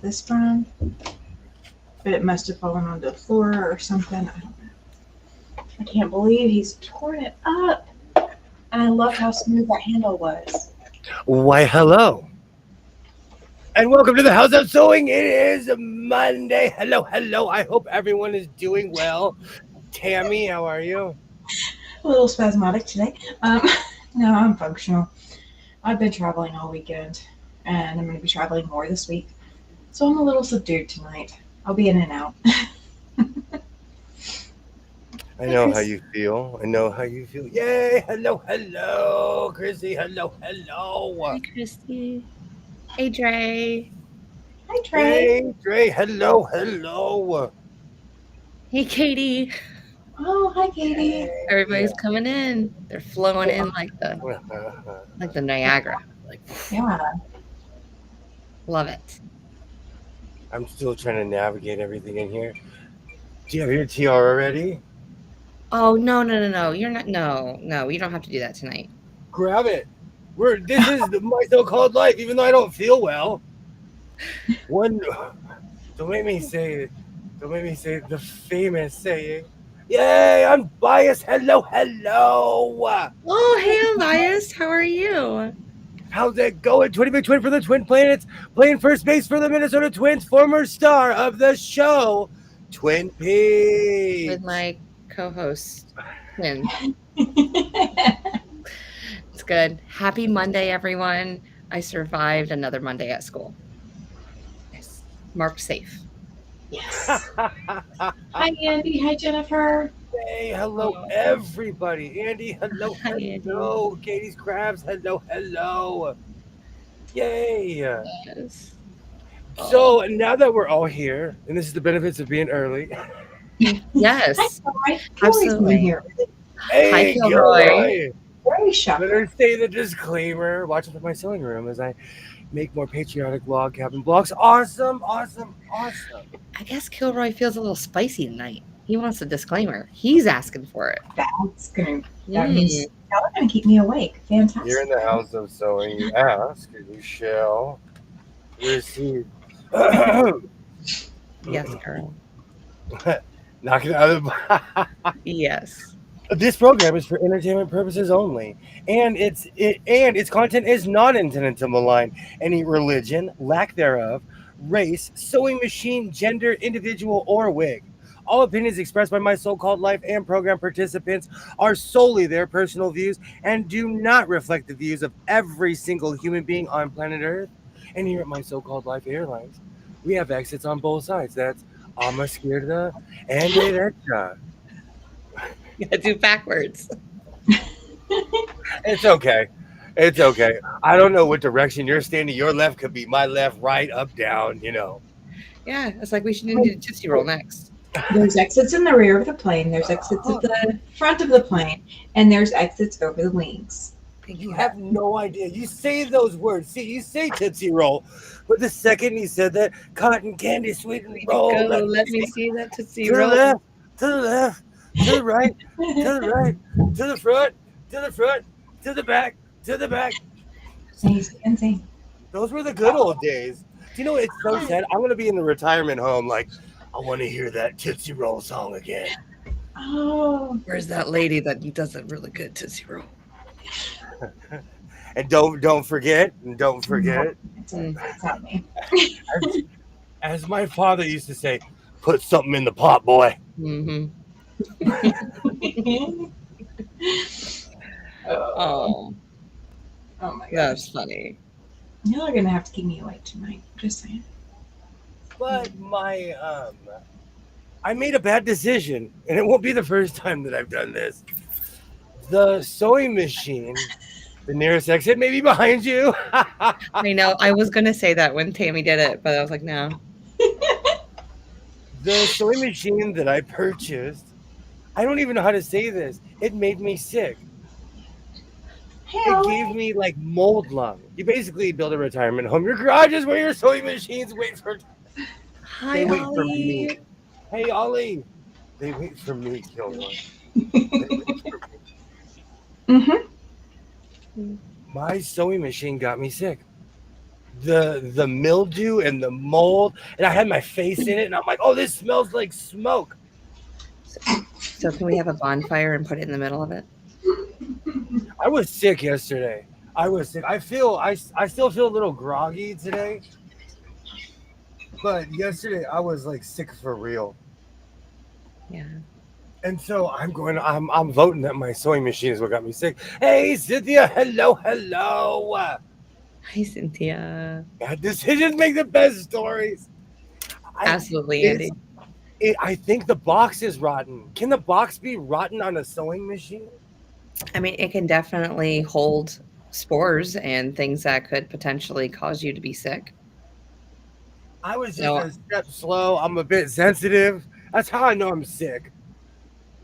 this from, but it must have fallen onto the floor or something. I don't know. I can't believe he's torn it up. And I love how smooth that handle was. Why, hello. And welcome to the House of Sewing. It is Monday. Hello, hello. I hope everyone is doing well. Tammy, how are you? A little spasmodic today. No, I'm functional. I've been traveling all weekend, and I'm going to be traveling more this week. So I'm a little subdued tonight. I'll be in and out. I Hey, know how Chris. you feel. I know how you feel. Yay. Hello, hello. Chrissy, hello, hello. Hi, Christy. Hey, Dre. Hi, Trey. Yay, Dre, hello, hello. Hey, Katie. Oh, hi, Katie. Yay. Everybody's coming in. They're flowing in like the Niagara. Like, Yeah. love it. I'm still trying to navigate everything in here. Do you have your TR already? Oh, no. You're not. No. You don't have to do that tonight. Grab it. This is my so-called life, even though I don't feel well. One, don't make me say it. Don't make me say the famous saying. Yay! I'm biased. Hello, hello. Oh, hey, I'm biased. How are you? How's it going? 20 big twin for the Twin Planets, playing first base for the Minnesota Twins, former star of the show, Twin With Peaks. my co-host, Quinn. It's good. Happy Monday, everyone. I survived another Monday at school. Yes. Marked safe. Yes. Hi, Andy. Hi, Jennifer. Hey, hello, Oh. everybody. Andy, hello, Hi, Andy. hello. Katie's Crabs, hello, hello. Yay. Yes. So now that we're all here, and this is the benefits of being early. Hi, Yes. Gilroy. Gilroy's Absolutely. been here. Hi, Hey, Gilroy. Gilroy. Very shocker. Better say the disclaimer. Watch it for my sewing room as I make more patriotic log cabin blocks. Awesome, awesome, awesome. I guess Kilroy feels a little spicy tonight. He wants a disclaimer. He's asking for it. That means y'all are gonna keep me awake. Fantastic. You're in the house of sewing. You ask, and you shall receive. Yes, girl. Knock it out of the. Yes. This program is for entertainment purposes only, and its content is not intended to malign any religion, lack thereof, race, sewing machine, gender, individual, or wig. All opinions expressed by my so-called life and program participants are solely their personal views and do not reflect the views of every single human being on planet Earth. And here at my so-called life airlines, we have exits on both sides. That's Amaskirda and Derecha. You gotta do backwards. It's okay. It's okay. I don't know what direction you're standing. Your left could be my left, right, up, down, Yeah, it's like we should do the Tootsie Roll next. There's exits in the rear of the plane. There's exits at the front of the plane, and there's exits over the wings. You have no idea. You say those words. See, you say Tootsie Roll. But the second you said that, cotton candy sweetened roll. Go, let me see that Tootsie To the Roll. left, to the left, to the right, to the right, to the front, to the front, to the back, to the back. Insane. Those were the good old days. Do you know it's so sad? I'm gonna be in the retirement home. Like, I want to hear that Tootsie Roll song again. Oh. Where's that lady that does a really good Tootsie Roll? And don't forget. It's not me. As my father used to say, put something in the pot, boy. Mm-hmm. Oh my gosh. That's funny. Y'all are gonna have to keep me awake tonight. Just saying. But I made a bad decision, and it won't be the first time that I've done this. The sewing machine, the nearest exit may be behind you. I know. I was gonna say that when Tammy did it, but I was like, no. The sewing machine that I purchased, I don't even know how to say this. It made me sick. It gave me like mold lung. You basically build a retirement home. Your garage is where your sewing machines wait for. Hi, They wait for Ollie. me. Hey, Ollie. They wait for me, Kilroy. They wait for me. Mm-hmm. My sewing machine got me sick. the mildew and the mold, and I had my face in it, and I'm like, oh, this smells like smoke. So can we have a bonfire and put it in the middle of it? I was sick yesterday. I was sick. I still feel a little groggy today, but yesterday I was like sick for real. Yeah. And so I'm voting that my sewing machine is what got me sick. Hey Cynthia, hello. Hi, Cynthia. God, decisions make the best stories. Absolutely, Andy. I think the box is rotten. Can the box be rotten on a sewing machine? I mean, it can definitely hold spores and things that could potentially cause you to be sick. I was just a step slow. I'm a bit sensitive. That's how I know I'm sick.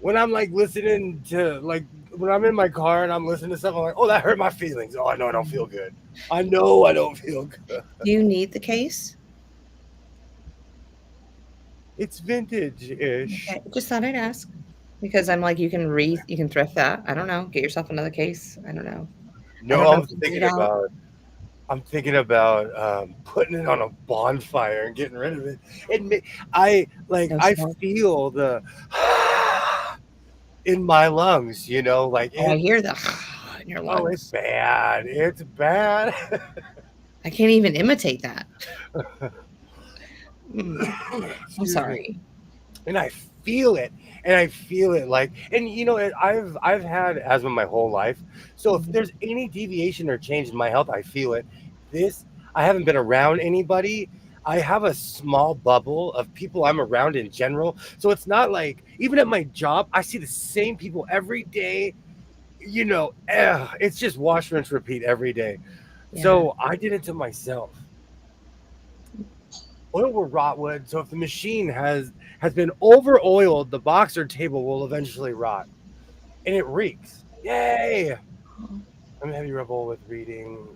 When I'm like listening to when I'm in my car and I'm listening to stuff, I'm like, oh, that hurt my feelings. Oh, I know I don't feel good. I know I don't feel good. Do you need the case? It's vintage-ish. Okay. Just thought I'd ask. Because I'm like, you can thrift that. I don't know. Get yourself another case. I don't know. No, I'm thinking about putting it on a bonfire and getting rid of it. I feel the in my lungs, like I hear the in your lungs. Oh, it's bad. It's bad. I can't even imitate that. I'm sorry. And I feel it. And I feel it I've had asthma my whole life. So if there's any deviation or change in my health, I feel it. I haven't been around anybody. I have a small bubble of people I'm around in general. So it's not like, even at my job, I see the same people every day. It's just wash, rinse, repeat every day. Yeah. So I did it to myself. Oil will rot wood, so if the machine has been over oiled, the box or table will eventually rot, and it reeks. Yay! I'm having trouble with reading.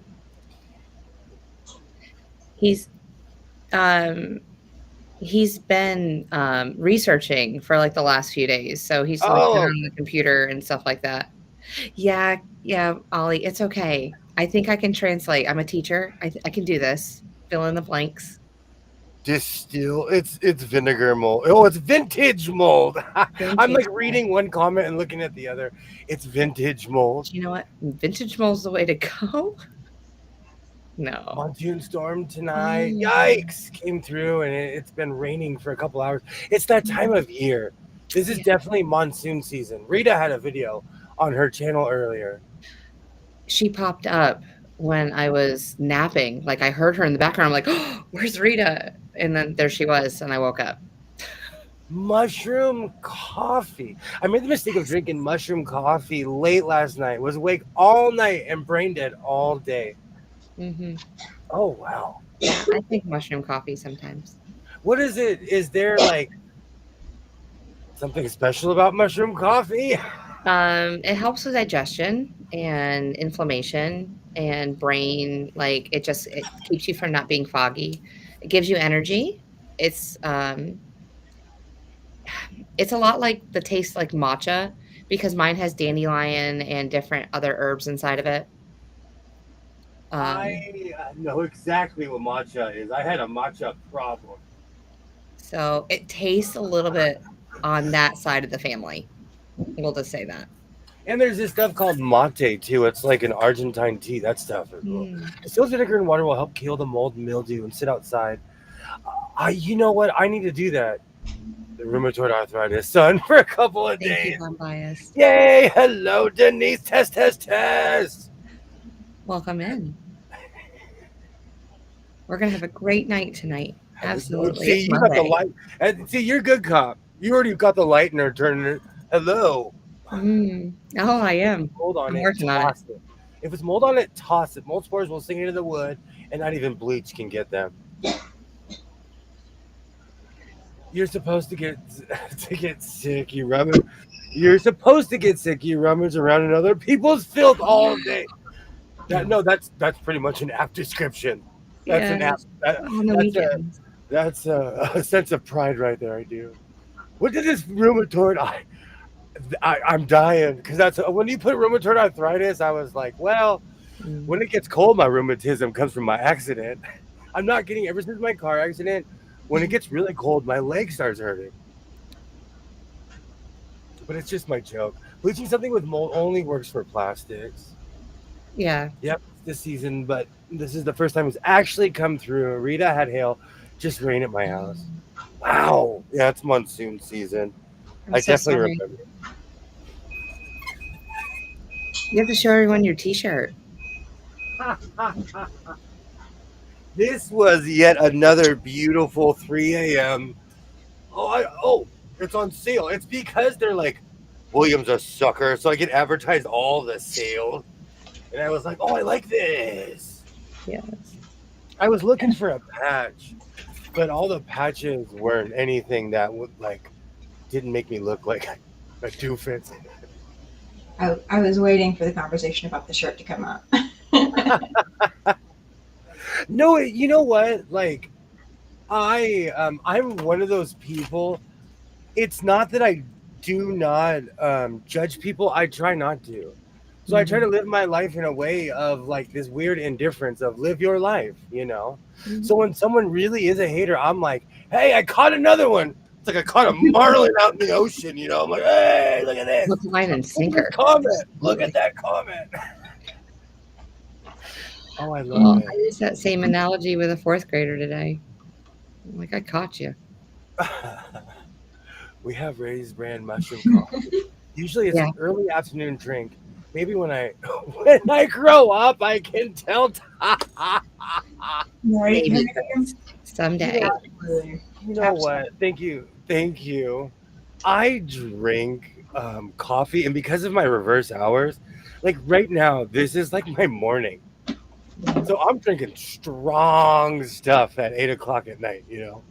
He's been researching for like the last few days, so he's on the computer and stuff like that. Yeah, Ollie, it's okay. I think I can translate. I'm a teacher. I can do this. Fill in the blanks. Distill. It's vinegar mold. Oh, it's vintage mold. I'm like reading one comment and looking at the other. It's vintage mold. You know what? Vintage mold's the way to go. No. Monsoon storm tonight. Yikes! Came through and it's been raining for a couple hours. It's that time of year. This is definitely monsoon season. Rita had a video on her channel earlier. She popped up when I was napping. Like I heard her in the background. I'm like, oh, where's Rita? And then there she was, and I woke up. Mushroom coffee. I made the mistake of drinking mushroom coffee late last night. Was awake all night and brain dead all day. Mm-hmm. Oh, wow. Yeah, I think mushroom coffee sometimes. What is it? Is there like something special about mushroom coffee? It helps with digestion and inflammation and brain. Like it keeps you from not being foggy. It gives you energy. It's a lot like the taste like matcha, because mine has dandelion and different other herbs inside of it. I know exactly what matcha is. I had a matcha problem. So it tastes a little bit on that side of the family. We'll just say that. And there's this stuff called mate too. It's like an Argentine tea. That stuff. Distilled vinegar and water will help kill the mold and mildew and sit outside. You know what? I need to do that. The rheumatoid arthritis, son, for a couple of days. Thank you, I'm biased. Yay! Hello, Denise. Test. Welcome in. We're gonna have a great night tonight. Absolutely. See, you got the light. See, you're a good cop. You already got the light in her turning. Hello. Oh, I am. Mold on it. Toss it. If it's mold on it, toss it. Mold spores will sink into the wood, and not even bleach can get them. You're supposed to get sick. You're supposed to get sick. You rummage around in other people's filth all day. That's pretty much an apt description. That's an apt. That's a sense of pride right there. I do. What did this rheumatoid? I'm dying because that's when you put rheumatoid arthritis. I was like, well, when it gets cold, my rheumatism comes from my accident. I'm not kidding. Ever since my car accident, when it gets really cold, my leg starts hurting. But it's just my joke. Bleaching something with mold only works for plastics. Yeah. Yep, this season, but this is the first time it's actually come through. Rita had hail, just rain at my house. Wow. Yeah, it's monsoon season. I'm I so definitely sorry. remember. You have to show everyone your T-shirt. This was yet another beautiful 3 a.m. Oh, it's on sale. It's because they're like, William's a sucker, so I get advertised all the sales. And I was like, oh, I like this. Yes. I was looking for a patch, but all the patches weren't anything that would didn't make me look like a doofus. I was waiting for the conversation about the shirt to come up. No, you know what? I'm one of those people. It's not that I do not judge people. I try not to. So I try to live my life in a way of like this weird indifference of live your life, you know? So when someone really is a hater, I'm like, hey, I caught another one. It's like I caught a marlin out in the ocean, you know? I'm like, hey, look at this. Look, line and Look at sinker. this comment. Look at that comment. Oh, I love Well, it. I used that same analogy with a fourth grader today. I'm like, I caught you. We have raised brand mushroom coffee. Usually it's Yeah. an early afternoon drink. Maybe when I when I grow up, I can tell. Right? Maybe someday. Absolutely. You know what? Thank you. Thank you. I drink coffee, and because of my reverse hours, like right now, this is like my morning. So I'm drinking strong stuff at 8 o'clock at night, you know?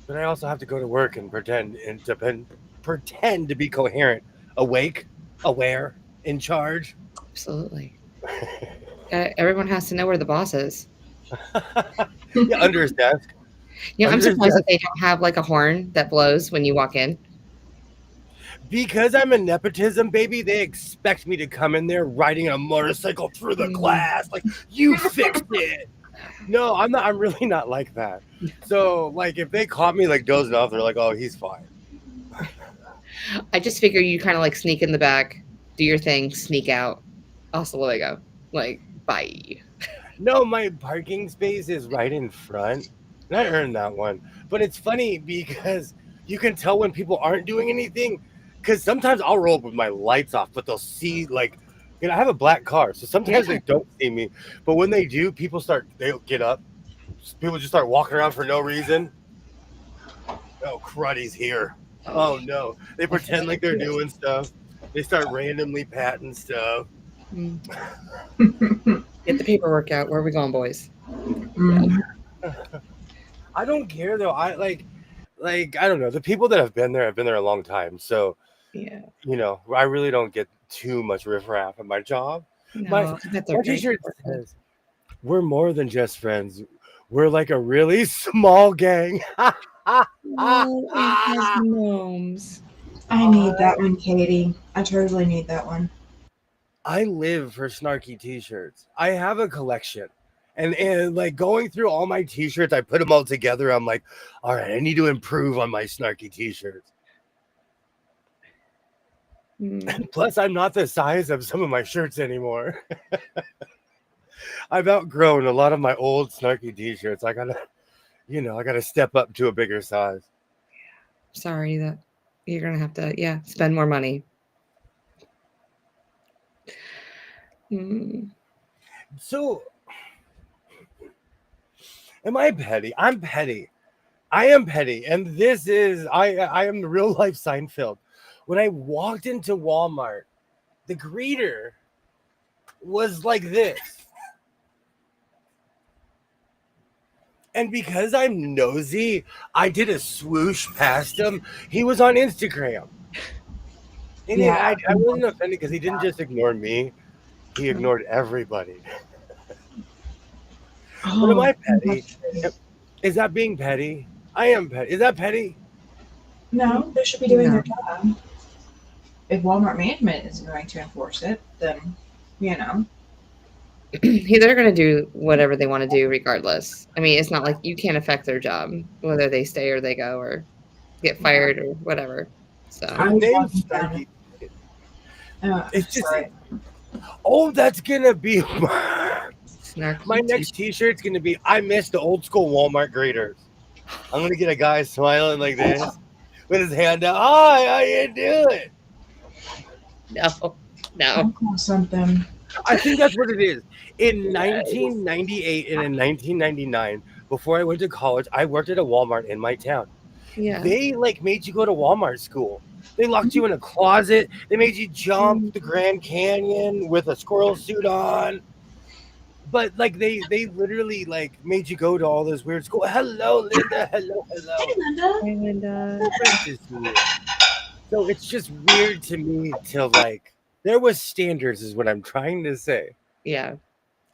But I also have to go to work and pretend to be coherent, awake, aware, in charge. Absolutely. Everyone has to know where the boss is. Yeah, under his desk. Yeah, I'm Under his surprised desk. that they don't have like a horn that blows when you walk in. Because I'm a nepotism baby, they expect me to come in there riding a motorcycle through the glass. Like, you fixed it. No, I'm not. I'm really not like that. So, like, if they caught me like dozing off, they're like, "Oh, he's fine." I just figure you kind of like sneak in the back, do your thing, sneak out. Hasta luego. Like, bye. No, my parking space is right in front, and I earned that one. But it's funny because you can tell when people aren't doing anything. Because sometimes I'll roll up with my lights off, but they'll see like. I have a black car, so sometimes they don't see me. But when they do, they'll get up. People just start walking around for no reason. Oh, crud, he's here. Oh, no. They pretend like they're doing stuff. They start randomly patting stuff. Get the paperwork out. Where are we going, boys? I don't care, though. I don't know. The people that have been there a long time. So, Yeah. you know, I really don't get too much riffraff at my job. No, My they're t-shirt says, we're more than just friends. We're like a really small gang. gnomes. I need that one, Katie. I totally need that one. I live for snarky t-shirts. I have a collection. And like going through all my t-shirts, I put them all together. I'm like, all right, I need to improve on my snarky t-shirts. Plus, I'm not the size of some of my shirts anymore. I've outgrown a lot of my old snarky t-shirts. I gotta step up to a bigger size. Sorry that you're gonna have to, spend more money. So, am I petty? I'm petty. I am petty, and this is I am the real life Seinfeld. When I walked into Walmart, the greeter was like this. And because I'm nosy, I did a swoosh past him. He was on Instagram. And I wasn't offended because he didn't just ignore me. He ignored everybody. But am I petty? Is that being petty? I am petty. Is that petty? No, they should be doing their job. If Walmart management is going to enforce it, then you know. They're going to do whatever they want to do regardless. I mean, it's not like you can't affect their job, whether they stay or they go or get Yeah. fired or whatever. So I was Name walking down. Snarky. It's just, Sorry. oh, that's gonna be snarky. my next T-shirt's gonna be. I miss the old school Walmart graders. I'm gonna get a guy smiling like this with his hand out. Hi, how you doing? No. I'll call something. I think that's what it is. In 1998 and in 1999, before I went to college, I worked at a Walmart in my town. Yeah. They like made you go to Walmart school. They locked you in a closet. They made you jump the Grand Canyon with a squirrel suit on. But like they literally like made you go to all this weird school. Hello, Linda. Hello. Hey, Linda. And Great to see you. So it's just weird to me to like there was standards is what I'm trying to say. yeah.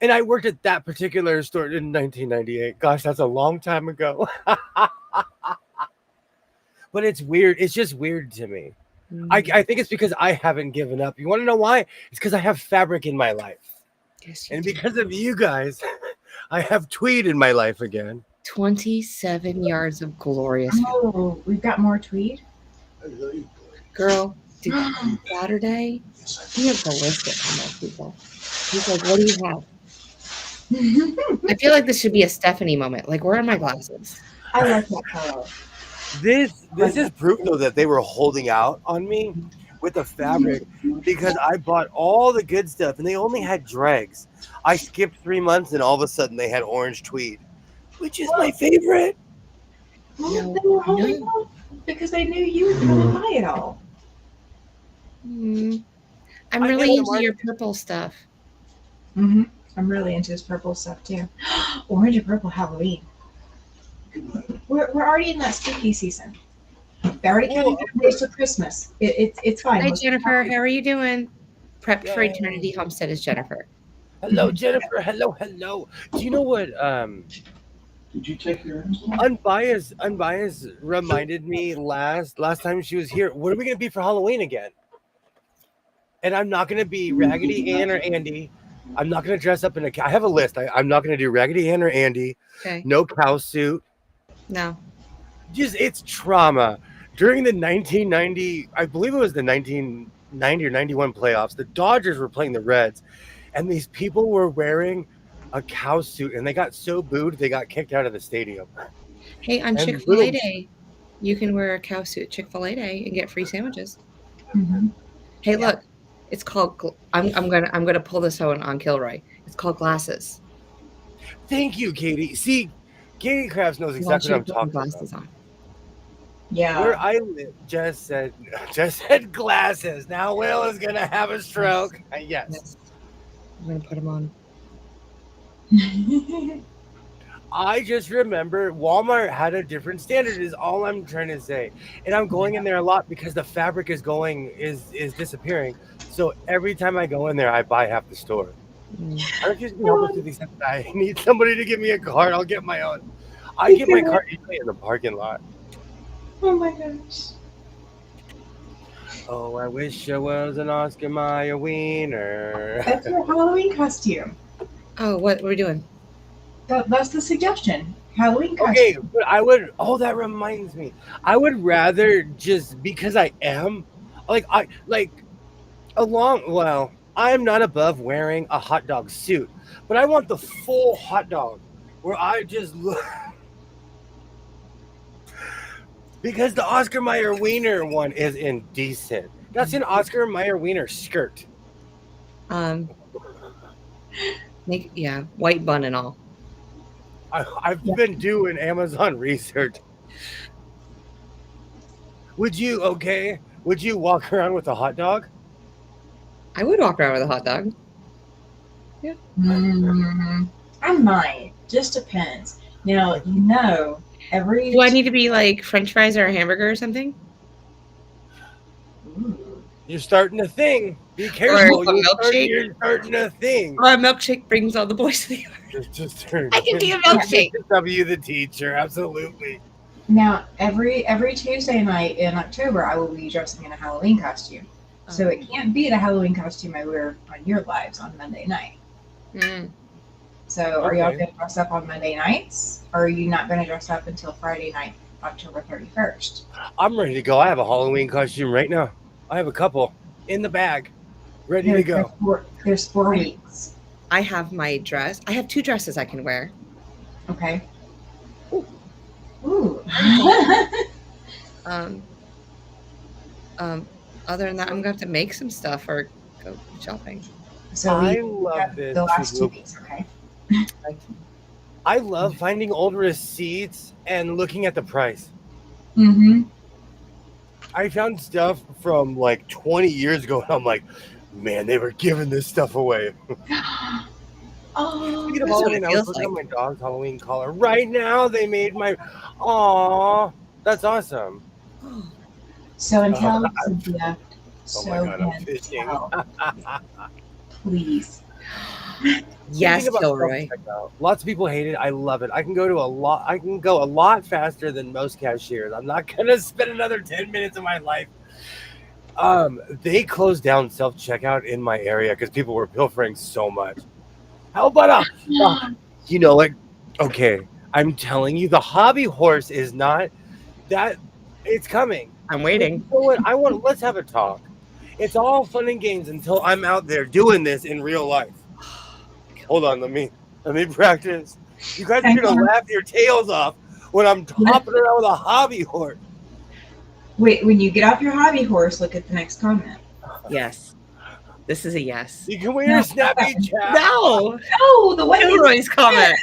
And I worked at that particular store in 1998. Gosh, that's a long time ago. But it's weird. It's just weird to me. I think it's because I haven't given up. You want to know why? It's because I have fabric in my life. Yes, you And do. because of you guys, I have tweed in my life again. 27 yards of glorious Oh, we've got more tweed. girl. Dude, Saturday, he went ballistic on those people. He's like, "What do you have?" I feel like this should be a Stephanie moment. Like, where are my glasses? I like that color. This is proof though that they were holding out on me with the fabric because I bought all the good stuff and they only had dregs. I skipped 3 months and all of a sudden they had orange tweed, which is my favorite. Well, they were holding out because they knew you were going to buy it all. I'm I really get the into your purple stuff. Mm-hmm. I'm really into this purple stuff too. Orange and purple Halloween. We're already in that spooky season. They're already counting down days for Christmas. It's fine. Hi, Let's- Jennifer. How are you doing? Prepped for Eternity Homestead is Jennifer. Hello, Jennifer. Hello. Do you know what Did you take your Unbiased reminded me last time she was here. What are we gonna be for Halloween again? And I'm not gonna be Raggedy Ann or Andy. I'm not gonna dress up in I have a list. I'm not gonna do Raggedy Ann or Andy. Okay. No cow suit. No. Just it's trauma. During the 1990, I believe it was the 1990 or 91 playoffs, the Dodgers were playing the Reds, and these people were wearing a cow suit, and they got so booed they got kicked out of the stadium. Hey, on And Chick-fil-A little- Day, you can wear a cow suit Chick-fil-A Day and get free sandwiches. Mhm. Hey, look, it's called. I'm gonna pull this on Kilroy. It's called glasses. Thank you, Katie. See, Katie Krabs knows I want exactly you what to I'm put talking glasses about. on. Yeah. Where I live, just said glasses. Now Will is gonna have a stroke. Yes. Yes. I'm gonna put them on. I just remember Walmart had a different standard is all I'm trying to say. And I'm going in there a lot because the fabric is disappearing. So every time I go in there, I buy half the store. I refuse to help us to the extent that I need somebody to give me a card. I'll get my own. I get my card usually in the parking lot. Oh my gosh. Oh, I wish I was an Oscar Mayer wiener. That's your Halloween costume. Oh, what we're doing? That's the suggestion. Halloween costume. Okay, but I would. Oh, that reminds me. I would rather just because I am Well, I'm not above wearing a hot dog suit, but I want the full hot dog where I just look. Because the Oscar Mayer wiener one is indecent. That's an Oscar Mayer wiener skirt. White bun and all. I've been doing Amazon research. Would you walk around with a hot dog? I would walk around with a hot dog. I might. Just depends. Now, every. Do I need to be like French fries or a hamburger or something? Ooh. You're starting a thing. Be careful. Or a milkshake? You're starting a thing. Or a milkshake brings all the boys to the yard. I can be a milkshake. W the teacher, absolutely. Now, every Tuesday night in October, I will be dressing in a Halloween costume. So it can't be the Halloween costume I wear on your lives on Monday night. Mm. So are y'all going to dress up on Monday nights? Or are you not going to dress up until Friday night, October 31st? I'm ready to go. I have a Halloween costume right now. I have a couple in the bag, ready to go. There's 4 weeks. I have my dress. I have 2 dresses I can wear. Okay. Ooh. Other than that, I'm gonna have to make some stuff or go shopping. So I love this. The last 2 weeks, okay. I love finding old receipts and looking at the price. Mm-hmm. I found stuff from like 20 years ago, and I'm like, man, they were giving this stuff away. Oh, Speaking of that's what Halloween, it I was feels looking at like. my dog's Halloween collar. Right now, they made my. Aw, that's awesome. so until Cynthia, Oh my God, I'm fishing. Please. Yes, Speaking about Kilroy. self-checkout, lots of people hate it. I love it. I can go a lot faster than most cashiers. I'm not gonna spend another 10 minutes of my life. They closed down self-checkout in my area because people were pilfering so much. How about okay, I'm telling you, the hobby horse is not that. It's coming. I'm waiting. You know what? Let's have a talk. It's all fun and games until I'm out there doing this in real life. Hold on, let me practice. You guys are gonna laugh your tails off when I'm hopping around with a hobby horse. Wait, when you get off your hobby horse, look at the next comment. Yes. This is a yes. You can wear a snappy chat. No! No, the one Kilroy's comment.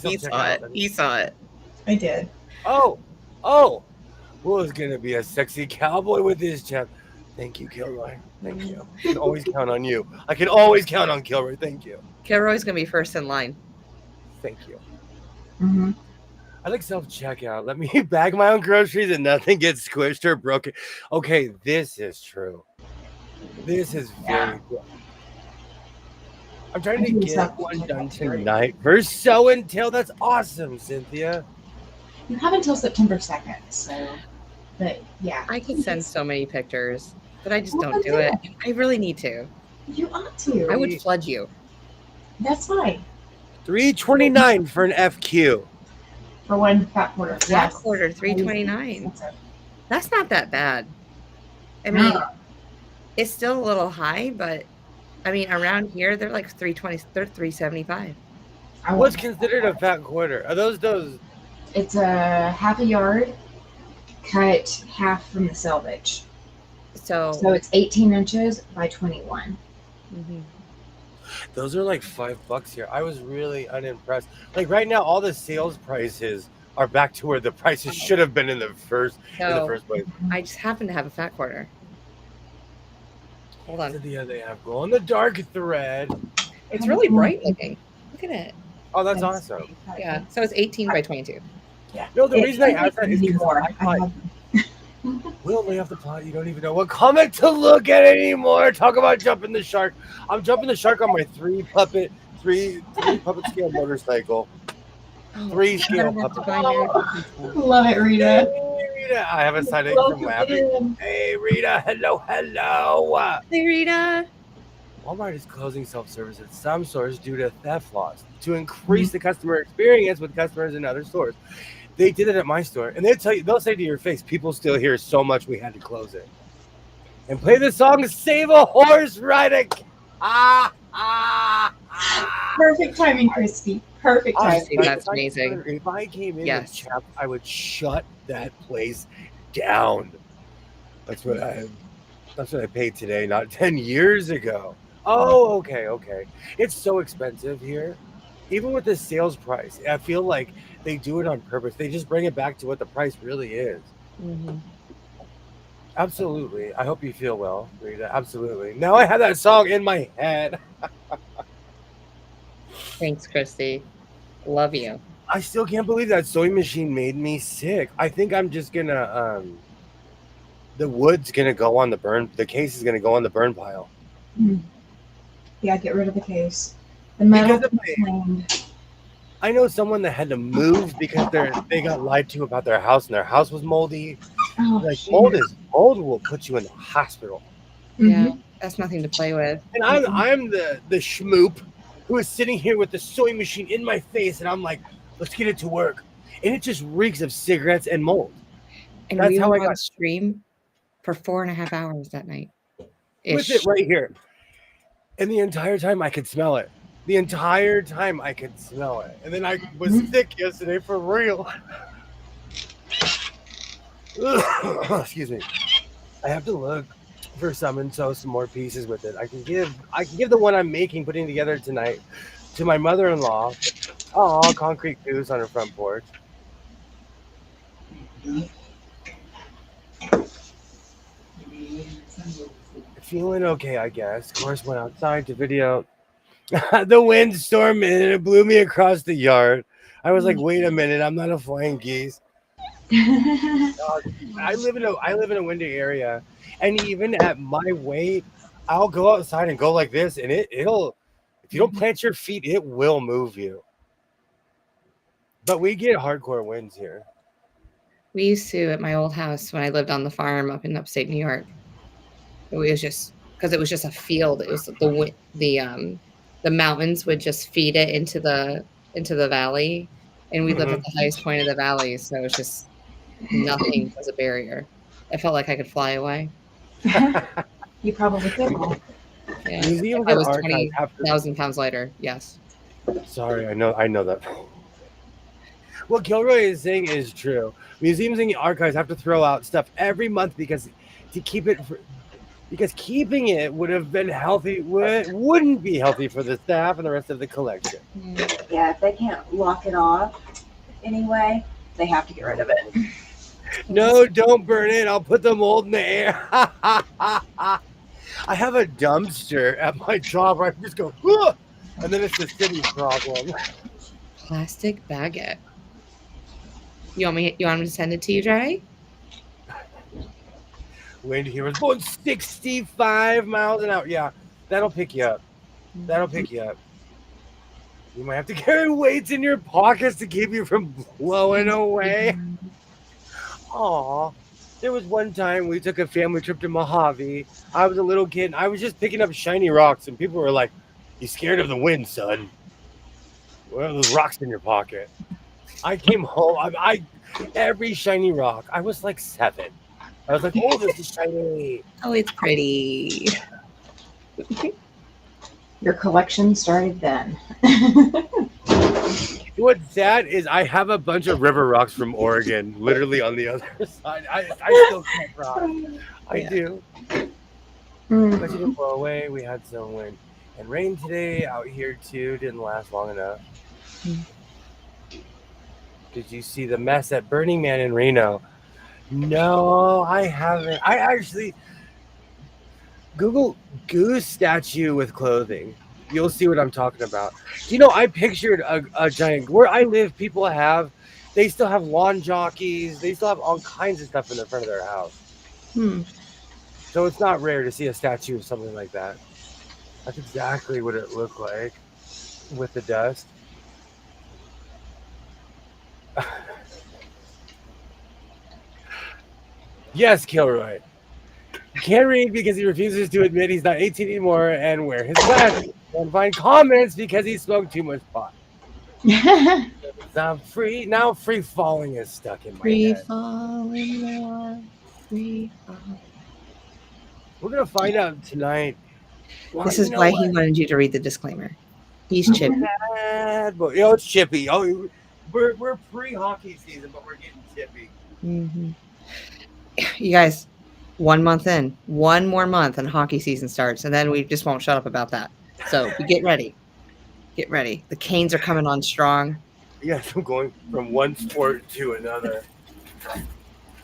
He saw it. He saw it. I did. Oh. Well, it's gonna be a sexy cowboy with his chap. Thank you, Kilroy. Thank you. I can always count on you. I can always count on Kilroy. Thank you. Kilroy's gonna be first in line. Thank you. Mm-hmm. I like self-checkout. Let me bag my own groceries and nothing gets squished or broken. Okay, this is true. This is very good. I'm trying to get one done tonight for show and tell. That's awesome, Cynthia. You have until September 2nd, so, but yeah. I could send so many pictures, but I just don't do it. I really need to. You ought to. I would flood you. That's fine. $3.29 for an FQ. For one fat quarter. Fat quarter, $3.29. That's not that bad. I mean, it's still a little high, but I mean, around here they're like $3.20. They're $3.75. What's considered a fat quarter? Are those? It's a half a yard, cut half from the selvage. So it's 18 inches by 21. Mm-hmm. Those are like $5 here. I was really unimpressed. Like right now, all the sales prices are back to where the prices should have been in the first place. I just happen to have a fat quarter. Hold on. Cynthia, they have glow in the dark thread. It's really bright looking. Look at it. Oh, that's awesome. Yeah. So it's 18 by 22. Yeah. No, the reason I asked that is because we only have the plot. You don't even know what comic to look at anymore. Talk about jumping the shark. I'm jumping the shark on my three puppet scale motorcycle. 3 scale puppet. Love it, Rita. Hey, Rita. I have a side ache from laughing. Hey, Rita. Hello. Hey, Rita. Walmart is closing self-service at some stores due to theft laws to increase the customer experience with customers in other stores. They did it at my store, and they'll say to your face, people still hear so much we had to close it. And play the song "Save a Horse Riding." Perfect timing, Christy. Perfect timing. That's amazing. If I came in with Chap, I would shut that place down. That's what I paid today, not 10 years ago. Oh, okay. It's so expensive here. Even with the sales price, I feel like they do it on purpose. They just bring it back to what the price really is. Mm-hmm. Absolutely. I hope you feel well, Rita. Absolutely. Now I have that song in my head. Thanks, Christy. Love you. I still can't believe that sewing machine made me sick. I think I'm just gonna the wood's gonna go on the burn. The case is gonna go on the burn pile. Yeah, get rid of the case. The metal. I know someone that had to move because they got lied to about their house and their house was moldy. Oh, Like shoot. mold will put you in the hospital. Yeah, that's nothing to play with. And I'm the schmoop who is sitting here with the sewing machine in my face, and I'm like, let's get it to work. And it just reeks of cigarettes and mold. And That's we how were I on got stream for 4.5 hours that night. with it right here. And the entire time I could smell it. The entire time I could smell it. And then I was sick yesterday for real. Excuse me. I have to look for some and sew some more pieces with it. I can give the one I'm putting together tonight to my mother-in-law. Oh, concrete goose on her front porch. Feeling okay, I guess. Of course, went outside to video the windstorm and it blew me across the yard. I was like, wait a minute, I'm not a flying geese. I live in a windy area, and even at my weight, I'll go outside and go like this, and it'll if you don't plant your feet, it will move you. But we get hardcore winds here. We used to at my old house when I lived on the farm up in upstate New York. It was just because it was just a field. It was the mountains would just feed it into the valley, and we lived at the highest point of the valley, so it was just nothing was a barrier. I felt like I could fly away. You probably could. Yeah, Museums I and was archives have to. 20,000 pounds lighter. Yes. Sorry, I know that. What Gilroy is saying is true. Museums and archives have to throw out stuff every month because keeping it would have been healthy. Wouldn't be healthy for the staff and the rest of the collection. Yeah, if they can't lock it off anyway, they have to get rid of it. No, don't burn it. I'll put the mold in the air. I have a dumpster at my job where I just go, "Ugh!" And then it's the city's problem. Plastic baguette. You want me to send it to you, Dre? Wind here was going 65 miles an hour. Yeah, that'll pick you up. You might have to carry weights in your pockets to keep you from blowing away. Aw. There was one time we took a family trip to Mojave. I was a little kid and I was just picking up shiny rocks and people were like, "You scared of the wind, son? What are those rocks in your pocket?" I came home. Every shiny rock. I was like 7. I was like, "Oh, this is shiny. Oh, it's pretty." Your collection started then. What's sad is I have a bunch of river rocks from Oregon, literally on the other side. I still can't rock. I do. But you didn't blow away. We had some wind and rain today out here too. Didn't last long enough. Did you see the mess at Burning Man in Reno? No, I haven't. I actually Google goose statue with clothing. You'll see what I'm talking about. You know, I pictured a giant. Where I live, they still have lawn jockeys. They still have all kinds of stuff in the front of their house. So it's not rare to see a statue of something like that. That's exactly what it looked like with the dust. Yes, Kilroy. He can't read because he refuses to admit he's not 18 anymore and wear his glasses. And find comments because he smoked too much pot. Now free falling is stuck in my head. Free falling. We're gonna find out tonight. This is why he wanted you to read the disclaimer. He's chippy. But it's chippy. Oh, we're pre-hockey season, but we're getting chippy. You guys, 1 month in, one more month, and hockey season starts, and then we just won't shut up about that. So get ready. Get ready. The Canes are coming on strong. Yes, I'm going from one sport to another.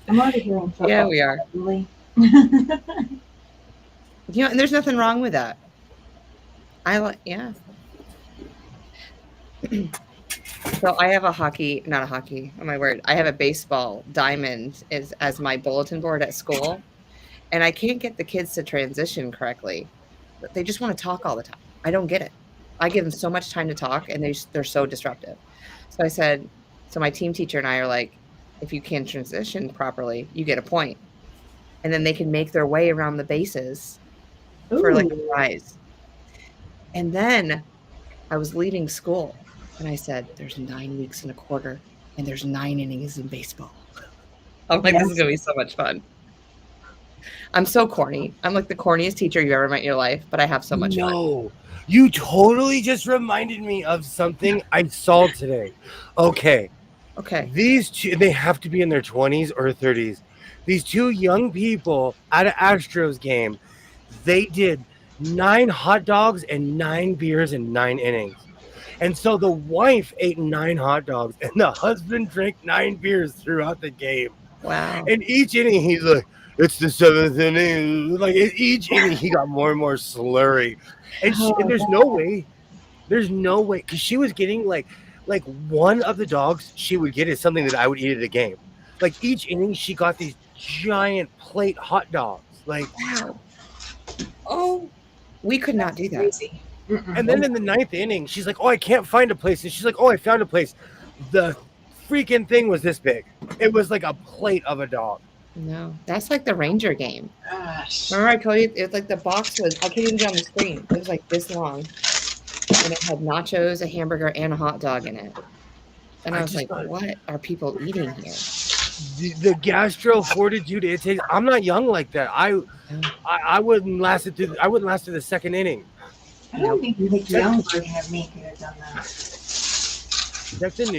I'm already hearing football. Yeah, we are. And there's nothing wrong with that. So I have I have a baseball diamond as my bulletin board at school, and I can't get the kids to transition correctly. They just want to talk all the time. I don't get it. I give them so much time to talk, and they're so disruptive. So I said, so my team teacher and I are like, if you can transition properly, you get a point. And then they can make their way around the bases for like a Ooh. prize. And then I was leaving school and I said, there's 9 weeks and a quarter and there's 9 innings in baseball. I'm like, this is going to be so much fun. I'm so corny. I'm like the corniest teacher you ever met in your life, but I have so much fun. No, you totally just reminded me of something I saw today. Okay. These two, they have to be in their 20s or 30s. These two young people at an Astros game, they did 9 hot dogs and 9 beers in 9 innings. And so the wife ate 9 hot dogs and the husband drank 9 beers throughout the game. Wow. And each inning, he's like, it's the 7th inning. Like each inning, he got more and more slurry. And, and there's no way, because she was getting like one of the dogs she would get is something that I would eat at a game. Like each inning, she got these giant plate hot dogs. Like, wow. Oh, we could not do that. Crazy. And then in the 9th inning, she's like, oh, I can't find a place. And she's like, oh, I found a place. The freaking thing was this big. It was like a plate of a dog. No, that's like the Ranger game. Gosh. Remember I told you it was like the box was, I can't even get on the screen. It was like this long. And it had nachos, a hamburger, and a hot dog in it. And I was like, what are people eating here? The gastro fortitude it takes. I'm not young like that. I wouldn't last it through. I wouldn't last to the 2nd inning. I don't think the young version of me could have done that. Check the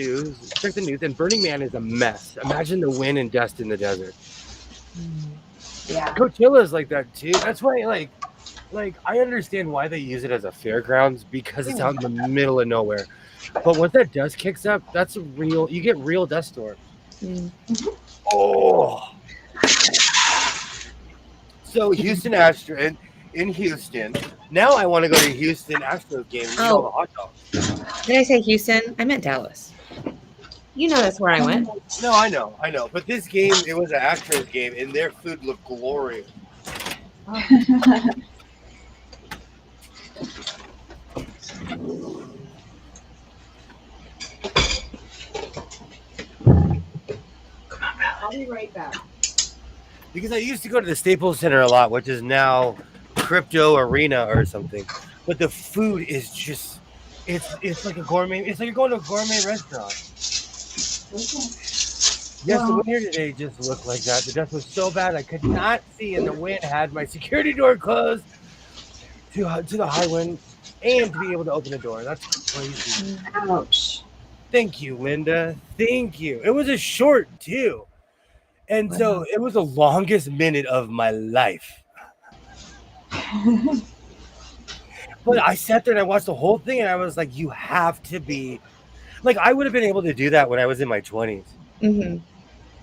news, and Burning Man is a mess. Imagine the wind and dust in the desert. Yeah. Coachella's like that too. That's why, like I understand why they use it as a fairgrounds because it's out in the middle of nowhere. But once that dust kicks up, that's real. You get real dust storms. Mm-hmm. Oh. So Houston Astros in Houston. Now I want to go to Houston Astros game and eat all the hot dogs. Did I say Houston? I meant Dallas. You know that's where I went. No, I know. But this game, it was an Astros game, and their food looked glorious. I'll be right back. Because I used to go to the Staples Center a lot, which is now Crypto Arena or something. But the food is just, it's like a gourmet. It's like you're going to a gourmet restaurant. Yes, the wind here today just looked like that. The dust was so bad I could not see, and the wind had my security door closed to the high wind, and to be able to open the door. That's crazy. Ouch. Thank you, Linda. Thank you. It was a short too, and so it was the longest minute of my life. But I sat there and I watched the whole thing, and I was like, "You have to be." Like, I would have been able to do that when I was in my 20s. Mm-hmm.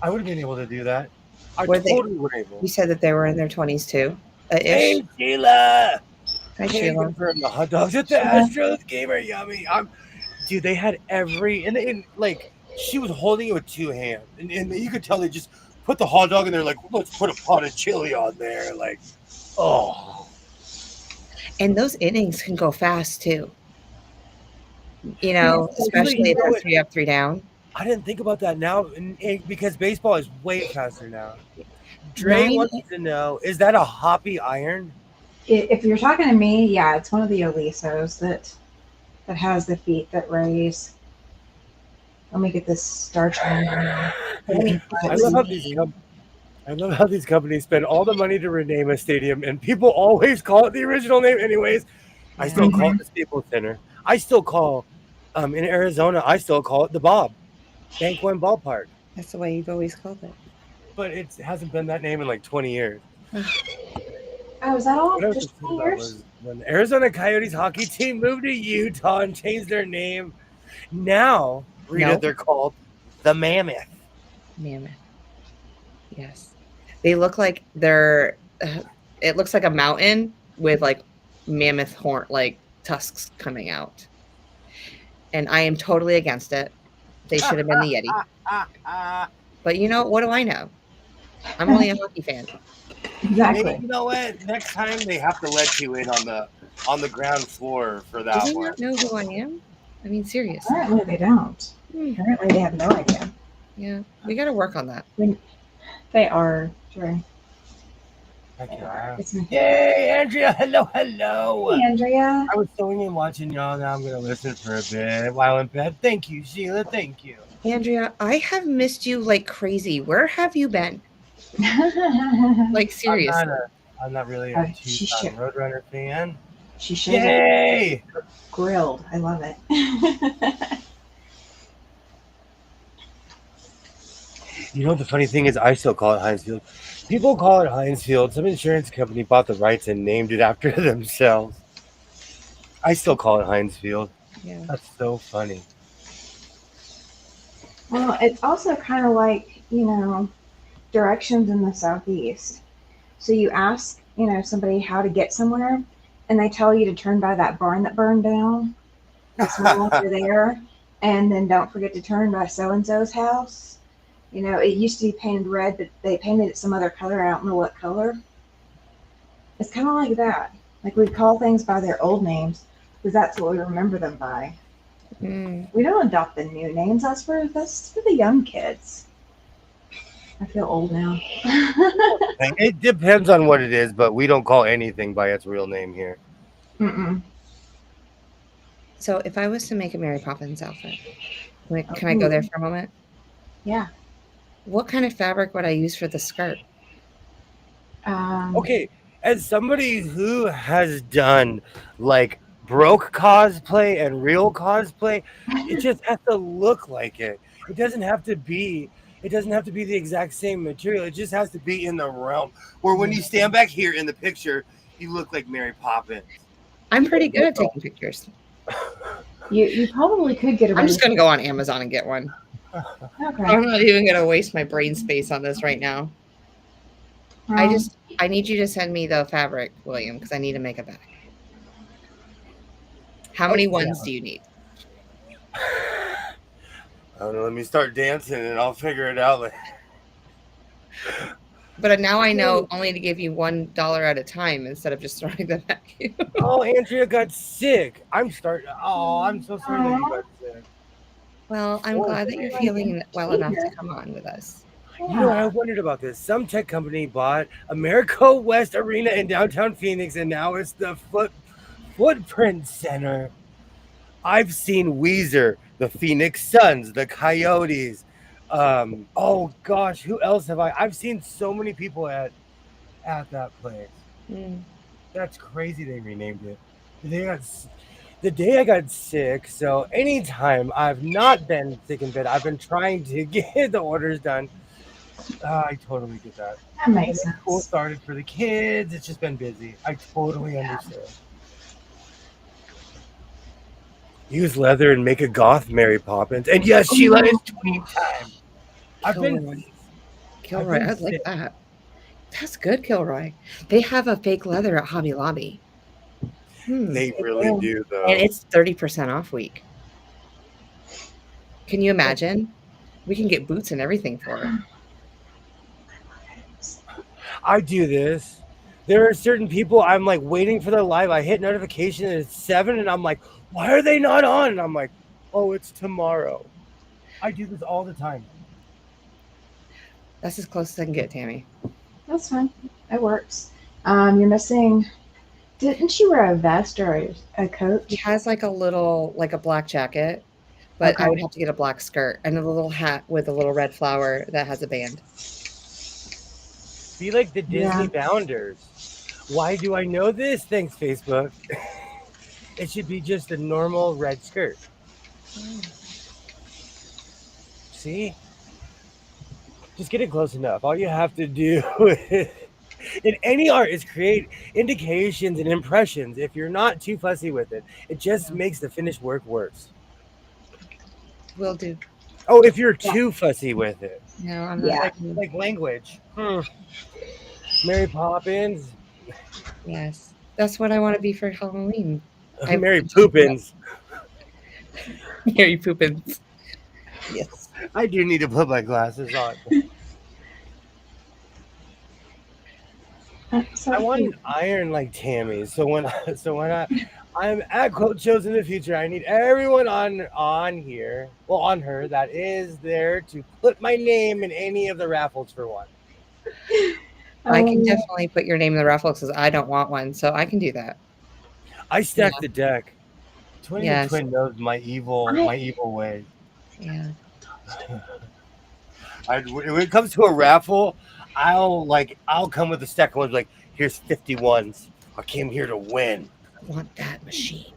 I would have been able to do that. I Were totally would have able. You said that they were in their 20s too. Hey, Sheila. Hi, Can't Sheila. confirm the hot dogs at the Astros game are yummy. Dude, they had and like she was holding it with 2 hands, and you could tell they just put the hot dog in there. Like, let's put a pot of chili on there. Like, oh. And those innings can go fast too. You know, especially if it's 3 up, 3 down. I didn't think about that now, because baseball is way faster now. Dre wants to know: is that a hoppy iron? If you're talking to me, yeah, it's one of the Elisos that has the feet that raise. Let me get this starch on. I love how these companies spend all the money to rename a stadium, and people always call it the original name anyways. I still call it the Staples Center. I still call, in Arizona, I still call it the Bob Bank One Ballpark. That's the way you've always called it. But it hasn't been that name in like 20 years. Oh, is that all? What I was Just thinking 20 about years? was when the Arizona Coyotes hockey team moved to Utah and changed their name. Now, Rita, they're called the Mammoth. Mammoth. Yes. They look like they're, it looks like a mountain with like mammoth horn, like tusks coming out. And I am totally against it. They should have been the Yeti. But you know, what do I know? I'm only a hockey fan. Exactly. Maybe, you know what? Next time they have to let you in on the ground floor for that Do they not know who I am? I mean, seriously. Apparently they don't. Apparently they have no idea. Yeah, we got to work on that. They are true. Heck yeah. It's my Yay, Andrea! Hello. Hey, Andrea. I was sewing and watching y'all. Now I'm gonna listen for a bit while in bed. Thank you, Sheila. Thank you. Andrea, I have missed you like crazy. Where have you been? Like seriously. I'm not really a Tucson Roadrunner fan. She showed Yay! up grilled. I love it. You know what the funny thing is? I still call it Heinz Field. People call it Heinz Field. Some insurance company bought the rights and named it after themselves. I still call it Heinz Field. Yeah. That's so funny. Well, it's also kind of like, directions in the Southeast. So you ask, somebody how to get somewhere, and they tell you to turn by that barn that burned down. It's no longer there. And then don't forget to turn by so-and-so's house. It used to be painted red, but they painted it some other color. I don't know what color. It's kind of like that. Like we call things by their old names because that's what we remember them by. We don't adopt the new names. That's for the young kids. I feel old now. It depends on what it is, but we don't call anything by its real name here. Mm-mm. So if I was to make a Mary Poppins outfit, can I go there for a moment? Yeah. What kind of fabric would I use for the skirt? Okay, as somebody who has done like broke cosplay and real cosplay, it just has to look like it. It doesn't have to be the exact same material. It just has to be in the realm where when you stand back here in the picture, you look like Mary Poppins. I'm pretty good at taking pictures. You probably could get I'm just going to go on Amazon and get one. Okay. I'm not even going to waste my brain space on this right now. I need you to send me the fabric, William, because I need to make a bag. How many ones do you need? I don't know. Let me start dancing and I'll figure it out. But now I know only to give you $1 at a time instead of just throwing them at you. Oh, Andrea got sick. I'm so sorry that you got sick. Well, I'm glad that you're feeling well enough to come on with us. You know, I wondered about this. Some tech company bought America West Arena in downtown Phoenix, and now it's the Footprint Center. I've seen Weezer, the Phoenix Suns, the Coyotes. Oh gosh, who else have I? I've seen so many people at that place. That's crazy. They renamed it. The day I got sick. So anytime I've not been sick in bed, I've been trying to get the orders done. I totally get that. That makes sense. School started for the kids. It's just been busy. I totally understand. Use leather and make a goth Mary Poppins. And yes, Sheila, it's tweet time. Kilroy, I like that. That's good, Kilroy. They have a fake leather at Hobby Lobby. They really do, though. And it's 30% off week. Can you imagine? We can get boots and everything for it. I do this. There are certain people I'm like waiting for their live. I hit notification and it's 7 and I'm like, why are they not on? And I'm like, oh, it's tomorrow. I do this all the time. That's as close as I can get, Tammy. That's fine. It works. You're missing. Didn't she wear a vest or a coat? She has like a black jacket, but I would have to get a black skirt and a little hat with a little red flower that has a band. Be like the Disney Bounders. Why do I know this? Thanks, Facebook. It should be just a normal red skirt. See? Just get it close enough. All you have to do in any art is create indications and impressions. If you're not too fussy with it, it just makes the finished work worse. Will do. Oh, if you're too fussy with it. No, I'm not. Like language. Mary Poppins. Yes. That's what I want to be for Halloween. Mary Poopins. Mary Poopins. Yes. I do need to put my glasses on. I want an iron like Tammy. So when I'm at quote shows in the future. I need everyone on here, well, on her that is there to put my name in any of the raffles for one. I can Oh, definitely put your name in the raffle because I don't want one, so I can do that. I stacked the deck. Twin the Yes. Twin knows my evil way. Yeah. When it comes to a raffle, I'll come with a stack of ones like, here's 51s. I came here to win. I want that machine.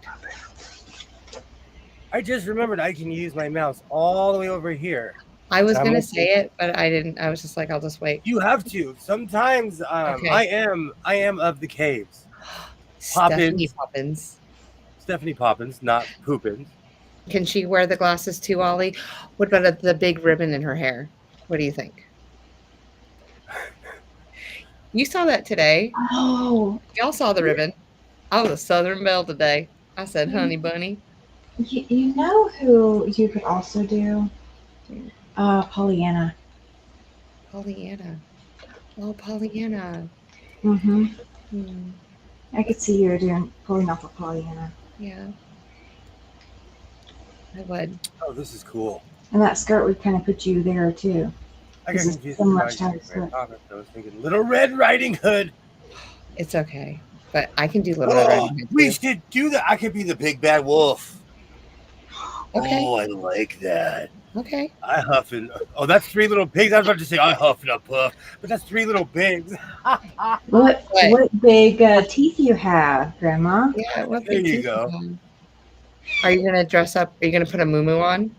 I just remembered I can use my mouse all the way over here. I was I'm gonna gonna say it, but I didn't. I was just like, I'll just wait. You have to. Sometimes Okay. I am of the caves. Stephanie Poppins. Stephanie Poppins, not Poopins. Can she wear the glasses too, Ollie? What about the big ribbon in her hair? What do you think? You saw that today. oh, Y'all saw the ribbon. I was a Southern Belle today. I said, honey bunny. you know who you could also do? Pollyanna. Pollyanna. Oh, Pollyanna. Mm-hmm. Hmm. I could see you pulling off a Pollyanna. Yeah. I would. Oh, this is cool. And that skirt would kind of put you there too. I got This is confused. so with much Riding time Hood. skirt. I was thinking Little Red Riding Hood. It's okay. But I can do Little Red Riding Hood We too. should do that. I could be the big bad wolf. Okay. Oh, I like that. Okay. I huff and that's 3 little pigs. I was about to say I huff and a puff, but that's 3 little pigs. What big teeth you have, Grandma? Yeah, what There big you teeth go. have? Are you gonna dress up? Are you gonna put a muumuu on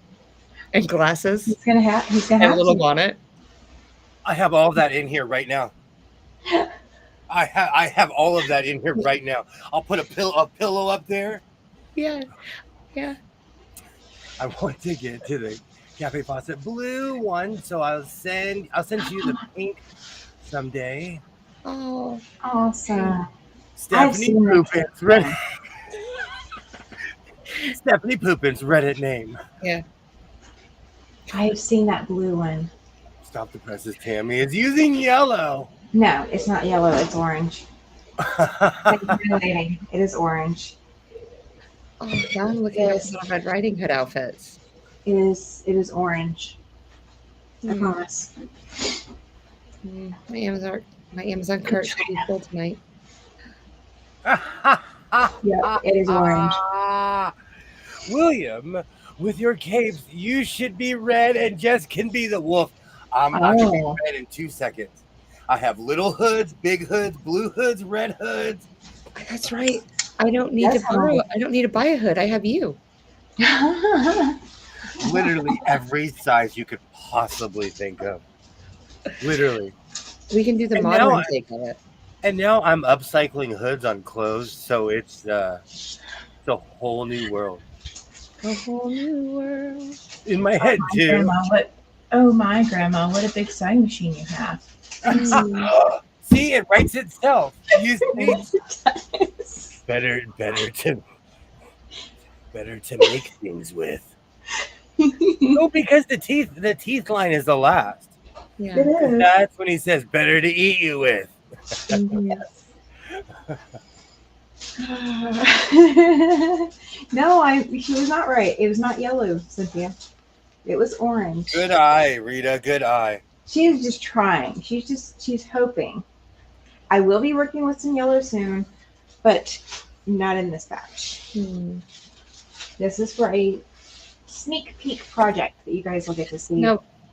and glasses He's gonna have and a little to. bonnet? I have all that in here right now. I have all of that in here right now. I'll put a pillow up there. Yeah. Yeah. I want to get to the Cafe Fawcett blue one, so I'll send you the pink someday. Oh. Awesome. Stephanie seen that Poopins, Reddit. Stephanie Poopins, Reddit name. Yeah. I've seen that blue one. Stop the presses, Tammy. It's using yellow. No, it's not yellow. It's orange. It is orange. Oh, now I'm looking at Little Red Riding Hood outfits. It is orange. I promise. My Amazon cart should be full tonight. Yeah, it is orange. William, with your capes, you should be red and Jess can be the wolf. I can be red in 2 seconds. I have little hoods, big hoods, blue hoods, red hoods. That's right. I don't need to buy a hood. I have you. Literally every size you could possibly think of. Literally. We can do the And modern take of it. And now I'm upcycling hoods on clothes, so it's a whole new world. A whole new world. In my head, too. My grandma, what a big sewing machine you have. See, it writes itself. You see? Better to make things with. No, because the teeth line is the last. Yeah. It is. That's when he says better to eat you with. No, she was not right. It was not yellow, Cynthia. It was orange. Good eye, Rita. Good eye. She's just trying. She's hoping. I will be working with some yellow soon, but not in this batch. This is for a sneak peek project that you guys will get to see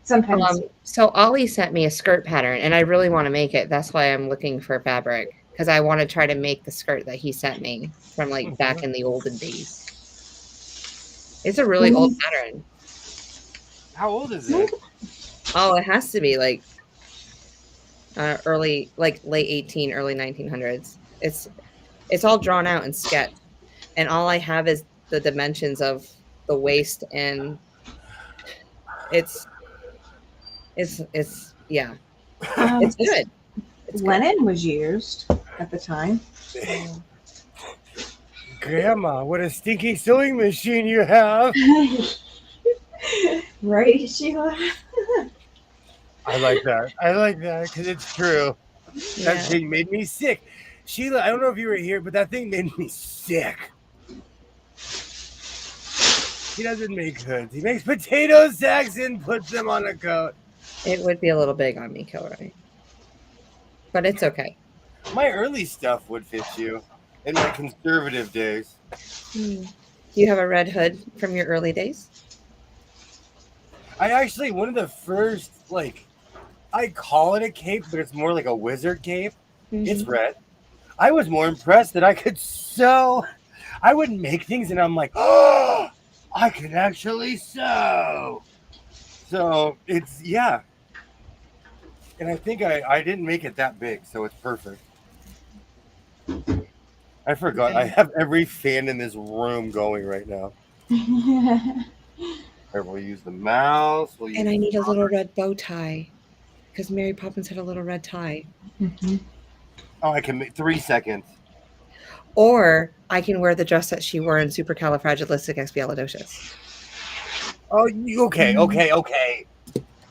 sometime. So Ollie sent me a skirt pattern, and I really want to make it. That's why I'm looking for fabric, because I want to try to make the skirt that he sent me from like back in the olden days. It's a really old pattern. How old is it? Oh, it has to be like late 18, early 1900s. It's all drawn out and sketched, and all I have is the dimensions of the waist, and it's yeah, it's good. Linen was used at the time. Grandma, what a stinky sewing machine you have. Right, Sheila? I like that because it's true. That thing made me sick. Sheila, I don't know if you were here, but that thing made me sick. He doesn't make hoods. He makes potato sacks and puts them on a coat. It would be a little big on me, Kilroy. But it's okay. My early stuff would fit you in my conservative days. Do you have a red hood from your early days? I actually, one of the first, like, I call it a cape, but it's more like a wizard cape. It's red. I was more impressed that I could sew. I would make things and I'm like, oh, I can actually sew. So it's, yeah. And I think I didn't make it that big, so it's perfect. I forgot. I have every fan in this room going right now. We'll use the mouse. And I need a little red bow tie because Mary Poppins had a little red tie. Oh, I can make 3 seconds. Or I can wear the dress that she wore in Supercalifragilisticexpialidocious. Oh, okay.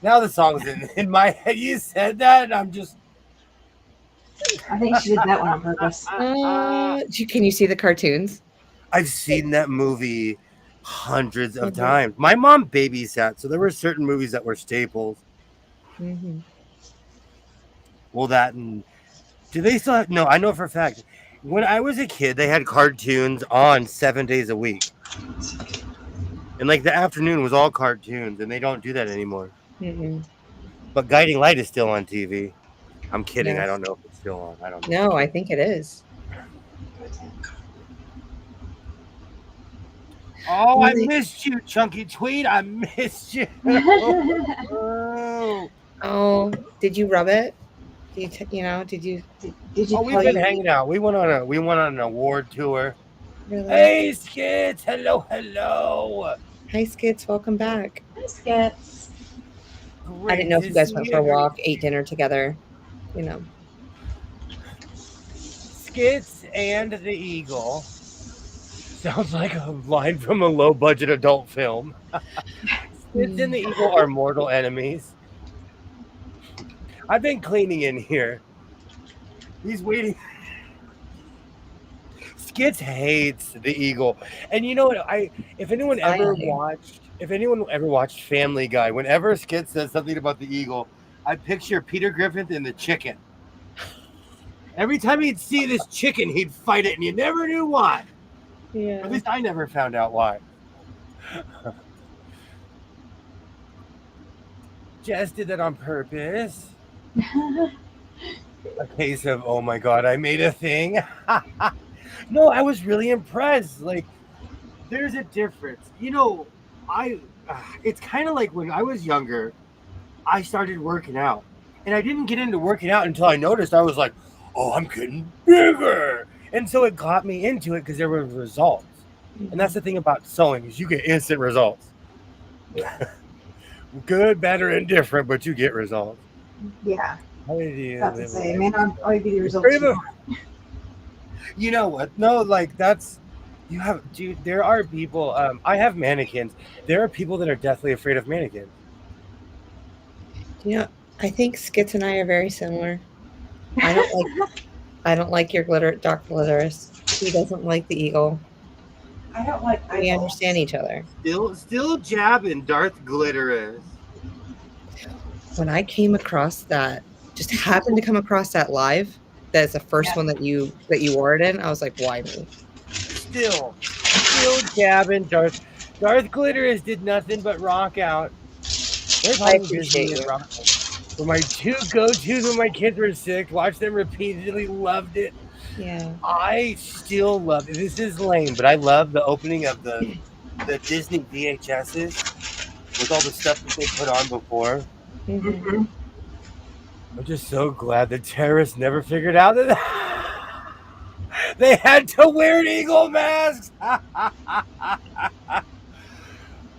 Now the song's in my head. You said that, and I'm just... I think she did that one on purpose. Can you see the cartoons? I've seen that movie hundreds of times. My mom babysat, so there were certain movies that were staples. Well, that and... Do they still have... No, I know for a fact. When I was a kid, they had cartoons on 7 days a week. And like the afternoon was all cartoons, and they don't do that anymore. But Guiding Light is still on TV. I'm kidding. Yes. I don't know if it's still on. I don't know. No, I think it is. Oh, I missed you, Chunky Tweet. I missed you. Oh, did you rub it? Did you? Oh, we've been hanging out. We went on an award tour. Really? Hey, Skits. Hello. Hi, Skits. Welcome back. Hi, Skits. I didn't know if you guys went for a walk, ate dinner together. Skits and the Eagle. Sounds like a line from a low-budget adult film. Skits and the Eagle are mortal enemies. I've been cleaning in here. He's waiting. Skits hates the Eagle. And you know what? If anyone ever watched Family Guy, whenever Skits says something about the Eagle, I picture Peter Griffin and the chicken. Every time he'd see this chicken, he'd fight it, and you never knew why. Yeah. At least I never found out why. Jess did that on purpose. A case of, oh my God, I made a thing. No, I was really impressed. Like, there's a difference. It's kind of like when I was younger, I started working out. And I didn't get into working out until I noticed I was like, oh, I'm getting bigger. And so it got me into it because there were results. And that's the thing about sewing is you get instant results. Good, bad, or indifferent, but you get results. Yeah. How did you that's the same. Man, I'll give you the results. You know what? No, like that's you have, dude. There are people. I have mannequins. There are people that are deathly afraid of mannequins. I think Skits and I are very similar. I don't like your Dark Glitterous. He doesn't like the Eagle. I don't like eyeballs. We understand each other. Still jabbing Darth Glitterous. When I came across that, just happened to come across that live. That's the first one that you wore it in. I was like, why me? Still jabbing Darth Glitterous did nothing but rock out. I appreciate you. For my two go-tos when my kids were sick, watched them repeatedly, loved it. Yeah. I still love it. This is lame, but I love the opening of the Disney VHSs with all the stuff that they put on before. Mm-hmm. I'm just so glad the terrorists never figured out that they had to wear eagle masks.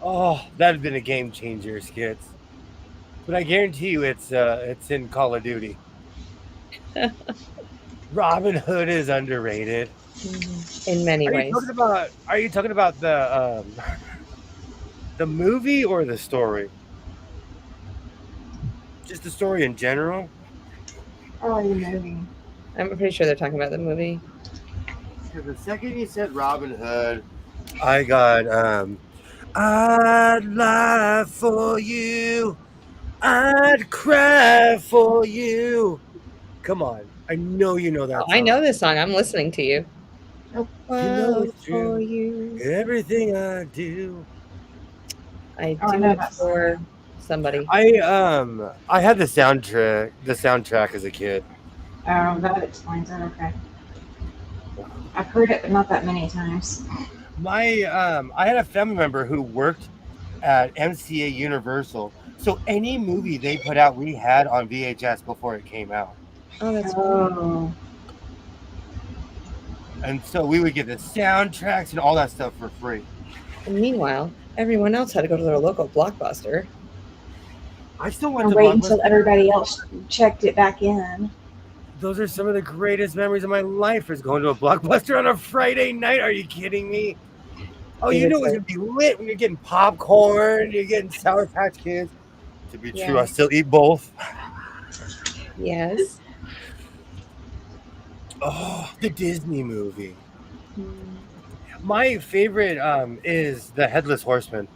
Oh, that'd have been a game changer, Skits. But I guarantee you it's in Call of Duty. Robin Hood is underrated. In many ways. Are you talking about the movie or the story? Just the story in general? Oh, the movie. I'm pretty sure they're talking about the movie. The second you said Robin Hood, I got I'd lie for you. I'd cry for you. Come on. I know you know that I song. know this song. I'm listening to you. Oh. You know Love it's for true. you. Everything I do. I Oh, I do know it that song for now. somebody. I had the soundtrack as a kid. Oh, that explains it. Okay. I've heard it, but not that many times. I had a family member who worked at MCA Universal. So any movie they put out, we had on VHS before it came out. Oh, that's great. Oh. And so we would get the soundtracks and all that stuff for free. And meanwhile, everyone else had to go to their local Blockbuster. I still went And to wait until Blockbuster. everybody else checked it back in. Those are some of the greatest memories of my life, is going to a Blockbuster on a Friday night. Are you kidding me? Oh, We you would knew it was say, going to be lit when you're getting popcorn, you're getting Sour Patch Kids. To be true, yeah, I still eat both. yes. Oh, the Disney movie. Mm. My favorite is the Headless Horseman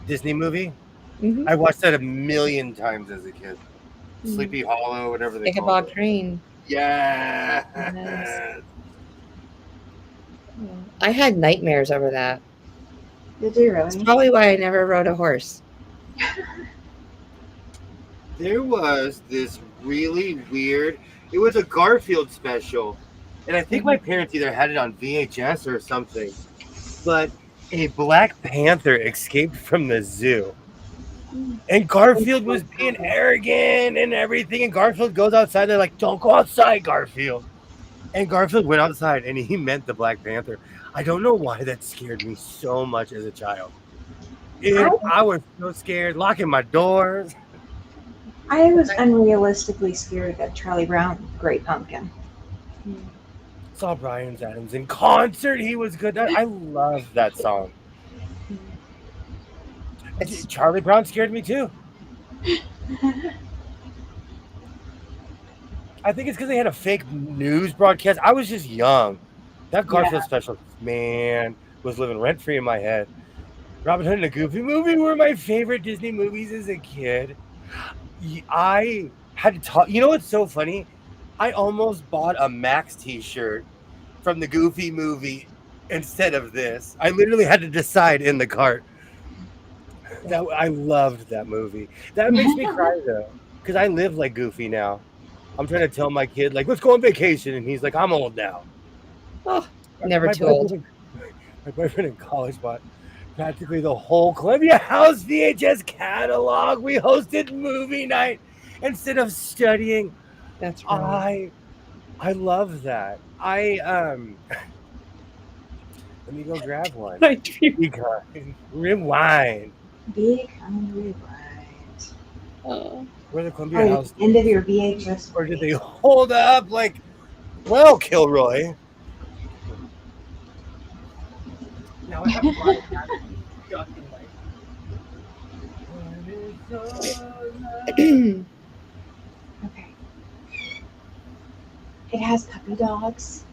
Disney movie. Mhm. I watched that a million times as a kid. Mm. Sleepy Hollow, whatever they call Ichabod it. Crane. Yeah. Yes. I had nightmares over that. Did you That's really? probably why I never rode a horse. There was this really weird. It was a Garfield special, and I think my parents either had it on VHS or something. But a Black Panther escaped from the zoo, and Garfield was being arrogant and everything. And Garfield goes outside. They're like, "Don't go outside, Garfield." And Garfield went outside, and he meant the Black Panther. I don't know why that scared me so much as a child. I was so scared, locking my doors. I was unrealistically scared of that Charlie Brown Great Pumpkin. Saw Brian Adams in concert. He was good. I love that song. It's Charlie Brown scared me too. I think it's because they had a fake news broadcast. I was just young. That Garfield special, man, was living rent free in my head. Robin Hood and a Goofy movie were my favorite Disney movies as a kid. I had to talk. You know what's so funny? I almost bought a Max T-shirt from the Goofy movie instead of this. I literally had to decide in the cart. That I loved that movie. That makes me cry though, because I live like Goofy now. I'm trying to tell my kid, like, let's go on vacation, and he's like, I'm old now. oh, never My too old. My boyfriend in college bought practically the whole Columbia House VHS catalog. We hosted movie night instead of studying. That's right. I love that. Let me go grab one. Rewind. Big Hungry Right. Oh. Where the Columbia House? End of your VHS. Or did they hold up like, well, Kilroy? Now I have Okay. It has puppy dogs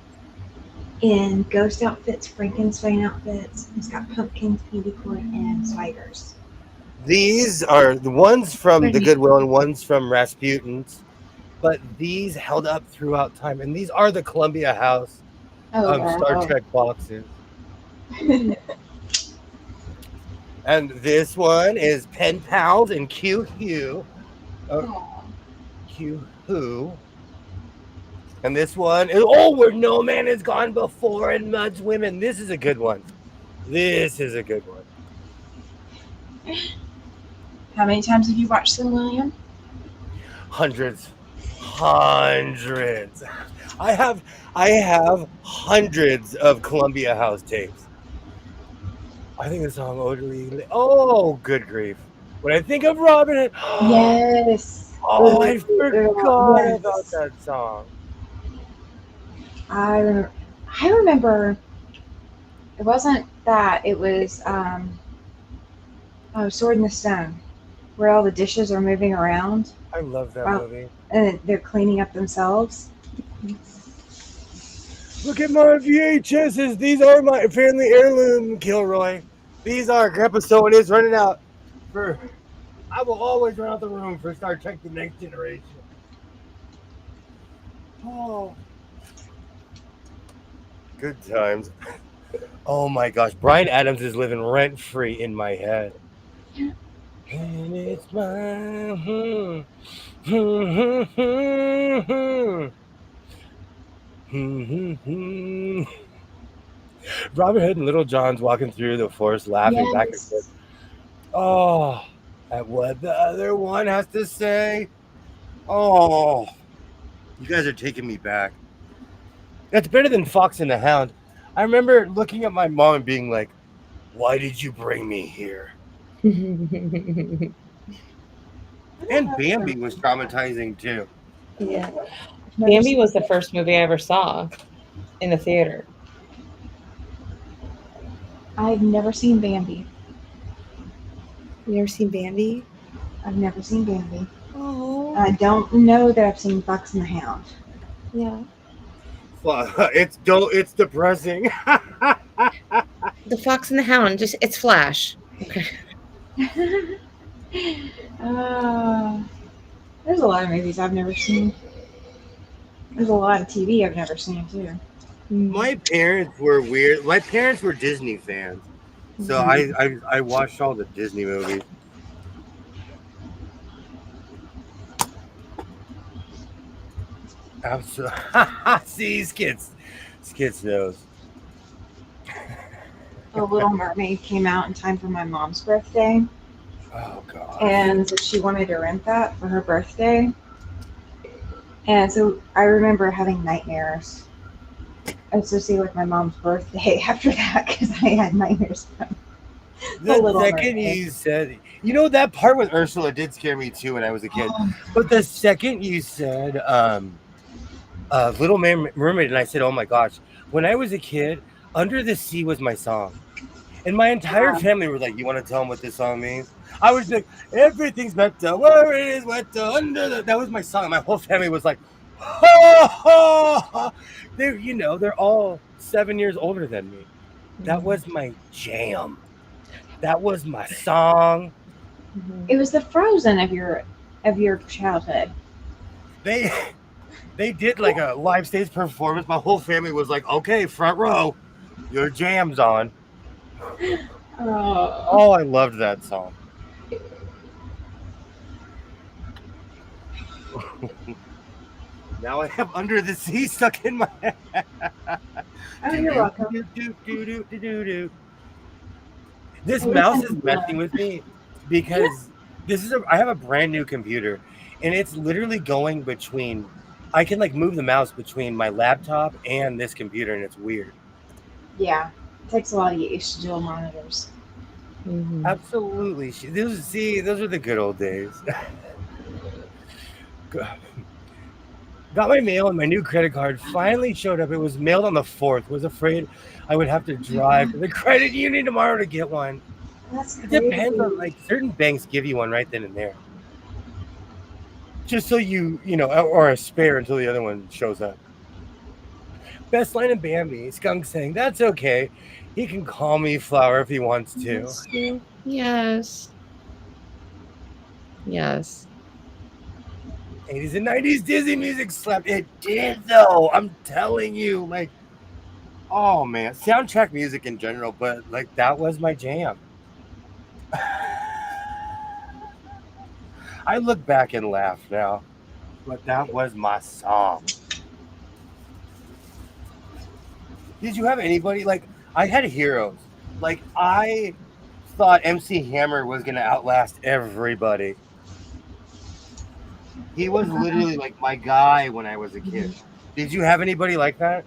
in ghost outfits, Frankenstein outfits. It's got pumpkins, candy corn, and spiders. These are the ones from the Goodwill and ones from Rasputin's, but these held up throughout time. And these are the Columbia House Star Trek boxes. And this one is Pen Pals and Q Who. Q Who. And this one is Where No Man Has Gone Before and Mud's Women. This is a good one. This is a good one. How many times have you watched them, William? Hundreds. I have hundreds of Columbia House tapes. I think the song Odely. Oh, good grief. When I think of Robin Hood. Yes. Oh, I forgot about that song. I remember it wasn't that. It was Sword in the Stone, where all the dishes are moving around. I love that movie. And they're cleaning up themselves. Look at my VHSs. These are my family heirloom, Kilroy. These are Grandpa Someone is running out for. I will always run out the room for Star Trek: The Next Generation. Oh, good times. Oh my gosh, Brian Adams is living rent free in my head. And it's mine. Robin Hood and Little John's walking through the forest laughing back and forth. Yes. Oh, at what the other one has to say. Oh, you guys are taking me back. That's better than Fox and the Hound. I remember looking at my mom and being like, why did you bring me here? And Bambi was traumatizing too. Yeah. Bambi was the first movie I ever saw in the theater. I've never seen Bambi. You ever seen Bambi? I've never seen Bambi. Oh. I don't know that I've seen Fox and the Hound. Yeah. It's depressing. The Fox and the Hound, it's Flash. Okay. There's a lot of movies I've never seen. There's a lot of TV I've never seen too. My parents were weird. My parents were Disney fans, so I watched all the Disney movies. Absolutely. See, Skits knows. The Little Mermaid came out in time for my mom's birthday, Oh god. and so she wanted to rent that for her birthday. And so I remember having nightmares associated with my mom's birthday after that because I had nightmares from The Little second Mermaid. you said, that part with Ursula did scare me too when I was a kid. But the second you said, Little Mermaid, and I said, oh my gosh, when I was a kid, Under the Sea was my song. And my entire family were like, you want to tell them what this song means? I was like, everything's better where it is wetter under the... That was my song. My whole family was like, ha, ha, ha. They're all 7 years older than me. That was my jam. That was my song. It was the Frozen of your childhood. They did like a live stage performance. My whole family was like, okay, front row, your jam's on. Oh, I loved that song. Now I have Under the Sea stuck in my head. Oh, you're welcome. This mouse is messing with me because I have a brand new computer and it's literally going between. I can like move the mouse between my laptop and this computer and it's weird. Yeah, it takes a lot to get used to dual monitors. Mm-hmm. Absolutely. Those are the good old days. Got my mail and my new credit card finally showed up. It was mailed on the 4th. Was afraid I would have to drive to the credit union tomorrow to get one. That's It crazy. depends on like certain banks give you one right then and there. Just so you know, or a spare until the other one shows up. Best line in Bambi, Skunk saying, that's okay. He can call me Flower if he wants to. Yes. Yes. 80s and 90s Disney music slapped. It did though. I'm telling you, like, oh man, soundtrack music in general, but like that was my jam. I look back and laugh now, but that was my song. Did you have anybody like I had heroes? Like I thought MC Hammer was gonna outlast everybody. He was literally like my guy when I was a kid. Did you have anybody like that?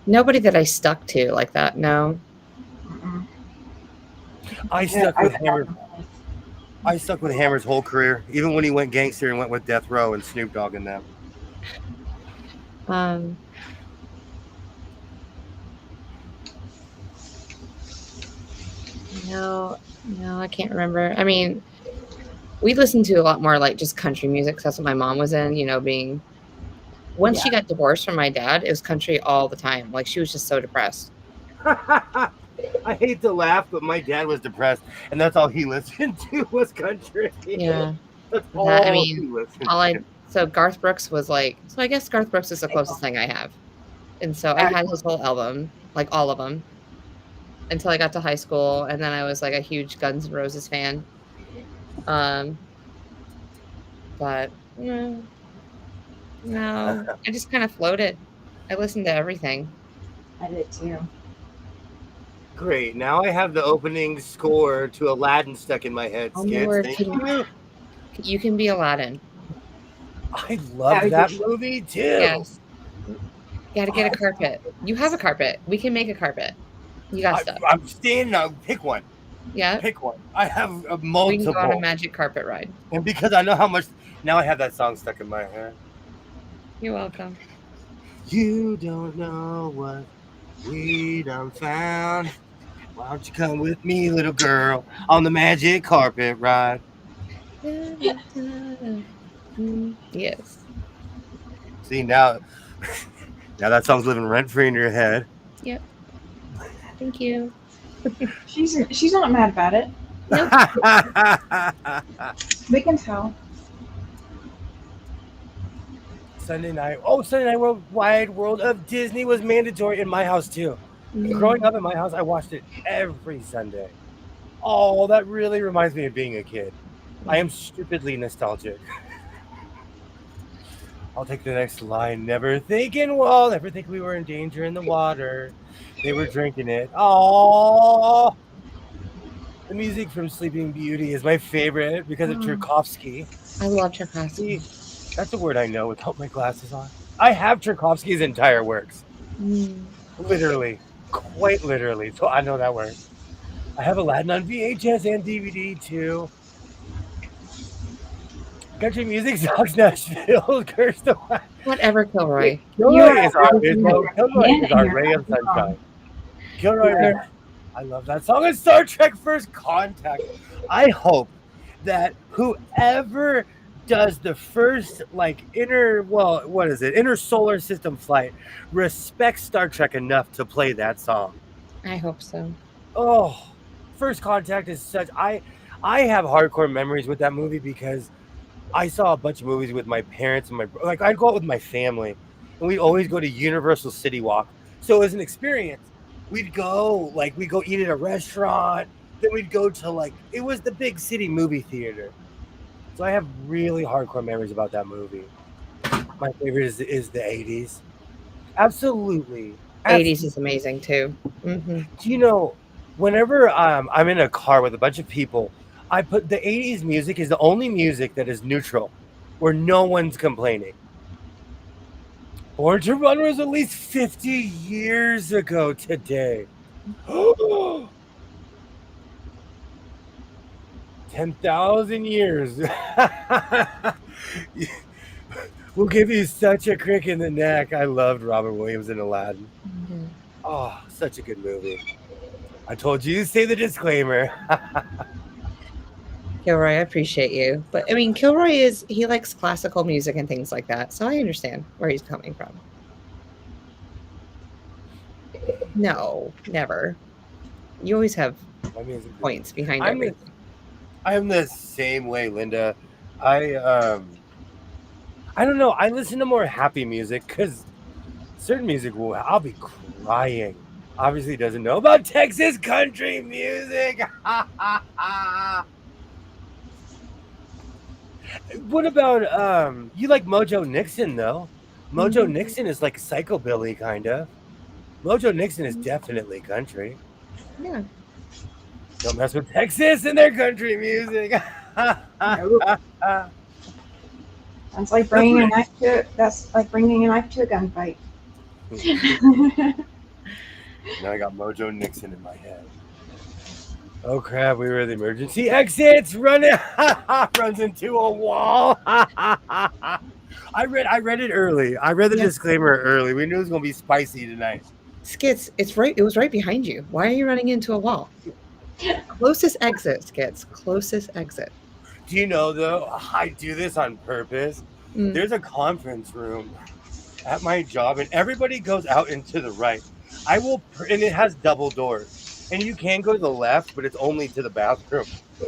Nobody that I stuck to like that. No. Mm-mm. I stuck with Hammer. I stuck with Hammer's whole career, even when he went gangster and went with Death Row and Snoop Dogg and them. No, I can't remember. I mean, we listened to a lot more like just country music. 'Cause that's what my mom was in, being once she got divorced from my dad, it was country all the time. Like she was just so depressed. I hate to laugh, but my dad was depressed, and that's all he listened to was country. Yeah. That's I all mean, he listened to. so Garth Brooks was like, so I guess Garth Brooks is the closest thing I have. And so I had his whole album, like all of them, until I got to high school, and then I was like a huge Guns N' Roses fan. But no, I just kind of floated. I listened to everything. I did too. Great. Now I have the opening score to Aladdin stuck in my head, Oh my Skids. word, Thank you. you can be Aladdin. I love that movie too. Yes. Got to get a carpet. You have a carpet. We can make a carpet. You got stuff. I'm standing out. Pick one. Yeah. Pick one. I have a multiple. We can go on a magic carpet ride. And because I know how much, now I have that song stuck in my head. You're welcome. You don't know what we done found. Why don't you come with me, little girl, on the magic carpet ride? Yes. See, now that song's living rent-free in your head. Yep. Thank you. She's not mad about it. Nope. We can tell. Sunday night Wide World of Disney was mandatory in my house too. Growing up in my house, I watched it every Sunday. Oh, that really reminds me of being a kid. I am stupidly nostalgic. I'll take the next line. Never think we were in danger in the water. They were drinking it. Oh, the music from Sleeping Beauty is my favorite because of Tchaikovsky. I love Tchaikovsky. That's a word I know without my glasses on. I have Tchaikovsky's entire works. Literally. Quite literally. So I know that word. I have Aladdin on VHS and DVD too. Country music sucks. Nashville. Cursed away. Whatever, Kilroy. Kilroy is our ray of sunshine. Kilroy. I love that song. It's Star Trek First Contact. I hope that whoever does the first inner solar system flight respects Star Trek enough to play that song. I hope so. Oh, First Contact is such I have hardcore memories with that movie because I saw a bunch of movies with my parents and I'd go out with my family and we'd always go to Universal City Walk. So it was an experience. We'd go eat at a restaurant, then we'd go to it was the big city movie theater. So I have really hardcore memories about that movie. My favorite is the 80s. Absolutely. 80s is amazing too. Mm-hmm. You know, whenever I'm in a car with a bunch of people, I put the 80s music is the only music that is neutral, where no one's complaining. Born to Run was at least 50 years ago today. 10,000 years. We'll give you such a crick in the neck. I loved Robert Williams in Aladdin. Mm-hmm. Oh, such a good movie. I told you to say the disclaimer. Kilroy, I appreciate you. But I mean, Kilroy he likes classical music and things like that. So I understand where he's coming from. No, never. You always have points behind everything. I'm the same way, Linda. I don't know. I listen to more happy music because certain music I'll be crying. Obviously doesn't know about Texas country music. What about you like Mojo Nixon though? Mojo Nixon is like psychobilly kind of. Mojo Nixon is definitely country. Yeah. Don't mess with Texas and their country music. That's like bringing a knife to a gunfight. Now I got Mojo Nixon in my head. Oh crap, we were at the emergency exits. Runs into a wall. I read it early. I read the disclaimer early. We knew it was gonna be spicy tonight. Skits, it was right behind you. Why are you running into a wall? Closest exit, Skits. Closest exit. Do you know though, I do this on purpose. There's a conference room at my job and everybody goes out into the right. And it has double doors. and you can go to the left, but it's only to the bathroom.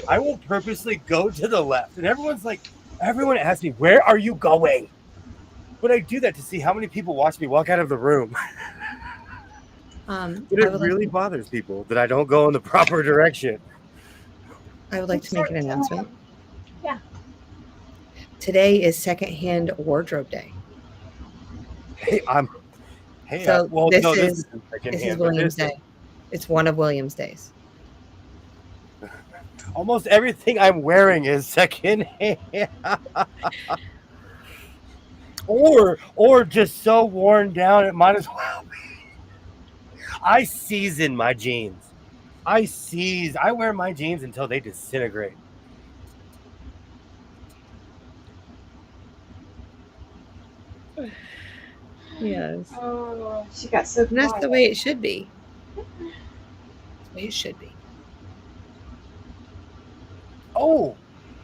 I will purposely go to the left, and everyone asks me, "Where are you going?" But I do that to see how many people watch me walk out of the room. But it really bothers people that I don't go in the proper direction. I would like to make an announcement. Yeah. Today is secondhand wardrobe day. Hey, So this is secondhand. William's Day. It's one of William's days. Almost everything I'm wearing is secondhand. or just so worn down it might as well be. I season my jeans. I wear my jeans until they disintegrate. Yes. Oh, she got so And that's quiet. the way it should be. That's the way it should be. Oh,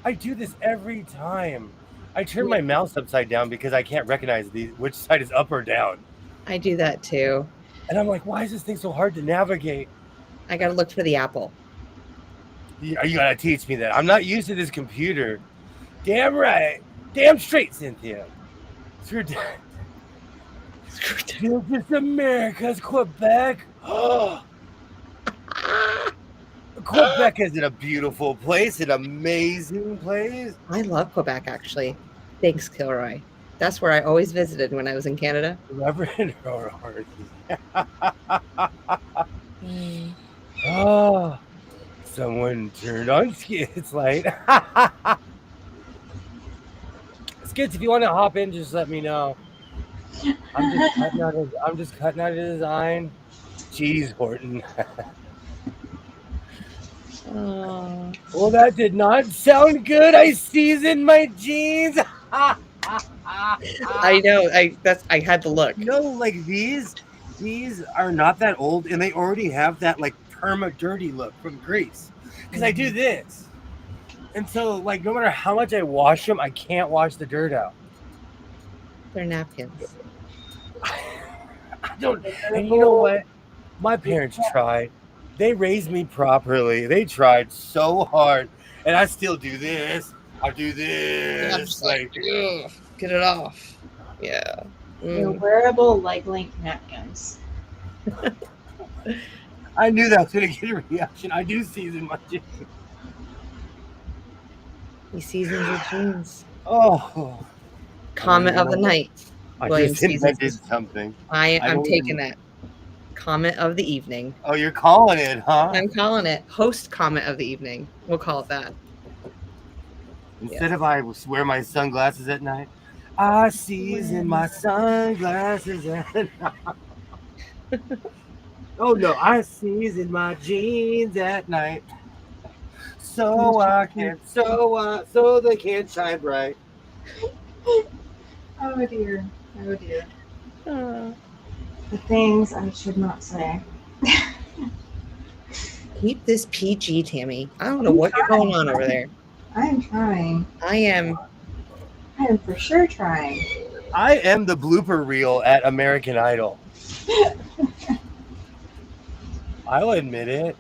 I do this every time. I turn my mouse upside down because I can't recognize which side is up or down. I do that too. And I'm like, why is this thing so hard to navigate? I got to look for the apple. You got to teach me that. I'm not used to this computer. Damn right. Damn straight, Cynthia. You're just America's Quebec. Quebec is a beautiful place, an amazing place. I love Quebec, actually. Thanks, Kilroy. That's where I always visited when I was in Canada. Reverend O'Rourke. Oh, someone turned on Skid's light. Skids, if you want to hop in, just let me know. I'm just cutting out a design. Jeez, Horton. Well, that did not sound good. I seasoned my jeans. I know. I had to look. No, like these are not that old, and they already have that like perma dirty look from Greece. Because I do this, and so like no matter how much I wash them, I can't wash the dirt out. They're napkins. I don't. And you know what? My parents tried. They raised me properly. They tried so hard, and I still do this. I do this. I'm just like, ugh, get it off. Yeah. They're wearable leg length napkins. I knew that was going to get a reaction. I do season my jeans. He seasons your jeans. Oh. Comment of the night. I William just invented something. I'm taking that. Comment of the evening. Oh, you're calling it, huh? I'm calling it host comment of the evening. We'll call it that. Instead of I wear my sunglasses at night, I season my sunglasses at night. Oh no, I season my jeans at night. So they can shine bright. Oh dear. Oh dear. The things I should not say. Keep this PG, Tammy. I don't know what you're going on over there. I am trying. I am for sure trying. I am the blooper reel at American Idol. I'll admit it.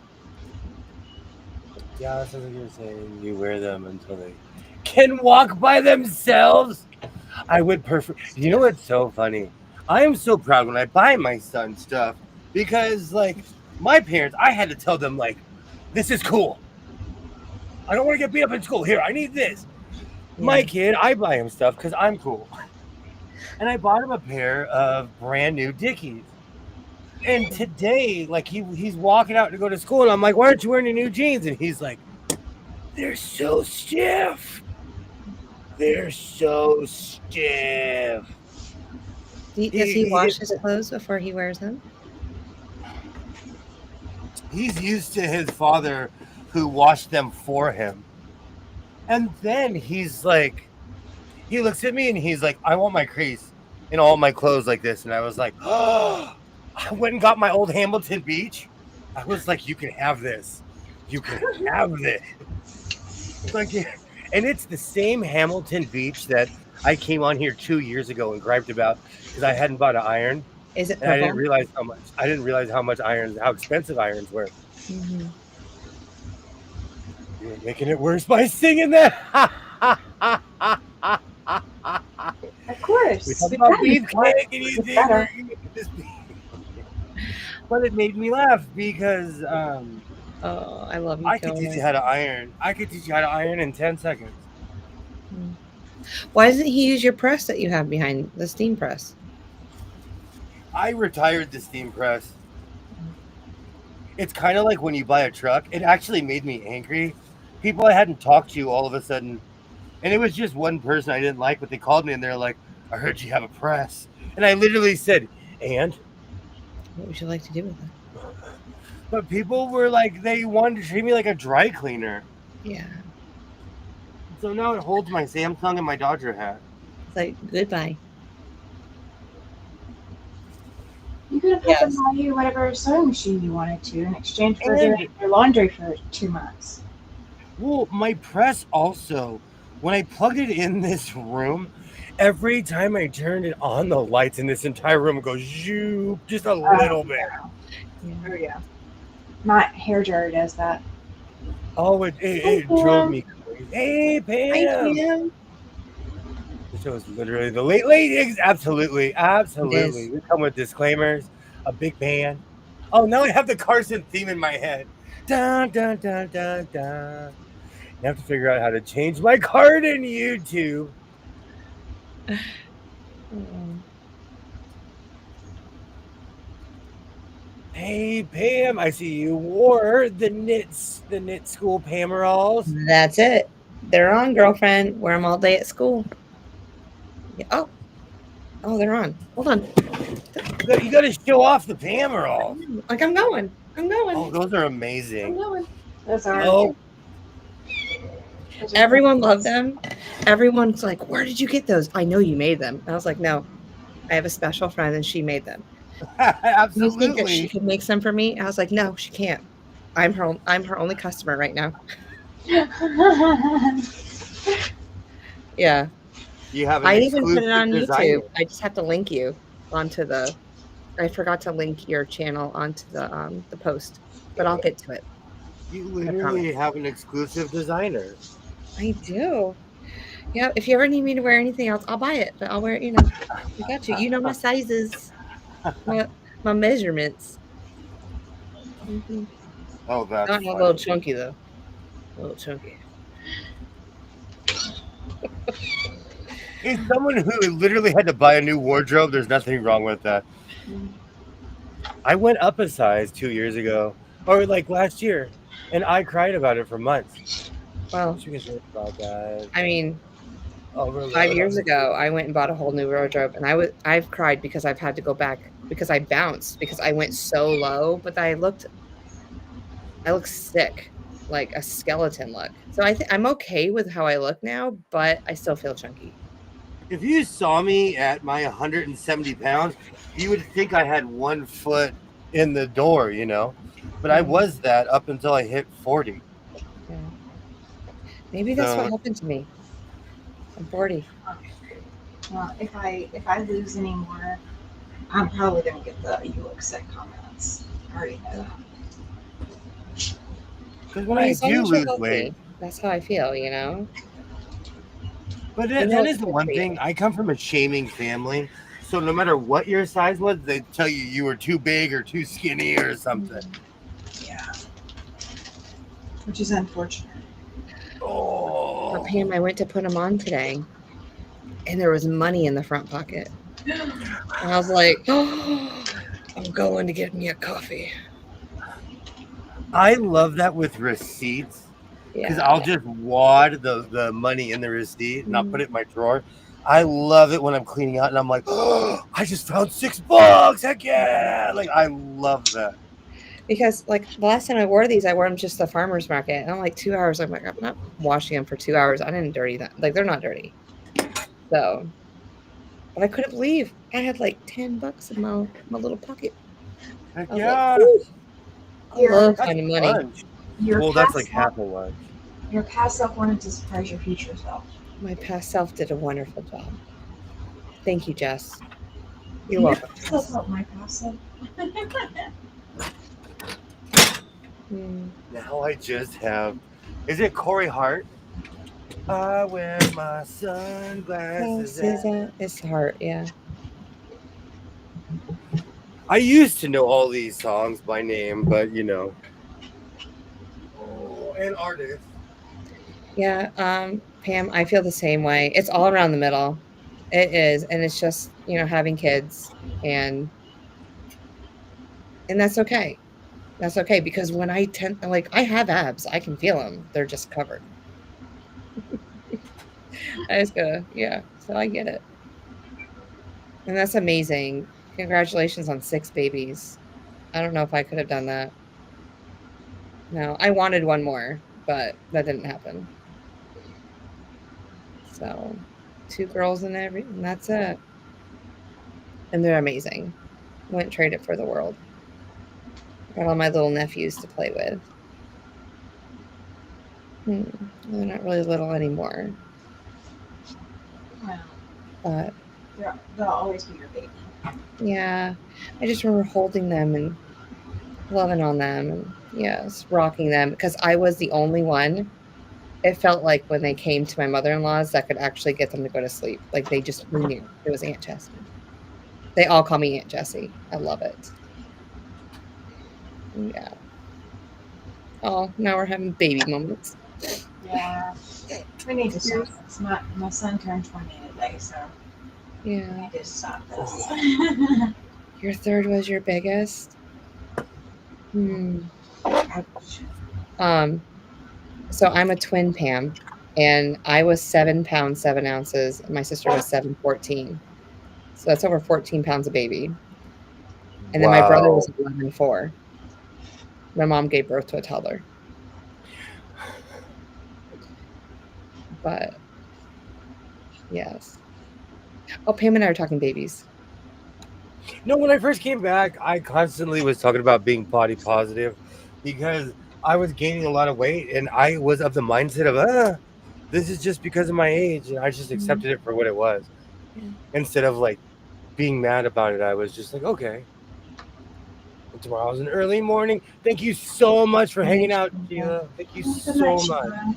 Yeah, that's what you're saying. You wear them until they can walk by themselves. I would prefer. You know what's so funny? I am so proud when I buy my son stuff because, like, my parents, I had to tell them, like, this is cool. I don't want to get beat up in school. Here, I need this. Yeah. My kid, I buy him stuff because I'm cool. And I bought him a pair of brand new Dickies. And today, like, he's walking out to go to school, and I'm like, why aren't you wearing your new jeans? And he's like, they're so stiff. They're so stiff. Does he wash his clothes before he wears them? He's used to his father who washed them for him. And then he's like, he looks at me and he's like, I want my crease in all my clothes like this. And I was like, oh, I went and got my old Hamilton Beach. I was like, you can have this. You can have this. Like, and it's the same Hamilton Beach that I came on here 2 years ago and griped about because I hadn't bought an iron. Is it? And I didn't realize how expensive irons were. Mhm. You're making it worse by singing that. Of We course. talk We've about had it before. beefcake, and you It's think we're better. gonna get this. But it made me laugh because Oh, I love you, I could teach you Kilmer. how to iron. I could teach you how to iron in 10 seconds. Why doesn't he use your press that you have behind the steam press? I retired the steam press. It's kind of like when you buy a truck. It actually made me angry. People I hadn't talked to all of a sudden, and it was just one person I didn't like, but they called me and they're like, I heard you have a press. And I literally said, and? What would you like to do with it? But people were like, they wanted to treat me like a dry cleaner. Yeah. So now it holds my Samsung and my Dodger hat. It's like, goodbye. You could have had them Yes. buy you whatever sewing machine you wanted to in exchange for And- doing your laundry for 2 months. Well, my press also, when I plugged it in this room, every time I turned it on, the lights in this entire room go zoop, just a little bit. Yeah. Oh yeah. My hair dryer does that. Oh, it drove me crazy. Hey, Pam! Pam. The show is literally the late ladies. Absolutely. Absolutely. It We come with disclaimers, a big band. Oh, now I have the Carson theme in my head. Dun, dun, dun, dun, dun. You have to figure out how to change my card in YouTube. Hey, Pam, I see you wore the knit school Pameralls. That's it. They're on, girlfriend. Wear them all day at school. Yeah. Oh, they're on. Hold on. You got to show off the Pameralls. Like I'm going. Oh, those are I'm amazing. going. Those are. Oh, those are Everyone cool. loved them. Everyone's like, "Where did you get those?" I know you made them. And I was like, "No, I have a special friend, and she made them." You think that she absolutely. could make some for me? I was like, "No, she can't. I'm her only customer right now." Yeah. You have an I even put it exclusive on designer. YouTube. I just have to link you onto the. I forgot to link your channel onto the post, but I'll get to it. You literally have an exclusive designer. I do. Yeah, if you ever need me to wear anything else, I'll buy it. But I'll wear it, I got you. You know my sizes, my measurements. Mm-hmm. Oh, that's Not a little chunky though. A little chunky. As someone who literally had to buy a new wardrobe, there's nothing wrong with that. I went up a size 2 years ago, or like last year, and I cried about it for months. Well, What you guys think about that? I mean, Overload 5 years on- ago, I went and bought a whole new wardrobe, and I've cried because I've had to go back because I bounced because I went so low, but I looked sick, like a skeleton look. So I'm okay with how I look now, but I still feel chunky. If you saw me at my 170 pounds, you would think I had 1 foot in the door, But I was that up until I hit 40. Yeah. Maybe that's what So- happened to me. I'm 40. Well, if I lose any more, I'm probably gonna get the "you look sick" comments. I already know that. Because when I As long do as you're lose healthy, weight, that's how I feel, but You that know is it's the good one for you. thing. I come from a shaming family. So no matter what your size was, they tell you were too big or too skinny or something. Yeah. Which is unfortunate. Oh, But Pam, I went to put them on today, and there was money in the front pocket. And I was like, oh, I'm going to get me a coffee. I love that with receipts because Yeah. I'll just wad the money in the receipt and I'll put it in my drawer. I love it when I'm cleaning out and I'm like, oh, I just found $6. Heck yeah! Like I love that. Because like the last time I wore these, I wore them just the farmer's market. And I'm like 2 hours. I'm like, I'm not washing them for 2 hours. I didn't dirty that. Like they're not dirty. So, but I couldn't believe I had like $10 in my little pocket. Heck I was yeah! like, ooh, I Your- love That's finding money. lunch. Your Well, that's past like self- half a lunch. Your past self wanted to surprise your future self. My past self did a wonderful job. Thank you, Jess. You're Your welcome. past self helped my past self. Now I just have. Is it Corey Hart? I wear my sunglasses at. It's heart, yeah. I used to know all these songs by name, but Oh, and artists. Yeah, Pam, I feel the same way. It's all around the middle. It is, and it's just, having kids and that's okay. That's okay because when I have abs, I can feel them. They're just covered. I just gotta, yeah. So I get it, and that's amazing. Congratulations on 6 babies. I don't know if I could have done that. No, I wanted one more, but that didn't happen. So, 2 girls and that's it. And they're amazing. Wouldn't trade it for the world. Got all my little nephews to play with. They're not really little anymore, Well, but they'll always be your baby. yeah, I just remember holding them and loving on them and, yes, rocking them because I was the only one. It felt like when they came to my mother-in-law's that could actually get them to go to sleep. Like, we knew it was Aunt Jessie. They all call me Aunt Jessie. I love it. Yeah. Oh, now we're having baby moments. Yeah. We need to stop this. My son turned 20 today, so we Yeah. need to stop this. Your third was your biggest? Ouch. So I'm a twin, Pam, and I was 7 pounds, 7 ounces. And my sister was 7'14". So that's over 14 pounds of baby. And then my brother was 11'4". My mom gave birth to a toddler. But yes. Oh, Pam and I are talking babies. No, when I first came back, I constantly was talking about being body positive because I was gaining a lot of weight and I was of the mindset of, this is just because of my age. And I just accepted it for what it was. Yeah. Instead of like being mad about it, I was just like, okay. And tomorrow's an early morning. Thank you so much for hanging out, Sheila. Thank you so much.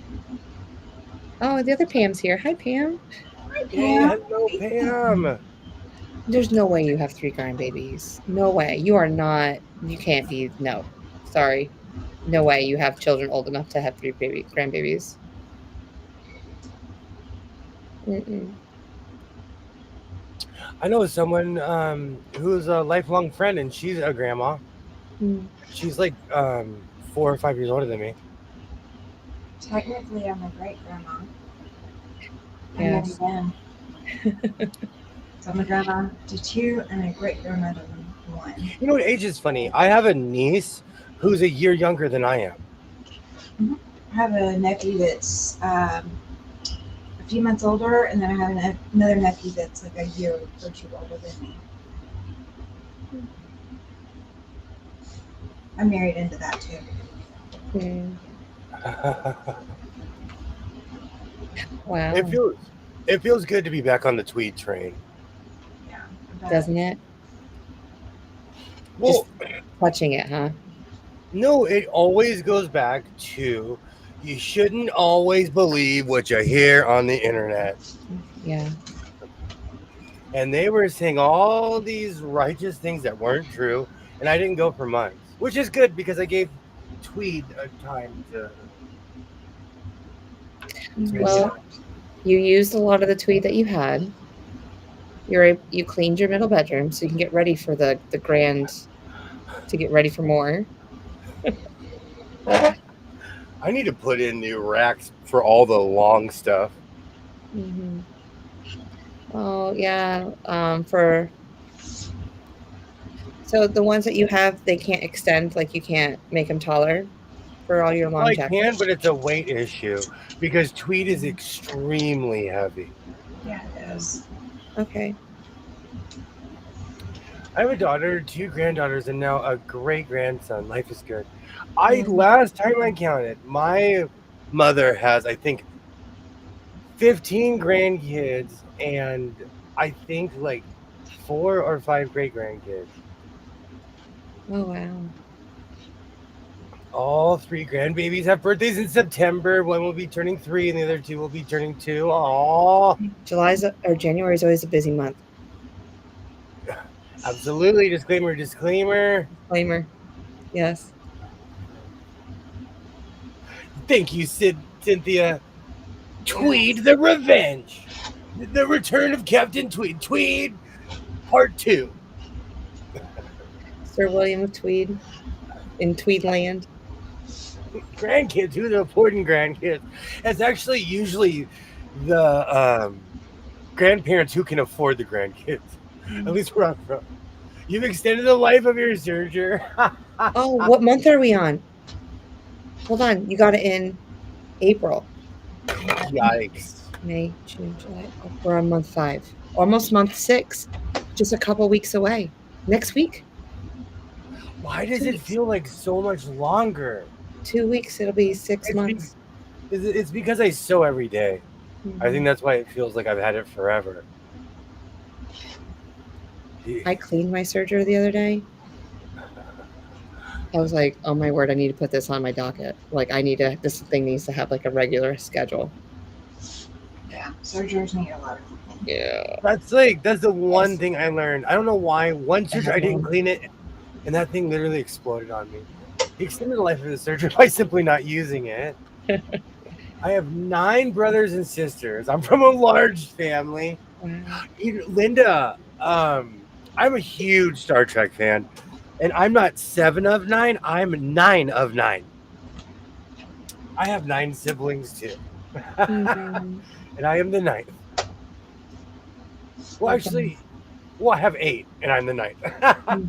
Oh, the other Pam's here. Hi, Pam. Hi, Hey, Pam. hello, Pam. There's no way you have 3 grandbabies. No way. You are not. You can't be. No. Sorry. No way you have children old enough to have 3 grandbabies. Mm-mm. I know someone who's a lifelong friend, and she's a grandma. She's like 4 or 5 years older than me. Technically, I'm a great grandma. Yes. I'm so I'm a grandma to 2 and a great grandmother to 1. You know what age is funny? I have a niece who's a year younger than I am. I have a nephew that's a few months older, and then I have another nephew that's like a year or 2 older than me. I'm married into that too. Wow. It feels good to be back on the tweed train. Yeah. Doesn't it? Well, just touching it, huh? No, it always goes back to you shouldn't always believe what you hear on the internet. Yeah. And they were saying all these righteous things that weren't true, and I didn't go for months, which is good because I gave tweed a time to. Well, you used a lot of the tweed that you had. You cleaned your middle bedroom so you can get ready for the grand, to get ready for more. I need to put in new racks for all the long stuff. Mm-hmm. Oh yeah. So the ones that you have, they can't extend. Like you can't make them taller for all your long jackets. I can, but it's a weight issue because tweed is extremely heavy. Yeah, it is. Okay. I have a daughter, 2 granddaughters, and now a great grandson. Life is good. Last time I counted, my mother has, I think, 15 grandkids and I think like 4 or 5 great grandkids. Oh wow. All three grandbabies have birthdays in September. One will be turning 3, and the other 2 will be turning 2. Aww. January is always a busy month. Absolutely. Disclaimer, disclaimer. Disclaimer. Yes. Thank you, Cynthia. Tweed the Revenge. The Return of Captain Tweed. Tweed, Part 2. Sir William of Tweed in Tweedland. Grandkids, who are the important grandkids? It's actually usually the grandparents who can afford the grandkids. At least where I'm from. You've extended the life of your serger. Oh, what month are we on? Hold on. You got it in April. Yikes. May, June, July. We're on month 5. Almost month 6. Just a couple weeks away. Next week. Why does it feel like so much longer? 2 weeks, it'll be 6 months. It's because I sew every day. I think that's why it feels like I've had it forever. I cleaned my serger the other day. I was like, oh my word, I need to put this on my docket. Like, this thing needs to have like a regular schedule. Yeah, sergers need a lot of cleaning. Yeah. That's the one thing I learned. I don't know why. One serger, I didn't clean it, and that thing literally exploded on me. He extended the life of the serger by simply not using it. I have 9 brothers and sisters. I'm from a large family. Wow. Linda, I'm a huge Star Trek fan, and I'm not 7 of 9. I'm 9 of 9. I have 9 siblings too, and I am the 9th. Well, actually, I have 8, and I'm the 9th.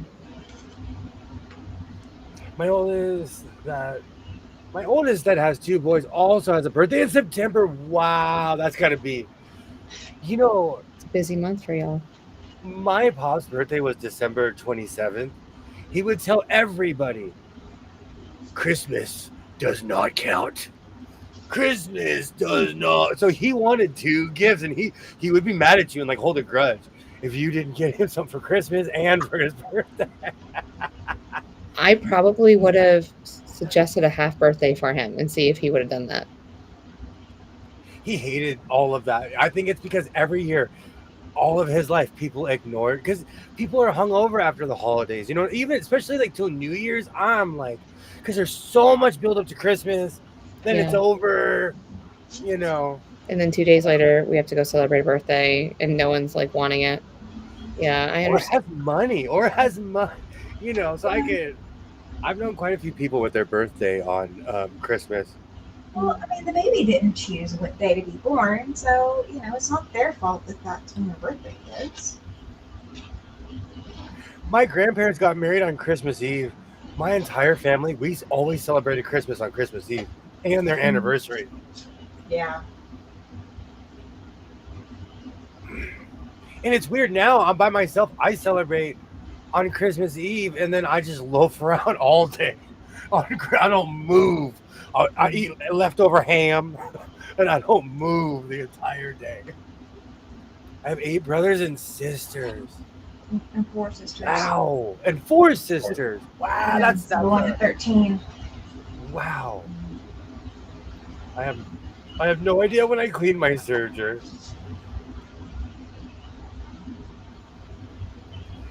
My oldest that has 2 boys also has a birthday in September. Wow, that's got to be, it's a busy month for y'all. My pop's birthday was December 27th. He would tell everybody, Christmas does not count. Christmas does not. So he wanted 2 gifts, and he would be mad at you and like hold a grudge if you didn't get him something for Christmas and for his birthday. I probably would have suggested a half birthday for him and see if he would have done that. He hated all of that. I think it's because every year, all of his life, people ignored, because people are hungover after the holidays. You know, even especially like till New Year's. I'm like, because there's so much build up to Christmas, then it's over. You know. And then 2 days later, we have to go celebrate a birthday, and no one's like wanting it. Yeah, I understand. Or has money. You know, so I've known quite a few people with their birthday on Christmas. Well, I mean, the baby didn't choose what day to be born, so, it's not their fault that that's when their birthday is. My grandparents got married on Christmas Eve. My entire family, we always celebrated Christmas on Christmas Eve and their anniversary. Yeah. And it's weird now. I'm by myself. I celebrate on Christmas Eve, and then I just loaf around all day. I don't move. I eat leftover ham, and I don't move the entire day. I have 8 brothers and sisters. And 4 sisters. Wow. And 4 sisters. Wow, that's 1 to 13. Wow. I have no idea when I clean my serger.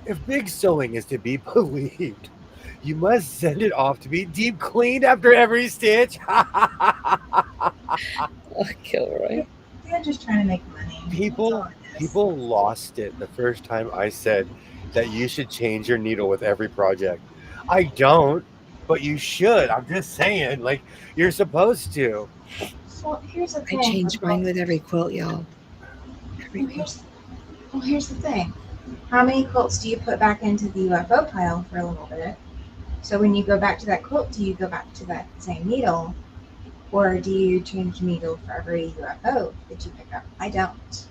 If big sewing is to be believed, you must send it off to be deep cleaned after every stitch. Kilroy. They're just trying to make money. People lost it the first time I said that you should change your needle with every project. I don't, but you should. I'm just saying, like, you're supposed to. Well, here's the thing. I change mine with every quilt, y'all. Here's the thing. How many quilts do you put back into the UFO pile for a little bit? So when you go back to that quilt, do you go back to that same needle? Or do you change needle for every UFO that you pick up? I don't.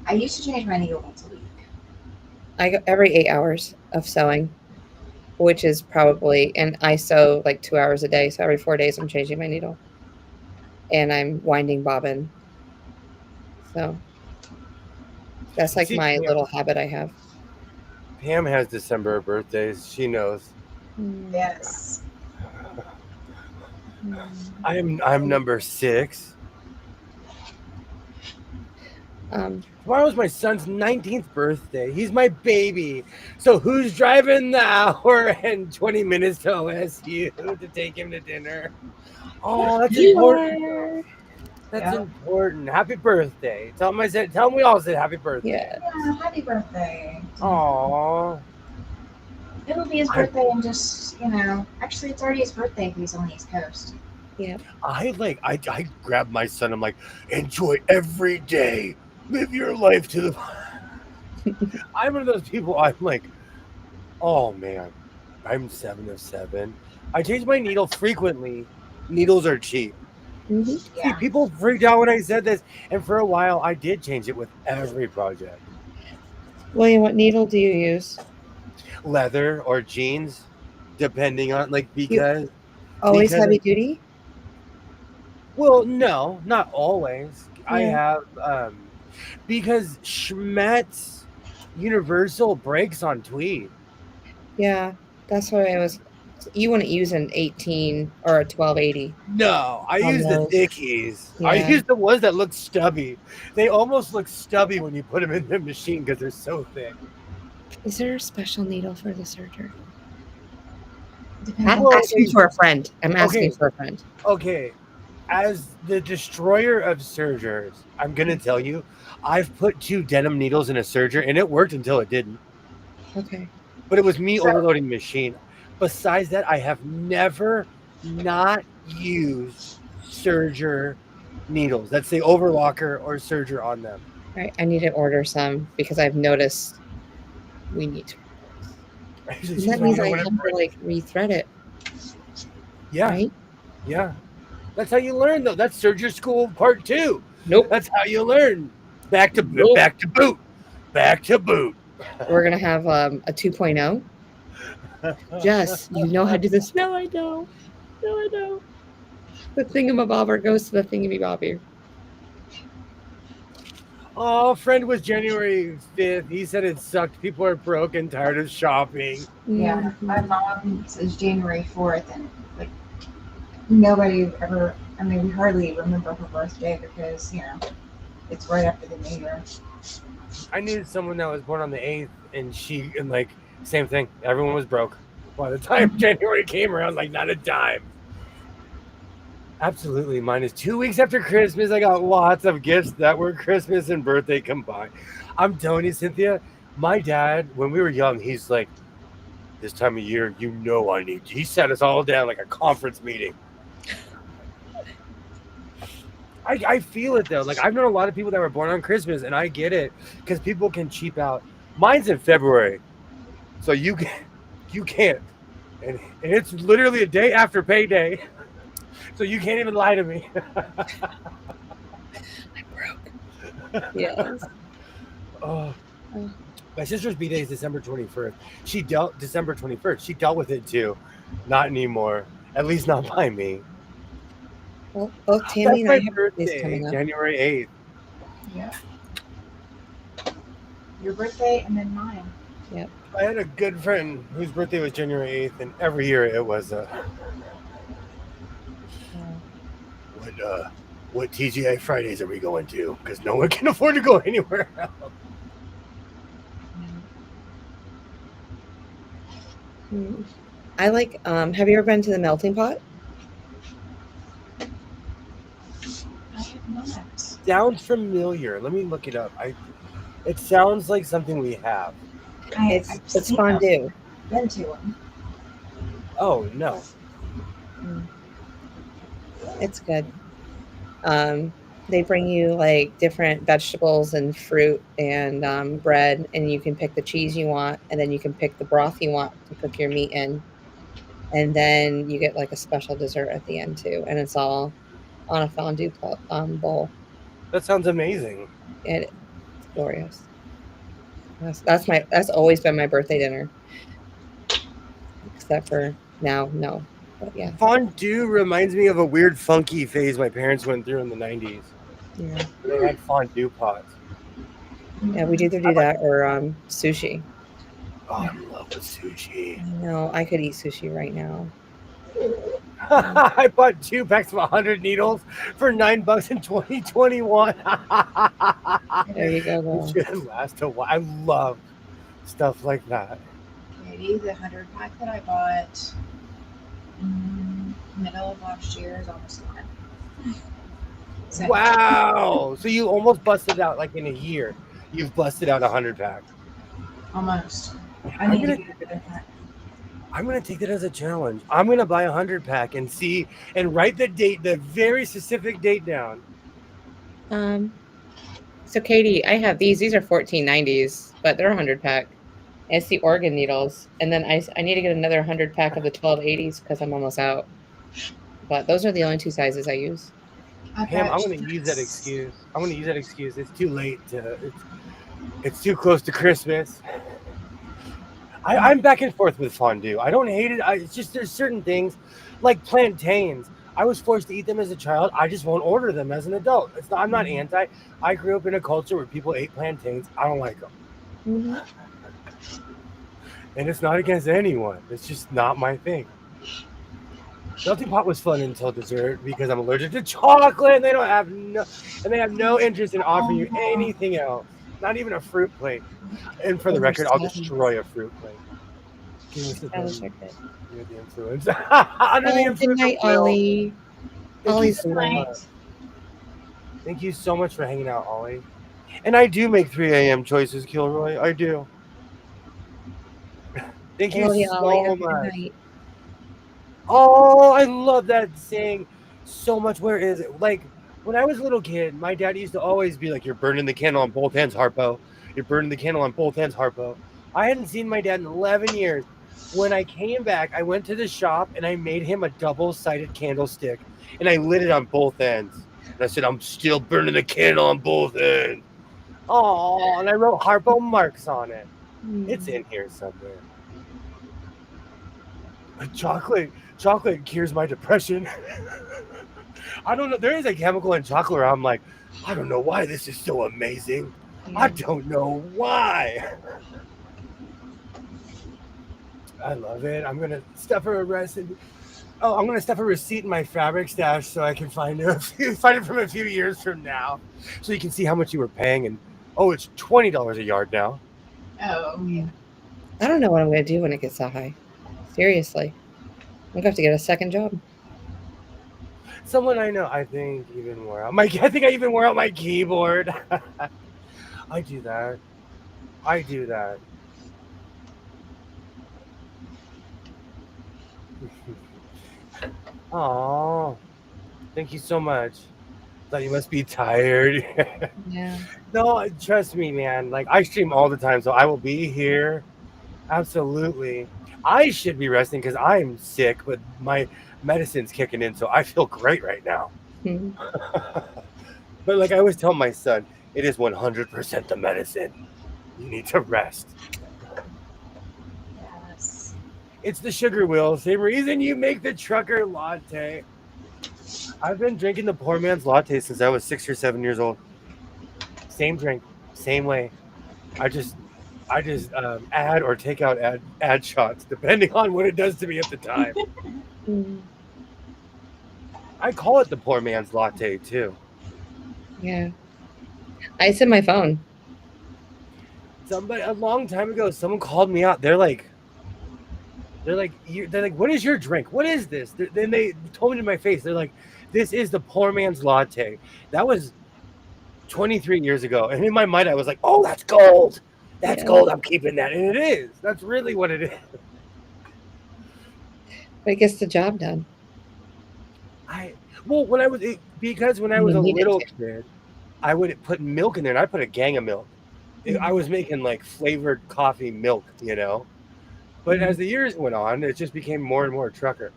I used to change my needle once a week. I go every 8 hours of sewing, which is probably, and I sew like 2 hours a day. So every 4 days I'm changing my needle. And I'm winding bobbin. So that's like my little habit I have. Pam has December birthdays. She knows. Yes. I'm number 6. Tomorrow's my son's 19th birthday. He's my baby. So who's driving the hour and 20 minutes to OSU to take him to dinner? Oh, that's important. That's important. Happy birthday. Tell him we all said happy birthday. Yeah, happy birthday. Aww. It'll be his birthday in just, actually it's already his birthday if he's on the East Coast. Yeah. I grab my son. I'm like, enjoy every day. Live your life to the. I'm one of those people. I'm like, oh man, I'm 7 of 7. I change my needle frequently. Needles are cheap. Mm-hmm. See, people freaked out when I said this, and for a while I did change it with every project. William, what needle do you use? Leather or jeans, depending on because heavy duty. Well, no, not always. Yeah. I have because Schmetz Universal breaks on tweed. Yeah, that's why I was. You wouldn't use an 18 or a 1280. No, I use the thickies. Yeah. I use the ones that look stubby. They almost look stubby when you put them in the machine because they're so thick. Is there a special needle for the serger? I'm asking for a friend. Okay. As the destroyer of sergers, I'm going to tell you, I've put 2 denim needles in a serger, and it worked until it didn't. Okay. But it was me overloading the machine. Besides that, I have never not used serger needles that say overlocker or serger on them. Right. I need to order some because I've noticed we need to. That means I have to rethread it. Yeah. Right? Yeah. That's how you learn, though. That's Serger School Part 2. Nope. That's how you learn. Back to boot. Back to boot. We're going to have a 2.0. Jess, you know how to do this. No, I don't. The thingamabobber goes to the thingamabobber. Oh, friend was January 5th. He said it sucked. People are broke and tired of shopping. Yeah, my mom says January 4th, and nobody ever, we hardly remember her birthday because, it's right after the New Year. I knew someone that was born on the 8th, and same thing. Everyone was broke. By the time January came around, not a dime. Absolutely. Mine is 2 weeks after Christmas. I got lots of gifts that were Christmas and birthday combined. I'm telling you, Cynthia, my dad, when we were young, he's like, this time of year, I need. He sat us all down like a conference meeting. I feel it, though. I've known a lot of people that were born on Christmas, and I get it because people can cheap out. Mine's in February, so you can't. And it's literally a day after payday. So you can't even lie to me. I'm broke. Yes. My sister's B-Day is December 21st. December 21st. She dealt with it too. Not anymore. At least not by me. Well, both Tammy and I have birthday coming up. January 8th. Yeah. Your birthday and then mine. Yep. I had a good friend whose birthday was January 8th, and every year it was what TGI Fridays are we going to? Because no one can afford to go anywhere else. I have you ever been to the Melting Pot? I have not. Sounds familiar. Let me look it up. It sounds like something we have. It's fondue. Been to one. Oh, no. It's good. They bring you different vegetables and fruit and bread, and you can pick the cheese you want, and then you can pick the broth you want to cook your meat in, and then you get a special dessert at the end too, and it's all on a fondue bowl. That sounds amazing. It's glorious. That's always been my birthday dinner, except for now, no. But yeah. Fondue reminds me of a weird funky phase my parents went through in the 90s. Yeah. They had fondue pots. Yeah, we'd either do that or sushi. Oh, I'm in love with sushi. No, I could eat sushi right now. I bought 2 packs of 100 needles for $9 in 2021. There you go, It girl. should last a while. I love stuff like that. Katie, the 100 pack that I bought middle of last year is almost gone. So, Wow. So you almost busted out like in a year. You've busted out 100 pack. almost. I I'm need gonna to get another pack. I'm gonna take that as a challenge. I'm gonna buy 100 pack and see and write the date, the very specific date down. So Katie, I have these. These are 1490s, but they're 100 pack. It's the organ needles, and then I need to get another 100 pack of the 1280s because I'm almost out. But those are the only 2 sizes I use. Pam, I'm gonna use that excuse. It's too late to. It's too close to Christmas. I'm back and forth with fondue. I don't hate it. It's just there's certain things, like plantains. I was forced to eat them as a child. I just won't order them as an adult. I'm not anti. I grew up in a culture where people ate plantains. I don't like them. Mm-hmm. And it's not against anyone. It's just not my thing. Melting pot was fun until dessert because I'm allergic to chocolate. And they have no interest in offering you anything else. Not even a fruit plate. And for the record, I'll destroy a fruit plate. You're the influence. Under the influence. Good night, Ollie. Ollie's Thank you so much for hanging out, Ollie. And I do make 3 a.m. choices, Kilroy. I do. Thank you so much. Oh, I love that saying so much. Where is it? Like, when I was a little kid, my dad used to always be like, "You're burning the candle on both ends, Harpo. You're burning the candle on both ends, Harpo." I hadn't seen my dad in 11 years. When I came back, I went to the shop and I made him a double-sided candlestick, and I lit it on both ends. And I said, "I'm still burning the candle on both ends." Oh, and I wrote Harpo marks on it. It's in here somewhere. Chocolate cures my depression. I don't know. There is a chemical in chocolate where I'm like, I don't know why this is so amazing. I don't know why. I love it. I'm gonna stuff a receipt. Oh, I'm gonna stuff a receipt in my fabric stash so I can find it from a few years from now, so you can see how much you were paying. And it's $20 a yard now. Oh yeah. I don't know what I'm gonna do when it gets that high. Seriously, I'm gonna have to get a second job. Someone I know, I think I even wore out my keyboard. I do that. Oh, thank you so much. Thought you must be tired. Yeah. No, trust me, man. Like, I stream all the time, so I will be here. Absolutely. I should be resting because I'm sick, but my medicine's kicking in, so I feel great right now. But like I always tell my son, it is 100% the medicine. You need to rest. Yes. It's the sugar wheel. Same reason you make the trucker latte. I've been drinking the poor man's latte since I was 6 or 7 years old. Same drink, same way. I just add or take out ad shots depending on what it does to me at the time. I call it the poor man's latte too. Yeah. It's in my phone. Somebody a long time ago, someone called me out. They're like, what is your drink? What is this? Then they told me to my face. They're like, this is the poor man's latte. That was 23 years ago. And in my mind, I was like, oh, that's gold. That's gold. I'm keeping that. And it is. That's really what it is. But it gets the job done. When I was a little kid, I would put milk in there, and I put a gang of milk. I was making like flavored coffee milk, you know. But as the years went on, it just became more and more trucker.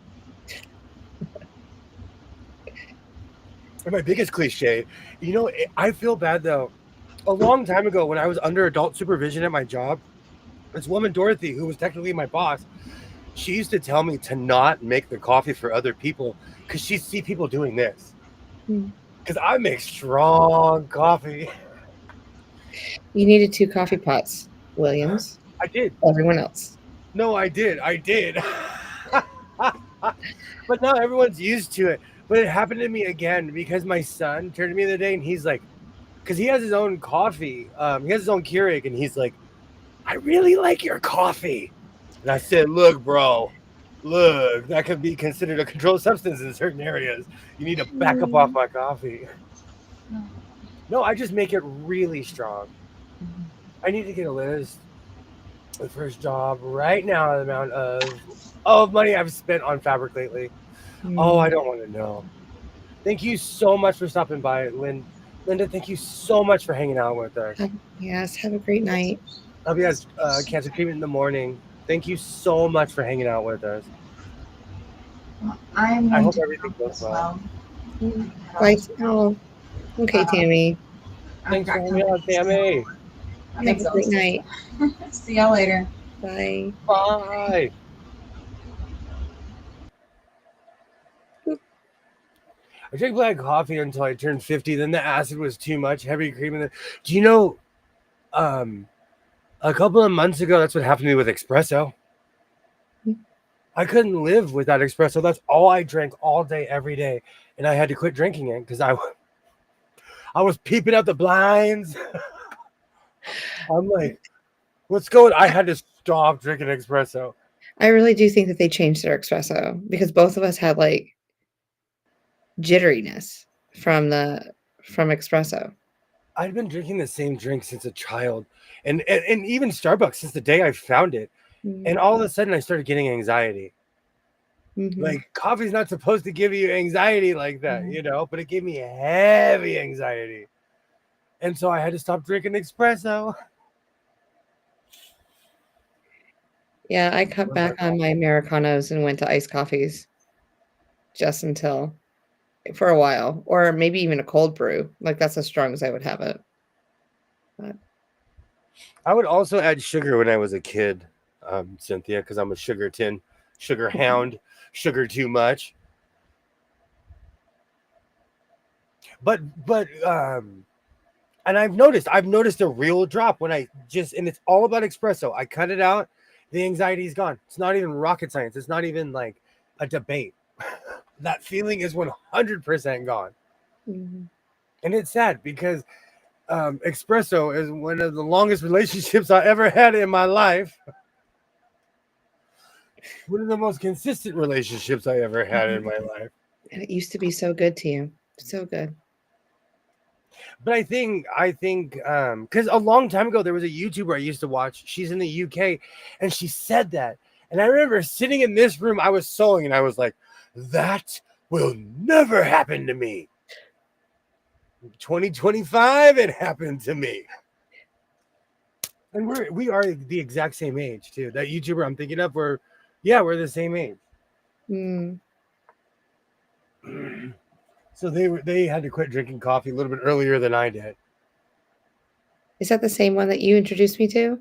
And my biggest cliche, I feel bad though. A long time ago, when I was under adult supervision at my job, this woman, Dorothy, who was technically my boss, she used to tell me to not make the coffee for other people because she'd see people doing this. Because I make strong coffee. You needed 2 coffee pots, Williams. I did. Everyone else. No, I did. But now everyone's used to it. But it happened to me again because my son turned to me the other day and he's like, because he has his own coffee, he has his own Keurig, and he's like, I really like your coffee. And I said, look, bro, look, that could be considered a controlled substance in certain areas. You need to back up off my coffee. No, I just make it really strong. I need to get a list. The first job right now, the amount of money I've spent on fabric lately. Oh, I don't want to know. Thank you so much for stopping by, Linda. Thank you so much for hanging out with us. Yes, have a great night. I'll be at cancer treatment in the morning. Thank you so much for hanging out with us. I hope everything goes well. Bye. Oh, okay, Tammy. Thanks for hanging out, Tammy. I'm Have a great night. See y'all later. Bye. Bye. I drank black coffee until I turned 50. Then the acid was too much, heavy cream. And do you know, a couple of months ago, that's what happened to me with espresso. I couldn't live without espresso. That's all I drank all day, every day. And I had to quit drinking it because I was peeping out the blinds. I'm like, what's going on? I had to stop drinking espresso. I really do think that they changed their espresso because both of us had like jitteriness from espresso. I'd been drinking the same drink since a child, and even Starbucks since the day I found it. And all of a sudden I started getting anxiety. Like coffee's not supposed to give you anxiety like that, you know, but it gave me heavy anxiety. And so I had to stop drinking espresso. Yeah, I cut back on my Americanos and went to iced coffees just until for a while, or maybe even a cold brew. Like that's as strong as I would have it. But I would also add sugar when I was a kid, Cynthia, because I'm a sugar hound, sugar too much. But and I've noticed a real drop when and it's all about espresso. I cut it out, the anxiety's gone. It's not even rocket science. It's not even like a debate. That feeling is 100% gone. And it's sad because espresso is one of the longest relationships I ever had in my life. One of the most consistent relationships I ever had in my life. And it used to be so good to you. So good. But I think because a long time ago there was a YouTuber I used to watch. She's in the UK, and she said that. And I remember sitting in this room, I was sewing, and I was like, that will never happen to me. 2025, it happened to me. And we are the exact same age too. That YouTuber I'm thinking of, we're the same age. So they had to quit drinking coffee a little bit earlier than I did. Is that the same one that you introduced me to?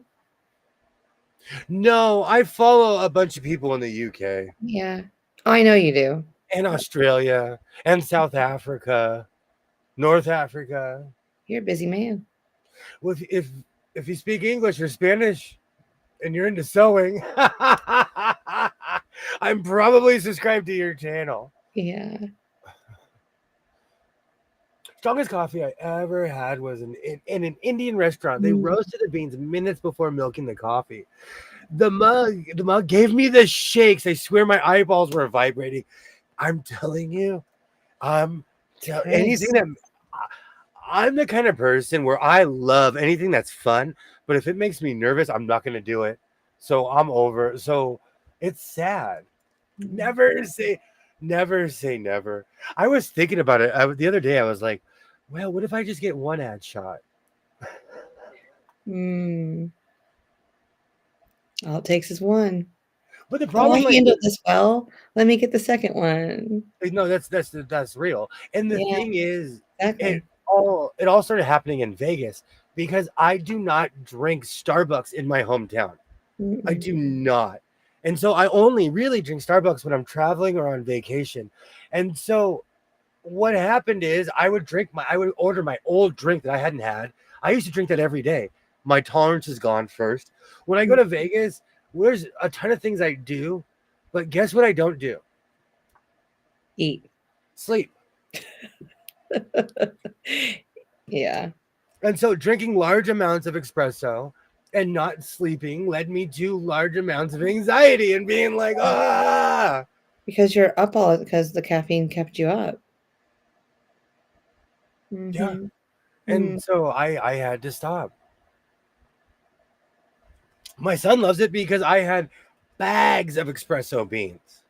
No, I follow a bunch of people in the UK. Yeah. Oh, I know you do. And Australia and South Africa, North Africa. You're a busy man. Well, if you speak English or Spanish and you're into sewing, I'm probably subscribed to your channel. Yeah. Strongest coffee I ever had was in an Indian restaurant. They roasted the beans minutes before milking the coffee. The mug gave me the shakes. I swear my eyeballs were vibrating. I'm telling you, anything that I'm the kind of person where I love anything that's fun, but if it makes me nervous, I'm not going to do it. So I'm over. So it's sad. Never say never. I was thinking about it the other day. I was like, well, what if I just get one ad shot? All it takes is one. But the problem, I handled this well. Let me get the second one. No, that's real. And the thing is, exactly. it all started happening in Vegas because I do not drink Starbucks in my hometown. I do not. And so I only really drink Starbucks when I'm traveling or on vacation. And so what happened is I would order my old drink that I hadn't had. I used to drink that every day. My tolerance is gone first. When I go to Vegas, there's a ton of things I do, but guess what I don't do? Eat. sleep. Yeah. And so drinking large amounts of espresso and not sleeping led me to large amounts of anxiety and being like, ah. Because you're up all because the caffeine kept you up. Yeah. Mhm. And so I had to stop. My son loves it because I had bags of espresso beans.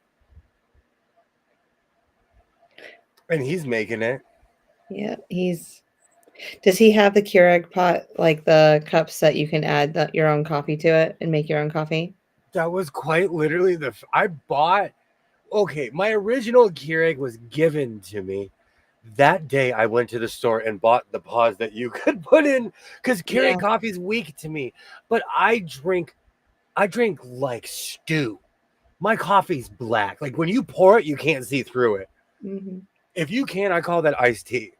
And he's making it. Yeah, does he have the Keurig pot, like the cups that you can add your own coffee to it and make your own coffee? That was quite literally I bought, okay, my original Keurig was given to me. That day I went to the store and bought the pods that you could put in because Keurig Yeah. coffee is weak to me. But I drink like stew. My coffee's black. Like when you pour it, you can't see through it. Mhm. If you can, I call that iced tea.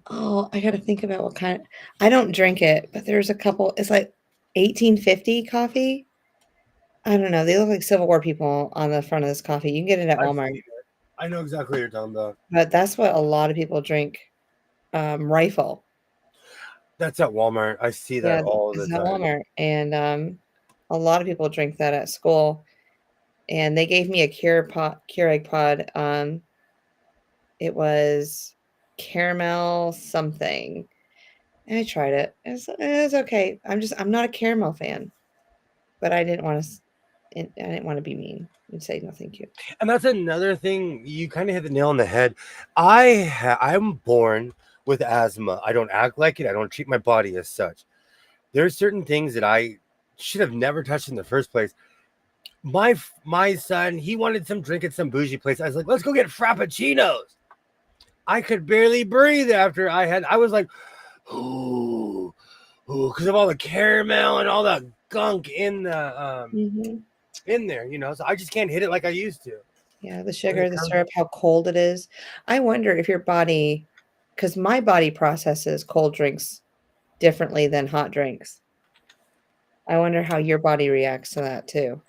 Oh, I gotta think about what kind. I don't drink it, but there's a couple. It's like 1850 coffee. I don't know. They look like Civil War people on the front of this coffee. You can get it at I've Walmart, seen it. I know exactly what you're talking about. but that's what a lot of people drink. Rifle. That's at Walmart. I see that Yeah, all the it's at time. Walmart, and a lot of people drink that at school. And they gave me a Keurig pod. It was caramel something. And I tried it. It was okay. I'm not a caramel fan, but I didn't want to. I didn't want to be mean and say no, thank you. And that's another thing. You kind of hit the nail on the head. I'm born with asthma. I don't act like it. I don't treat my body as such. There's certain things that I should have never touched in the first place. My son, he wanted some drink at some bougie place. I was like, let's go get frappuccinos. I could barely breathe after I was like, ooh, because of all the caramel and all the gunk in the in there, so I just can't hit it like I used to. Yeah, the sugar, the syrup, how cold it is. I wonder if your body, because my body processes cold drinks differently than hot drinks. I wonder how your body reacts to that too.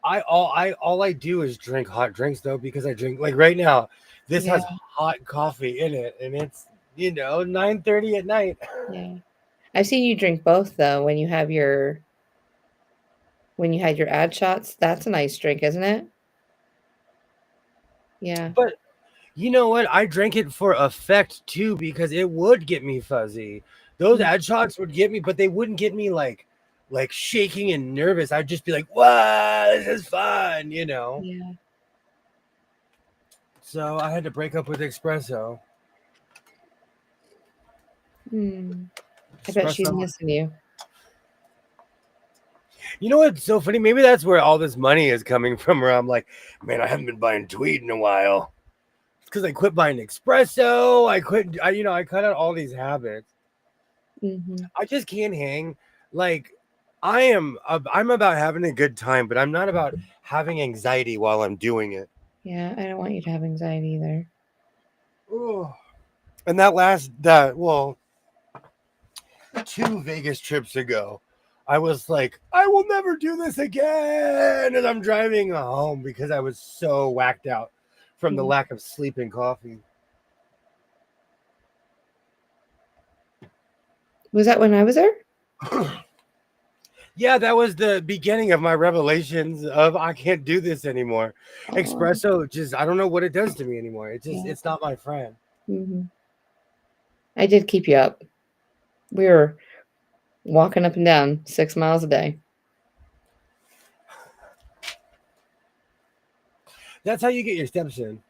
All I do is drink hot drinks though, because I drink like right now. This Yeah. has hot coffee in it, and it's 9:30 at night. Yeah. I've seen you drink both though when you had your ad shots. That's a nice drink, isn't it? Yeah. But you know what? I drank it for effect too because it would get me fuzzy. Those ad shots would get me, but they wouldn't get me like shaking and nervous. I'd just be like, "Wow, this is fun," Yeah. So I had to break up with espresso. I bet she's missing you. You know what's so funny? Maybe that's where all this money is coming from. Where I'm like, man, I haven't been buying tweed in a while. It's because I quit buying espresso. I cut out all these habits. I just can't hang. Like, I'm about having a good time, but I'm not about having anxiety while I'm doing it. Yeah, I don't want you to have anxiety either. Ooh. And well, 2 Vegas trips ago, I was like, I will never do this again as I'm driving home because I was so whacked out from the lack of sleep and coffee. Was that when I was there? Yeah, that was the beginning of my revelations of I can't do this anymore. Espresso just, I don't know what it does to me anymore. It's not my friend. I did keep you up. We were walking up and down 6 miles a day. That's how you get your steps in.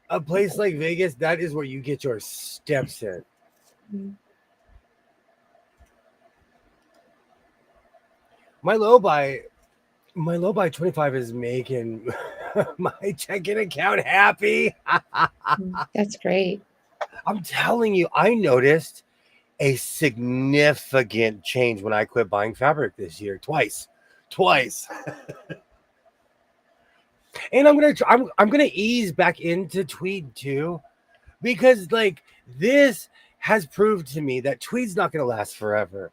A place like Vegas, that is where you get your steps in. My low buy 25 is making my checking account happy. That's great. I'm telling you, I noticed a significant change when I quit buying fabric this year. Twice. And I'm gonna ease back into tweed too, because like this has proved to me that tweed's not gonna last forever.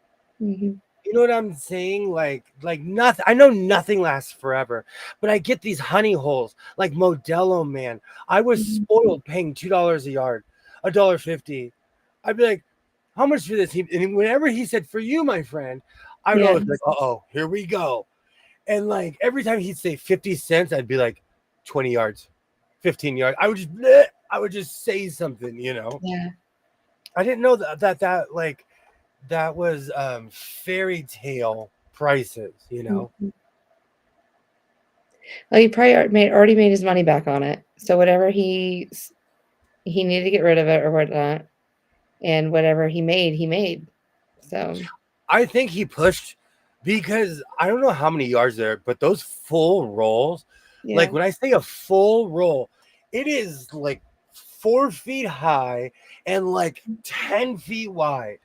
You know what I'm saying? Like nothing. I know nothing lasts forever, but I get these honey holes like Modelo. Man, I was Mhm. spoiled paying $2 a yard, $1.50. I'd be like, "How much for this?" And whenever he said, "For you, my friend," I would Yeah. always be like, "Uh oh, here we go." And like every time he'd say 50 cents, I'd be like, 20 yards, 15 yards. I would just say something, you know. Yeah. I didn't know that like that was fairy tale prices, you know. Mhm. Well, he probably already made his money back on it. So whatever he needed to get rid of it or whatnot, and whatever he made. So I think he pushed because I don't know how many yards there, but those full rolls, like yeah. when I say a full roll, it is like 4 feet high and like 10 feet wide.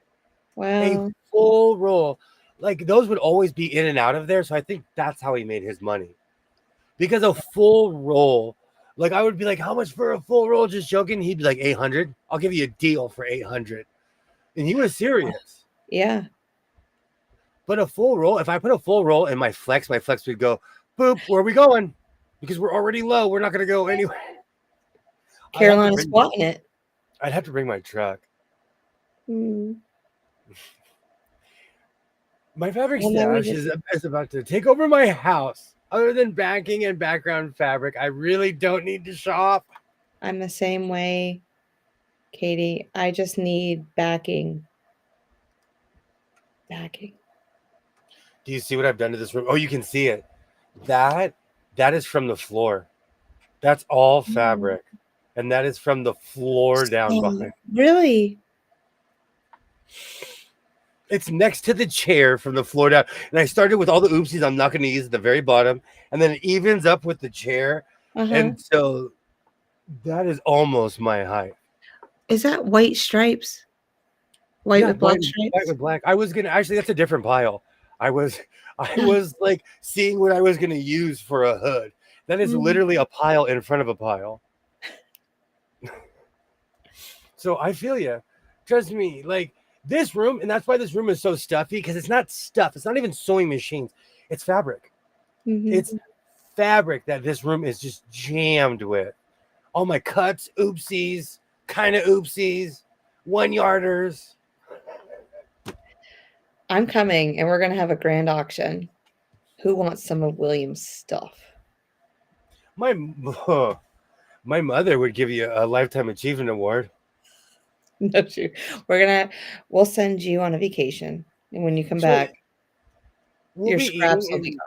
A Wow. full roll. Like those would always be in and out of there. So I think that's how he made his money. Because a full roll, like I would be like, how much for a full roll? Just joking. He'd be like 800. I'll give you a deal for 800. And he was serious. Yeah. But a full roll, if I put a full roll in my flex would go, boop, where are we going? Because we're already low. We're not gonna go anywhere. I'd have to Carolina's bring squatting it. I'd have to bring my truck. Mm. My fabric Well, no, we stash just is about to take over my house. Other than banking and background fabric, I really don't need to shop. I'm the same way, Katie. I just need backing. Backing. Do you see what I've done to this room? Oh, you can see it. That that is from the floor. That's all Mm. fabric. And that is from the floor down So, behind. really? It's next to the chair from the floor down. And I started with all the oopsies I'm not going to use at the very bottom. And then it evens up with the chair. Uh-huh. And so that is almost my height. Is that white stripes? White Yeah, with black white stripes? with black. I was gonna actually that's a different pile. I was I was like seeing what I was gonna use for a hood. That is Mm. literally a pile in front of a pile. So I feel you. Trust me, like this room, and that's why this room is so stuffy because it's not stuff. It's not even sewing machines. It's fabric. Mhm. It's fabric that this room is just jammed with. All my cuts, oopsies, kind of oopsies, 1 yarders. I'm coming, and we're gonna have a grand auction. Who wants some of William's stuff? My my mother would give you a lifetime achievement award. No, shoot. We'll send you on a vacation, and when you come So back, we'll your be eating, scraps will be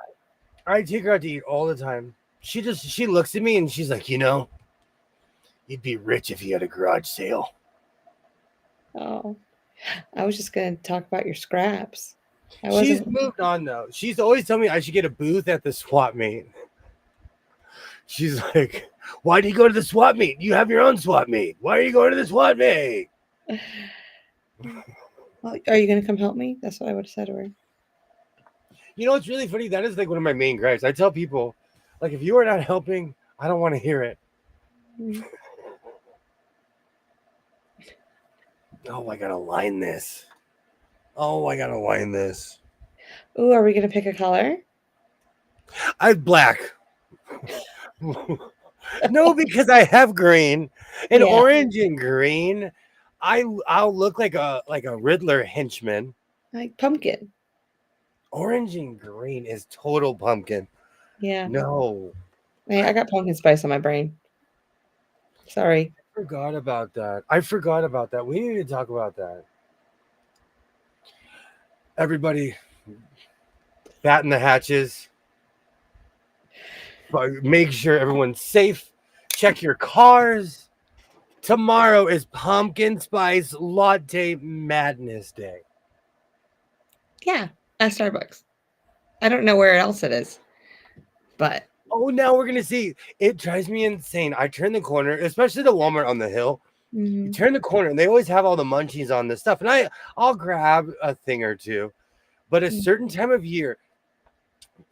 and I take her out to eat all the time. She looks at me and she's like, you'd be rich if you had a garage sale. gone. Oh, I was just gonna talk about your scraps. I She's wasn't. moved on though. She's always telling me I should get a booth at the swap meet. She's like, why do you go to the swap meet? You have your own swap meet. Why are you going to the swap meet? Well, are you gonna come help me? That's what I would have said to her. You know, it's really funny. That is like one of my main gripes. I tell people, like, if you are not helping, I don't want to hear it. Mm. Oh, I gotta line this. Oh, I gotta line this. Ooh, are we gonna pick a color? I'm black. No, because I have green and Yeah, orange and green. I'll look like a Riddler henchman. like pumpkin. Orange and green is total pumpkin. Yeah, No, hey, I got pumpkin spice on my brain. Sorry. forgot about that. I forgot about that. We need to talk about that. Everybody, batten the hatches. But make sure everyone's safe. Check your cars. Tomorrow is Pumpkin Spice Latte Madness Day. Yeah, at Starbucks. I don't know where else it is, but Oh, now we're gonna see. It drives me insane. I turn the corner, especially the Walmart on the hill. You mhm, turn the corner, and they always have all the munchies on this stuff, and I'll grab a thing or two. But a mm, certain time of year,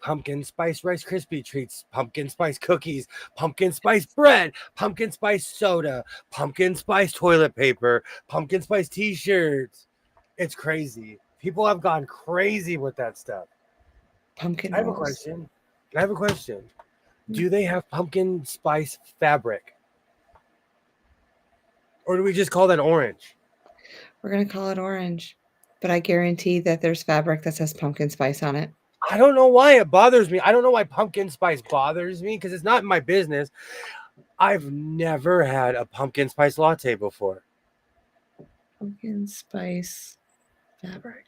pumpkin spice Rice Krispie treats, pumpkin spice cookies, pumpkin spice bread, pumpkin spice soda, pumpkin spice toilet paper, pumpkin spice T-shirts. It's crazy. People have gone crazy with that stuff. Pumpkin I have a rolls. question. Do they have pumpkin spice fabric? Or do we just call that orange? We're going to call it orange. But I guarantee that there's fabric that says pumpkin spice on it. I don't know why it bothers me. I don't know why pumpkin spice bothers me because it's not my business. I've never had a pumpkin spice latte before. Pumpkin spice fabric.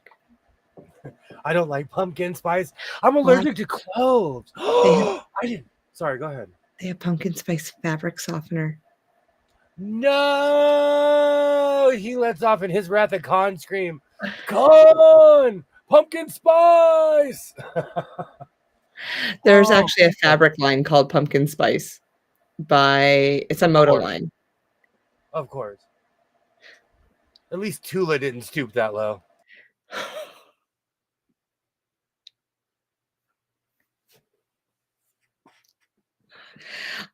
I don't like pumpkin spice. I'm allergic to cloves. I didn't. Sorry, go ahead. They have pumpkin spice fabric softener. No! He lets off in his wrath a Khan scream. Khan! Pumpkin spice! There's actually a fabric line called Pumpkin Spice it's a Moto line. Of course. At least Tula didn't stoop that low.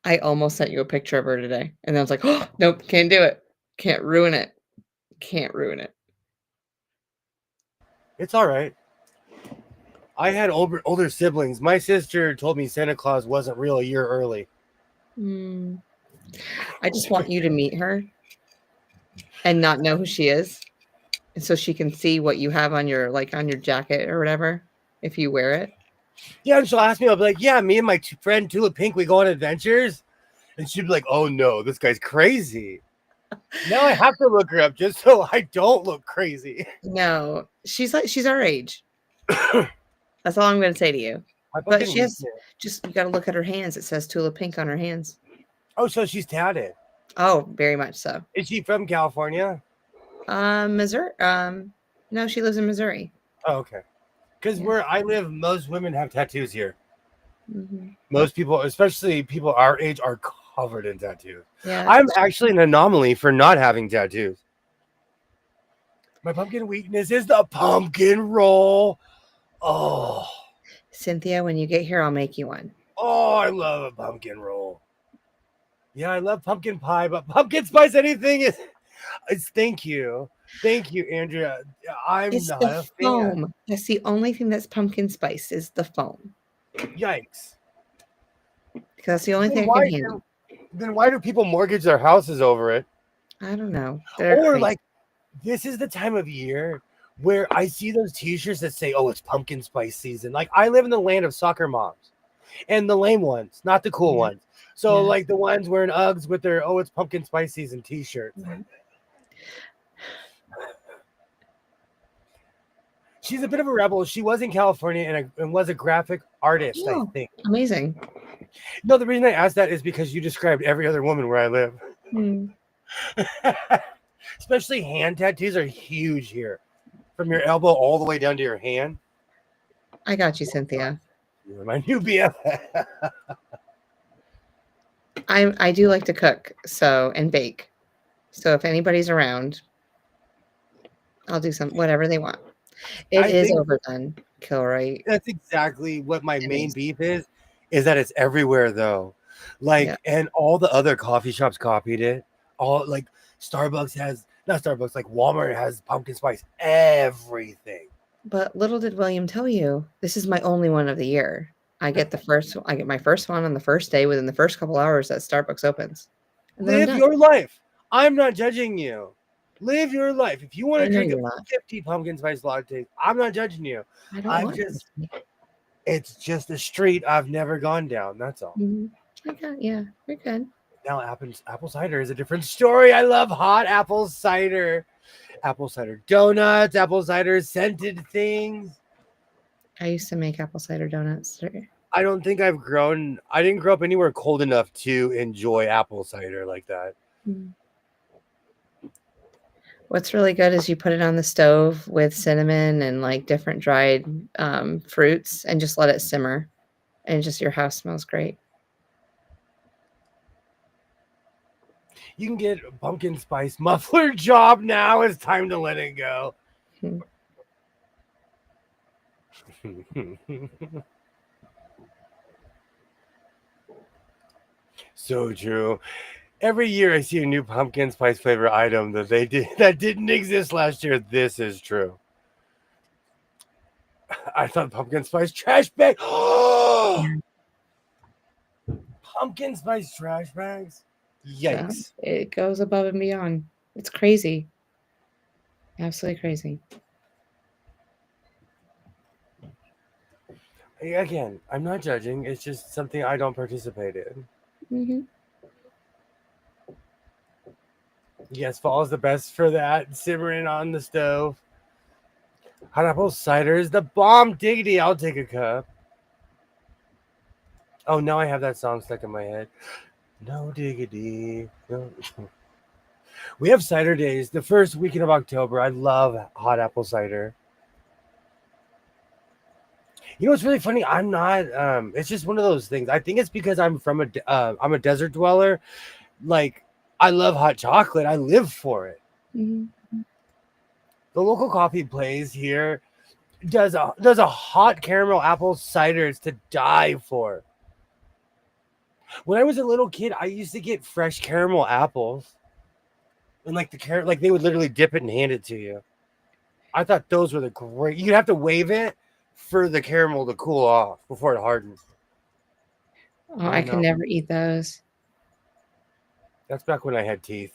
I almost sent you a picture of her today. And I was like, oh, nope, can't do it. Can't ruin it. Can't ruin it. It's all right. I had older siblings. My sister told me Santa Claus wasn't real a year early. I just want you to meet her and not know who she is. And so she can see what you have on your jacket or whatever if you wear it. Yeah, and she'll ask me, I'll be like, yeah, me and my friend Tula Pink, we go on adventures. And she'd be like, oh no, this guy's crazy. Now I have to look her up just so I don't look crazy. No, she's our age. That's all I'm going to say to you. But she has you got to look at her hands. It says Tula Pink on her hands. Oh, so she's tatted. Oh, very much so. Is she from California? Missouri. No, she lives in Missouri. Oh, okay. Because where I live, most women have tattoos here. Mm-hmm. Most people, especially people our age, are covered in tattoos. Yeah, I'm actually an anomaly for not having tattoos. My pumpkin weakness is the pumpkin roll. Oh. Cynthia, when you get here, I'll make you one. Oh, I love a pumpkin roll. Yeah, I love pumpkin pie, but pumpkin spice anything is thank you. Thank you, Andrea. It's not a foam. fan. That's the only thing that's pumpkin spice is the foam. Yikes. Because that's the only thing I can handle. Then why do people mortgage their houses over it? I don't know. Or like, this is the time of year where I see those t-shirts that say, oh, it's pumpkin spice season. Like, I live in the land of soccer moms and the lame ones, not the cool ones. So like the ones wearing Uggs with their, oh, it's pumpkin spice season t-shirts. Mm-hmm. She's a bit of a rebel. She was in California and was a graphic artist, I think. Amazing. No, the reason I asked that is because you described every other woman where I live. Especially hand tattoos are huge here. From your elbow all the way down to your hand. I got you, Cynthia. You're my new BFF. I do like to cook and bake. So if anybody's around, I'll do whatever they want. It is overdone, Kilroy. That's exactly what my main beef is that it's everywhere though. Like, and all the other coffee shops copied it. All like Starbucks has, not Starbucks, like Walmart has pumpkin spice, everything. But little did William tell you, this is my only one of the year. I get my first one on the first day within the first couple hours that Starbucks opens. Live your life. I'm not judging you. Live your life. If you want to drink a 50 pumpkin spice lattes, I'm not judging you. It's just a street I've never gone down. That's all. Mm-hmm. Yeah, you're good. Now apple cider is a different story. I love hot apple cider donuts, apple cider scented things. I used to make apple cider donuts. I don't think I didn't grow up anywhere cold enough to enjoy apple cider like that. Mm-hmm. What's really good is you put it on the stove with cinnamon and like different dried fruits and just let it simmer. And just your house smells great. You can get a pumpkin spice muffler job now. It's time to let it go. So true. Every year I see a new pumpkin spice flavor item that didn't exist last year. This is true. I thought pumpkin spice trash bag. Yeah. Pumpkin spice trash bags. So Yikes. it goes above and beyond. It's crazy. Absolutely crazy. Again, I'm not judging. It's just something I don't participate in. Hmm. Yes, fall is the best for that. Simmering on the stove. Hot apple cider is the bomb. Diggity, I'll take a cup. Oh, now I have that song stuck in my head. No diggity. No. We have cider days the first weekend of October. I love hot apple cider. You know what's really funny? I'm not. It's just one of those things. I think it's because I'm a desert dweller. Like, I love hot chocolate. I live for it. Hmm. The local coffee place here does a hot caramel apple cider. It's to die for. When I was a little kid, I used to get fresh caramel apples, and like like they would literally dip it and hand it to you. I thought those were the great. You'd have to wave it for the caramel to cool off before it hardens. Oh, I I could know. never eat those. That's back when I had teeth.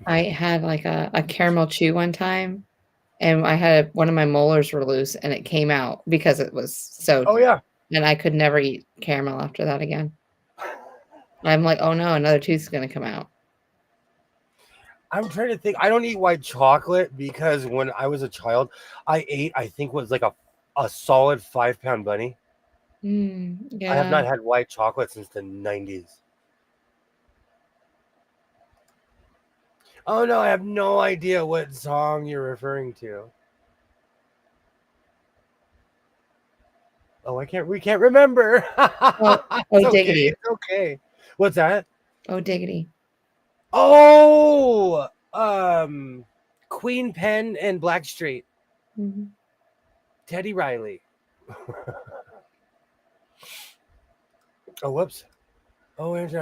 I had like a caramel chew one time, and I had one of my molars were loose, and it came out because it was so. Oh yeah. And I could never eat caramel after that again. I'm like, oh no, another tooth's gonna come out. I'm trying to think. I don't eat white chocolate because when I was a child, I ate, I think, was like a solid 5 pound bunny. I have Yeah, not had white chocolate since the 90s. Oh no, I have no idea what song you're referring to. Oh, we can't remember. oh, It's oh okay. diggity, It's okay. What's that? oh diggity. Oh, Queen Pen and Blackstreet. Mhm. Teddy Riley. Oh, whoops. Oh, Andrew,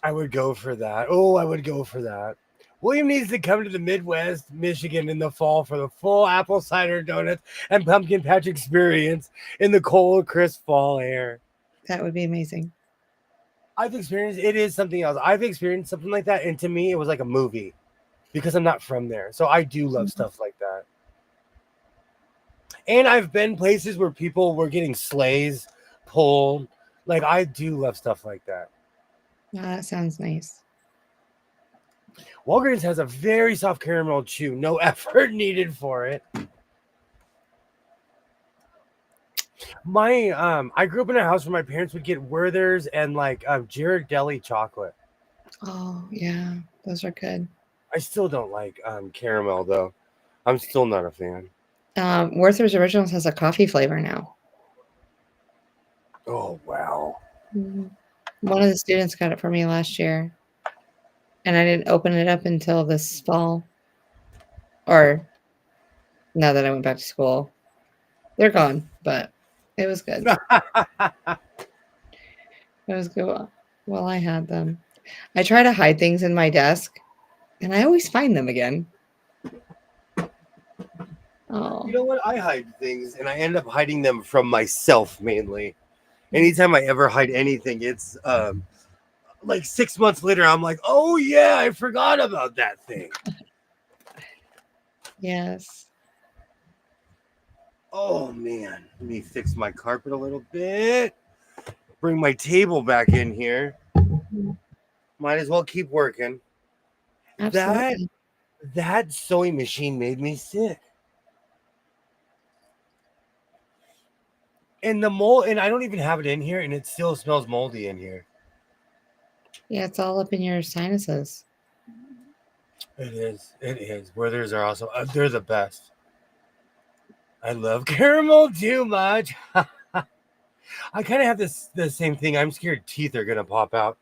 I would go for that. Oh, I would go for that. William needs to come to the Midwest, Michigan in the fall for the full apple cider donuts and pumpkin patch experience in the cold, crisp fall air. That would be amazing. I've experienced it is something else. I've experienced something like that, and to me, it was like a movie because I'm not from there. So I do love Mhm. stuff like that. And I've been places where people were getting sleighs pulled. Like I do love stuff like that. Oh, that sounds nice. Walgreens has a very soft caramel chew, no effort needed for it. I grew up in a house where my parents would get Werther's and like Ghirardelli chocolate. Oh yeah, those are good. I still don't like caramel though. I'm still not a fan. Werther's Originals has a coffee flavor now. Oh wow. Mhm. One of the students got it for me last year, and I didn't open it up until this fall, or now that I went back to school. They're gone, but it was good. It was good while I had them. I try to hide things in my desk, and I always find them again. You Oh, know what? I hide things and I end up hiding them from myself mainly. Anytime I ever hide anything, it's like 6 months later, I'm like, oh yeah, I forgot about that thing. yes. Oh man, let me fix my carpet a little bit. Bring my table back in here. Mhm. Might as well keep working. That Absolutely. that sewing machine made me sick. And the mold, and I don't even have it in here, and it still smells moldy in here. Yeah, it's all up in your sinuses. It is. It is. Werther's are also they're the best. I love caramel too much. I kind of have the same thing. I'm scared teeth are gonna pop out.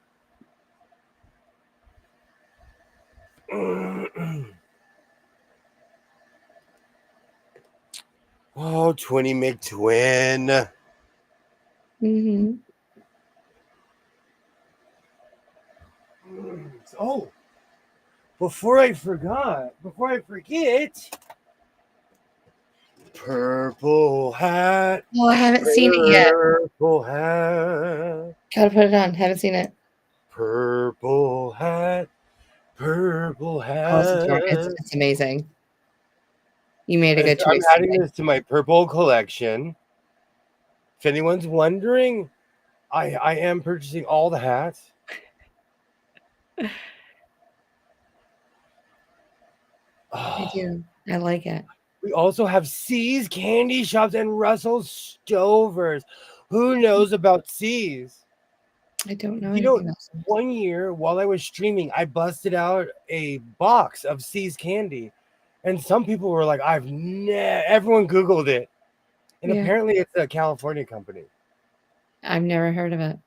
Oh, 20 McTwin. Mhm. Oh, before I forget, Purple hat. Oh, I haven't seen it yet. Purple hat. Gotta put it on. Haven't seen it. Purple hat. Purple Oh, it's hat. amazing. You made a good I'm choice adding today. this to my purple collection. If anyone's wondering, I am purchasing all the hats. I do. I like it. We also have C's Candy Shops and Russell Stovers. Who knows about C's? I don't know You know, anything else. one year while I was streaming, I busted out a box of C's candy. And some people were like, everyone Googled it. And Yeah. apparently it's a California company. I've never heard of it.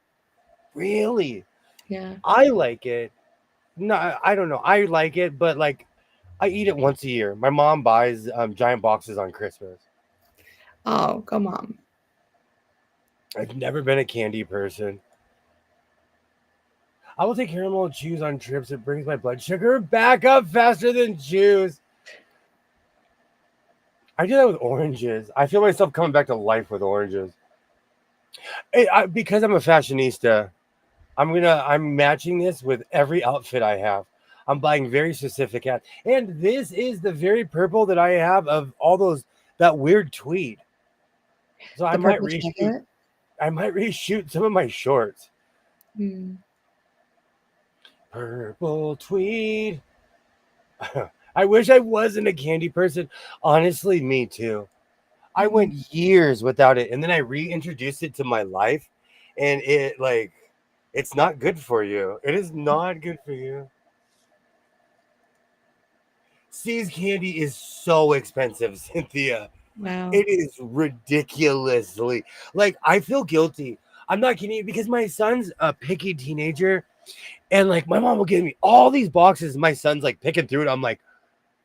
Really? Yeah. I like it. No, I don't know. I like it, but like I eat it once a year. My mom buys giant boxes on Christmas. Oh, come on. I've never been a candy person. I will take caramel chews on trips. It brings my blood sugar back up faster than juice. I do that with oranges. I feel myself coming back to life with oranges. Because I'm a fashionista, I'm matching this with every outfit I have. I'm buying very specific hats. And this is the very purple that I have of all that weird tweed. So I might reshoot some of my shorts. Purple tweed. I wish I wasn't a candy person. Honestly, me too. I went years without it, and then I reintroduced it to my life, and it's not good for you. It is not good for you. C's candy is so expensive, Cynthia. Wow. It is ridiculously. Like, I feel guilty. I'm not kidding you because my son's a picky teenager, and like my mom will give me all these boxes. My son's like picking through it. I'm like,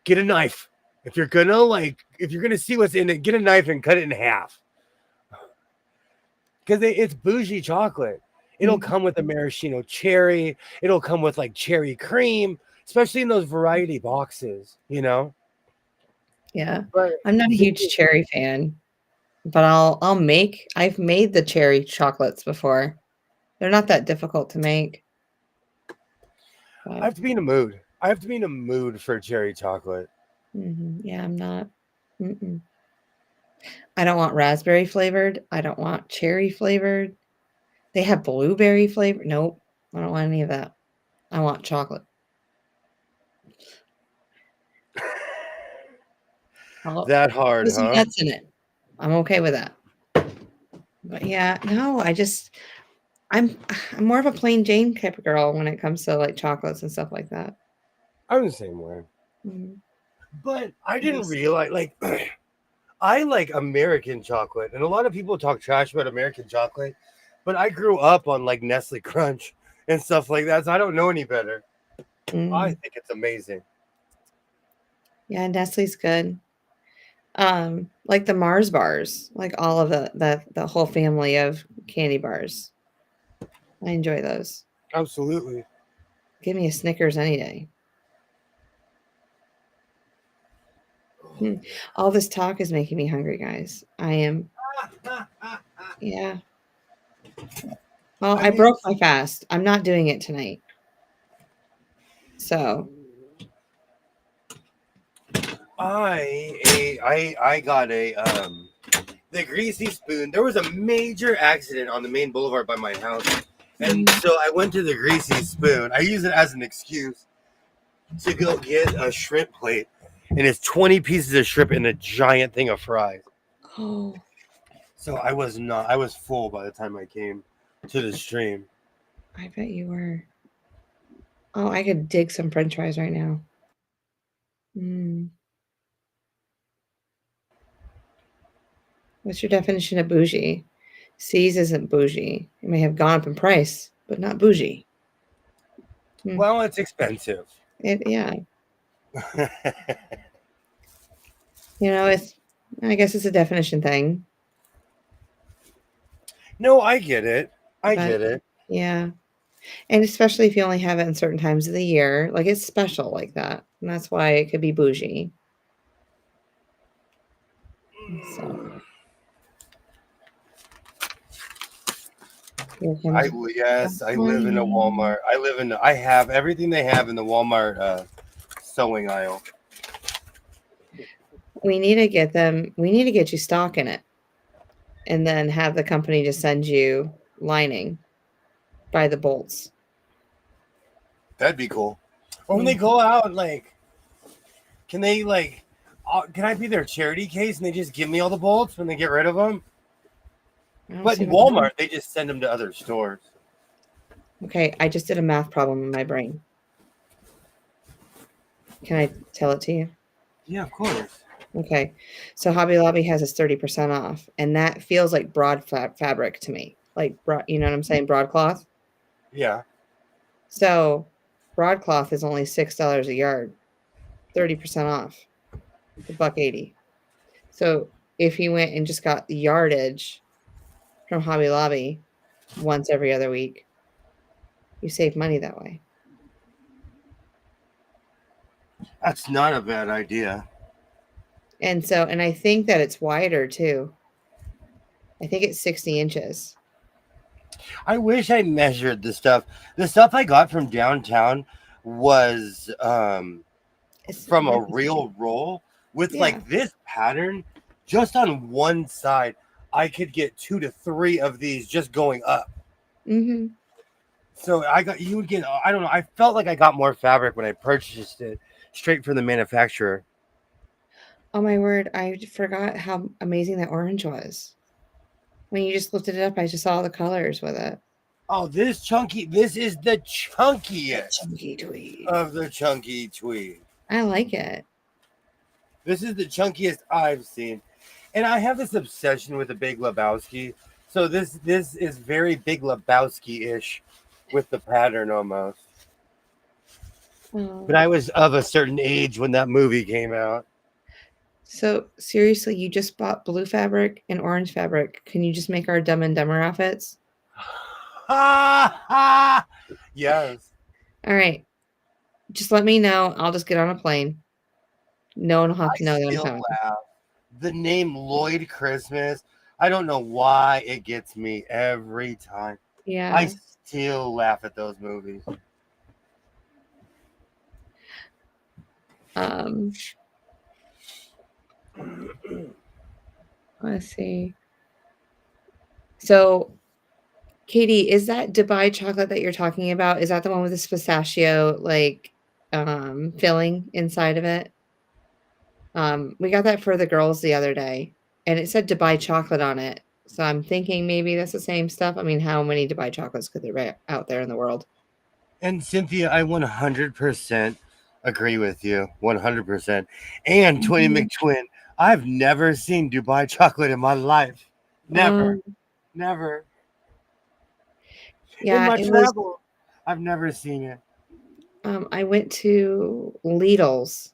get a knife. If you're gonna see what's in it, get a knife and cut it in half. Because it's bougie chocolate. It'll come with a maraschino cherry. It'll come with like cherry cream, especially in those variety boxes, you know? Yeah. But I'm not a huge cherry fan, but I've made the cherry chocolates before. They're not that difficult to make. I have to be in a mood. I have to be in a mood for cherry chocolate. Yeah, I'm not. I don't want raspberry flavored. I don't want cherry flavored. They have blueberry flavor. Nope. I don't want any of that. I want chocolate. That hard, Put some huh? nuts in it. I'm okay with that. But yeah, no, I'm more of a plain Jane type of girl when it comes to like chocolates and stuff like that. I'm the same way. But I didn't realize, like, I like American chocolate, and a lot of people talk trash about American chocolate, but I grew up on like Nestle Crunch and stuff like that, so I don't know any better. I think it's amazing. Yeah, Nestle's good. Like the Mars bars, like all of the whole family of candy bars. I enjoy those. Absolutely. Give me a Snickers any day. All this talk is making me hungry, guys. I am. Yeah. Well, I broke my fast. I'm not doing it tonight. So. I got the greasy spoon. There was a major accident on the main boulevard by my house. And so I went to the greasy spoon. I use it as an excuse to go get a shrimp plate. And it's 20 pieces of shrimp and a giant thing of fries. Oh. So I was full by the time I came to the stream. I bet you were. Oh, I could dig some french fries right now. What's your definition of bougie? C's isn't bougie. It may have gone up in price, but not bougie. Well, it's expensive. Yeah. I guess it's a definition thing. No, I get it. I get it. Yeah. And especially if you only have it in certain times of the year, like it's special like that. And that's why it could be bougie. So here I comes yes, I live in a Walmart. I have everything they have in the Walmart sewing aisle. we need to get you stock in it and then have the company just send you lining by the bolts. That'd be cool. Or when they go out, like, can they like, can I be their charity case and they just give me all the bolts when they get rid of them? But in Walmart, they just send them to other stores. Okay, I just did a math problem in my brain. Can I tell it to you? Yeah, of course. Okay, so Hobby Lobby has us 30% off, and that feels like broad fabric to me. Like, you know what I'm saying? Broadcloth. Yeah. So, broadcloth is only $6 a yard, 30% off, $1.80. So, if you went and just got the yardage from Hobby Lobby once every other week, you save money that way. That's not a bad idea. And I think that it's wider too. I think it's 60 inches. I wish I measured the stuff. The stuff I got from downtown was from a real roll with like this pattern just on one side. I could get 2 to 3 of these just going up. Mm-hmm. So you would get, I don't know. I felt like I got more fabric when I purchased it straight from the manufacturer. Oh my word. I forgot how amazing that orange was. When you just lifted it up, I just saw the colors with it. Oh, this is the chunkiest chunky tweed of the chunky tweed. I like it. This is the chunkiest I've seen. And I have this obsession with the Big Lebowski. So this is very Big Lebowski-ish with the pattern almost. But I was of a certain age when that movie came out. So seriously, you just bought blue fabric and orange fabric. Can you just make our Dumb and Dumber outfits? Yes. All right. Just let me know. I'll just get on a plane. No one will have to know that I'm coming. The name Lloyd Christmas, I don't know why it gets me every time. Yeah. I still laugh at those movies. Let's see. So, Katie, is that Dubai chocolate that you're talking about? Is that the one with this pistachio filling inside of it? We got that for the girls the other day, and it said Dubai chocolate on it. So I'm thinking maybe that's the same stuff. I mean, how many Dubai chocolates could there be out there in the world? And Cynthia, I 100% agree with you. 100%. And Twinny McTwin, I've never seen Dubai chocolate in my life. Never. Never. Yeah, in my travel, I've never seen it. I went to Lidl's,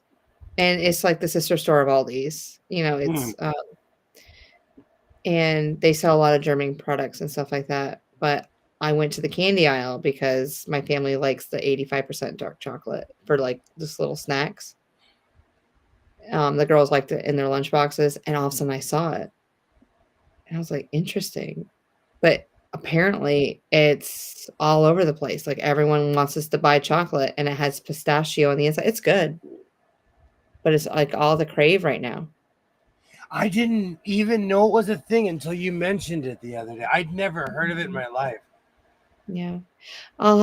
and it's like the sister store of Aldi's. You know, it's and they sell a lot of German products and stuff like that. But I went to the candy aisle because my family likes the 85% dark chocolate for like just little snacks. The girls liked it in their lunch boxes, and all of a sudden I saw it. And I was like, interesting. But apparently it's all over the place. Like everyone wants us to buy chocolate, and it has pistachio on the inside. It's good. But it's like all the crave right now. I didn't even know it was a thing until you mentioned it the other day. I'd never heard of it in my life. Yeah. I'm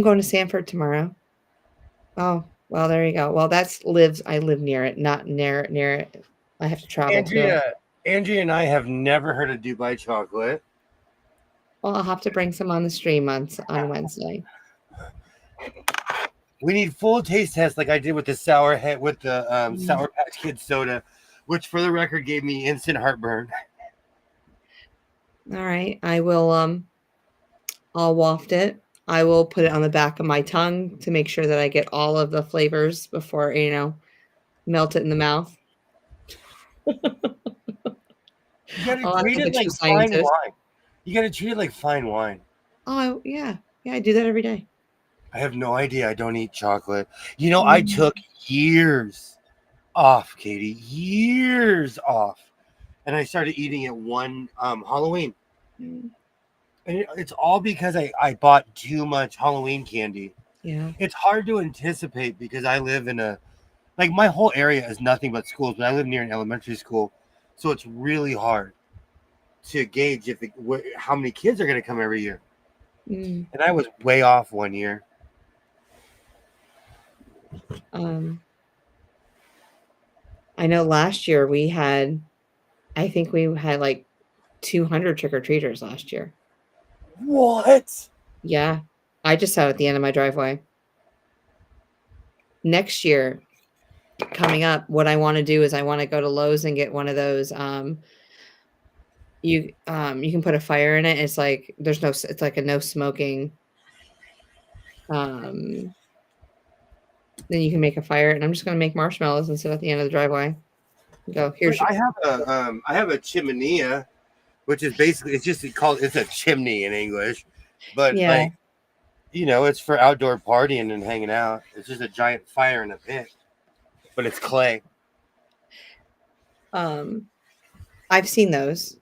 going to Sanford tomorrow. Oh, well, there you go. Well, I live near it, not near it. I have to travel to it. Andrea and I have never heard of Dubai chocolate. Well, I'll have to bring some on the stream on Wednesday. We need full taste tests like I did with the Sour Patch Kids soda, which for the record gave me instant heartburn. All right. I will I'll waft it. I will put it on the back of my tongue to make sure that I get all of the flavors before, melt it in the mouth. You gotta treat it like fine wine. You gotta treat it like fine wine. Oh, yeah. Yeah, I do that every day. I have no idea. I don't eat chocolate. I took years off, Katie. Years off. And I started eating it one Halloween. Mm. And it's all because I bought too much Halloween candy. Yeah. It's hard to anticipate because I live in a, like, my whole area is nothing but schools, but I live near an elementary school. So it's really hard to gauge how many kids are going to come every year. Mm. And I was way off one year. I know last year I think we had like 200 trick-or-treaters last year. What? Yeah. I just sat at the end of my driveway. Next year, coming up, what I want to do is I want to go to Lowe's and get one of those. You can put a fire in it. It's like it's like a no smoking. Then you can make a fire, and I'm just gonna make marshmallows and sit at the end of the driveway. Go here's. I have a chimenea, which is basically it's a chimney in English, but Yeah. like, it's for outdoor partying and hanging out. It's just a giant fire in a pit, but it's clay. I've seen those.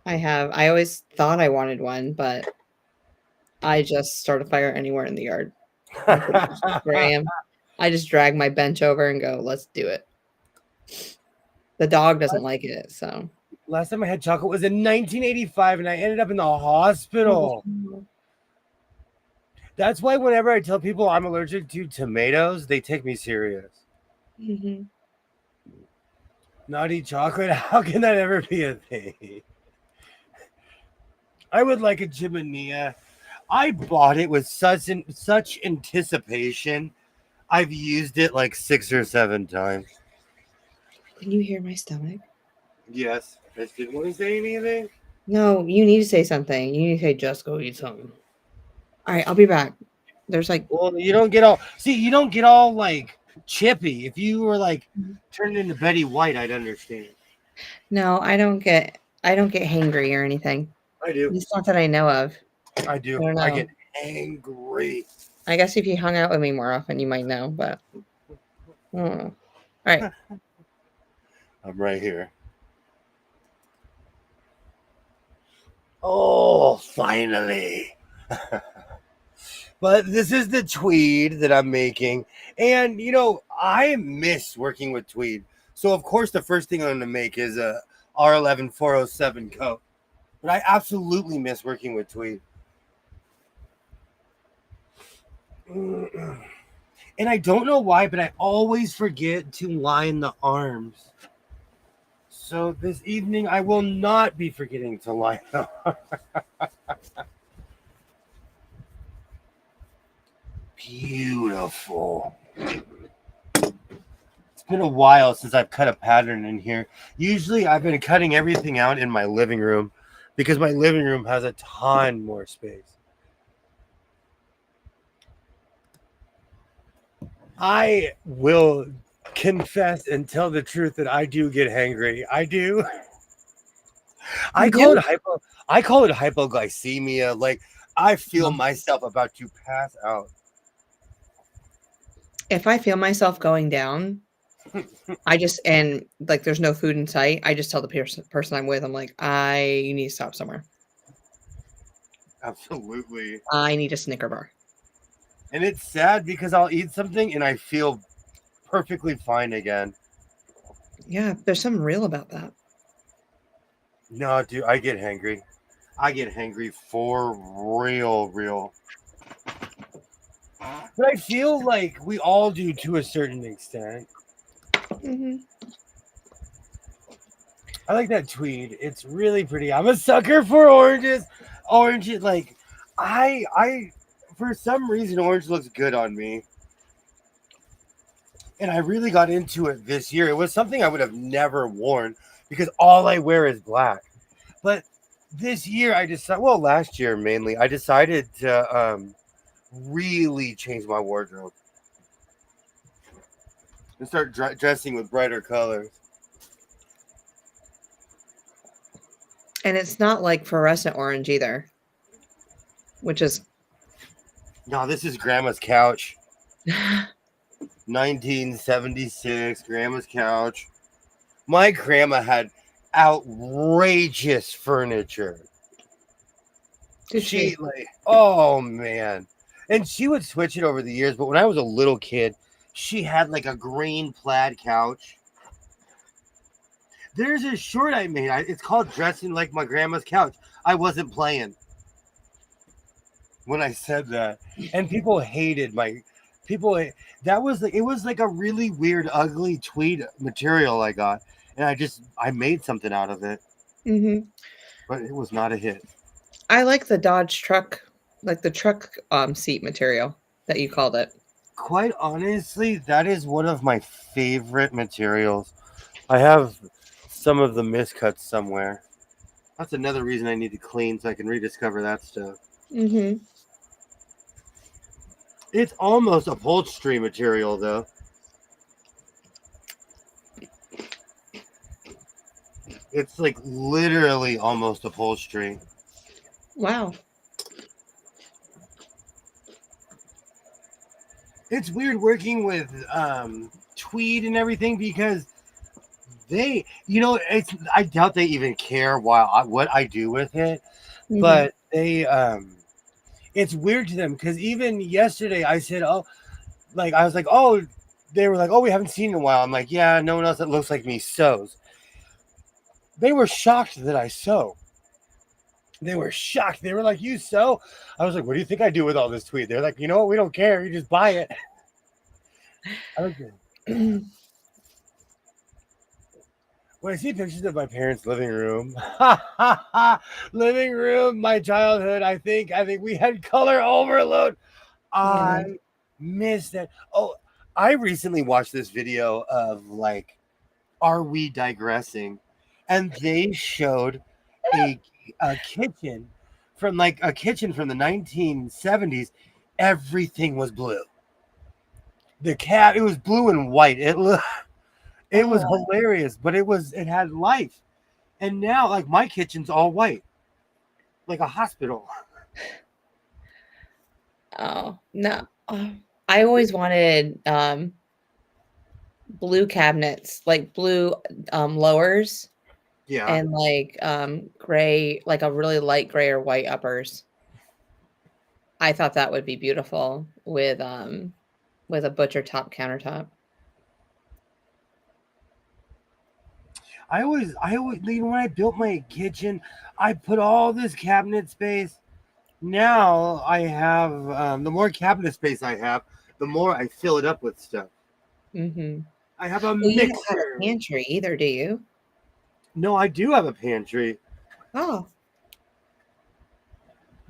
I always thought I wanted one, but I just start a fire anywhere in the yard. Where I am. I just drag my bench over and go, let's do it. The dog doesn't like it, so. Last time I had chocolate was in 1985, and I ended up in the hospital. That's why whenever I tell people I'm allergic to tomatoes, they take me serious. Mm-hmm. Not eat chocolate? How can that ever be a thing? I would like a chimenea. I bought it with such anticipation. I've used it like 6 or 7 times. Can you hear my stomach? Yes. I didn't want to say anything. No, you need to say something. You need to say, just go eat something. All right, I'll be back. There's like... Well, you don't get all like chippy. If you were like turned into Betty White, I'd understand. No, I don't get hangry or anything. I do. It's not that I know of. I do. I get angry. I guess if you hung out with me more often, you might know, but I don't know. All right. I'm right here. Oh, finally. But this is the tweed that I'm making. And, I miss working with tweed. So, of course, the first thing I'm going to make is a R11 407 coat. But I absolutely miss working with tweed. And I don't know why, but I always forget to line the arms. So this evening, I will not be forgetting to line the arms. Beautiful. It's been a while since I've cut a pattern in here. Usually I've been cutting everything out in my living room because my living room has a ton more space. I will confess and tell the truth that I do get hangry. I do. I call it hypoglycemia. Like, I feel myself about to pass out. If I feel myself going down, and like there's no food in sight, I just tell the person I'm with, I'm like, you need to stop somewhere. Absolutely. I need a Snicker bar. And it's sad because I'll eat something and I feel perfectly fine again. Yeah, there's something real about that. No, dude, I get hangry. I get hangry for real. But I feel like we all do to a certain extent. Mm-hmm. I like that tweed. It's really pretty. I'm a sucker for oranges. Oranges, like, I for some reason, orange looks good on me. And I really got into it this year. It was something I would have never worn because all I wear is black. But this year, last year mainly, I decided to really change my wardrobe and start dressing with brighter colors. And it's not like fluorescent orange either, which is... No, this is grandma's couch. 1976, grandma's couch. My grandma had outrageous furniture. Did She she? like, oh man. And she would switch it over the years, but when I was a little kid, she had like a green plaid couch. There's a short I made. It's called Dressing Like My Grandma's Couch. I wasn't playing when I said that. And people hated my people. That was like, it was like a really weird, ugly tweed material I got. And I made something out of it, Mm-hmm. but it was not a hit. I like the Dodge truck, like the truck seat material that you called it. Quite honestly, that is one of my favorite materials. I have some of the miscuts somewhere. That's another reason I need to clean so I can rediscover that stuff. Mm-hmm. It's almost upholstery material, though. It's like literally almost upholstery. Wow. It's weird working with tweed and everything because I doubt they even care what I do with it, Mm-hmm. but it's weird to them because even yesterday I said, oh, like I was like, oh, they were like, oh, we haven't seen in a while. I'm like, yeah, no one else that looks like me sews. They were shocked that I sew. They were shocked. They were like, you sew? I was like, what do you think I do with all this tweed? They're like, you know what? We don't care. You just buy it. I don't care. When I see pictures of my parents' living room, my childhood, I think we had color overload. Yeah. I miss that. Oh, I recently watched this video of like, are we digressing? And they showed a kitchen from the 1970s. Everything was blue. It was blue and white. It was hilarious, but it had life. And now like my kitchen's all white. Like a hospital. Oh no. I always wanted blue cabinets, like blue lowers Yeah. and like gray, like a really light gray or white uppers. I thought that would be beautiful with a butcher top countertop. I always, when I built my kitchen, I put all this cabinet space. Now I have, the more cabinet space I have, the more I fill it up with stuff. Mm-hmm. I have a Well, you don't have mixer. a pantry either, do you? No, I do have a pantry, Oh,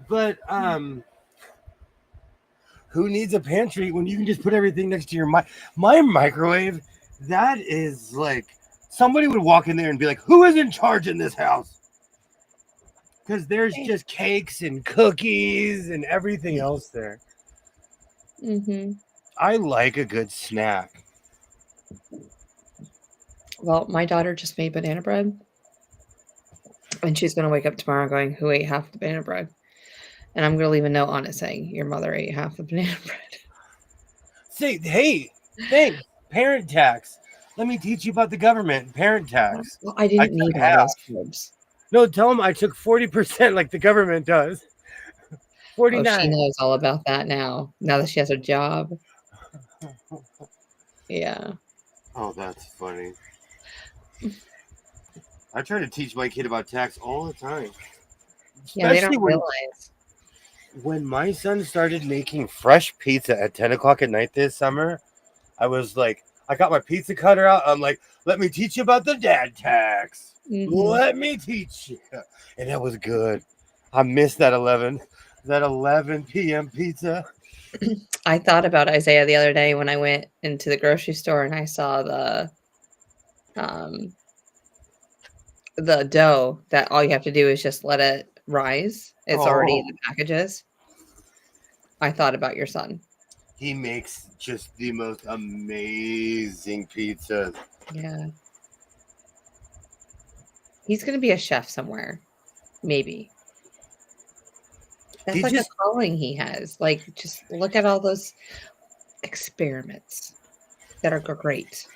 but who needs a pantry when you can just put everything next to your my microwave? That is like somebody would walk in there and be like, "Who is in charge in this house?" Because there's just cakes and cookies and everything else there. mm-hmm. I like a good snack. Well, my daughter just made banana bread, and she's going to wake up tomorrow going, "Who ate half the banana bread?" And I'm going to leave a note on it saying, "Your mother ate half the banana bread." Say, hey, thanks. Parent tax. Let me teach you about the government. Parent tax. Well, I didn't need all those carbs. No, tell them I took 40% like the government does. 49. Oh, she knows all about that now that she has a job. Yeah. Oh, that's funny. I try to teach my kid about tax all the time. Yeah, they don't Especially realize. when my son started making fresh pizza at 10 o'clock at night this summer, I was like, I got my pizza cutter out. I'm like, let me teach you about the dad tax. Mm-hmm. Let me teach you. And that was good. I missed that 11 p.m. pizza. I thought about Isaiah the other day when I went into the grocery store and I saw the dough that all you have to do is just let it rise. It's already in the packages. I thought about your son. He makes just the most amazing pizzas. Yeah. He's going to be a chef somewhere. Maybe. That's a calling he has. Like, just look at all those experiments. that are great.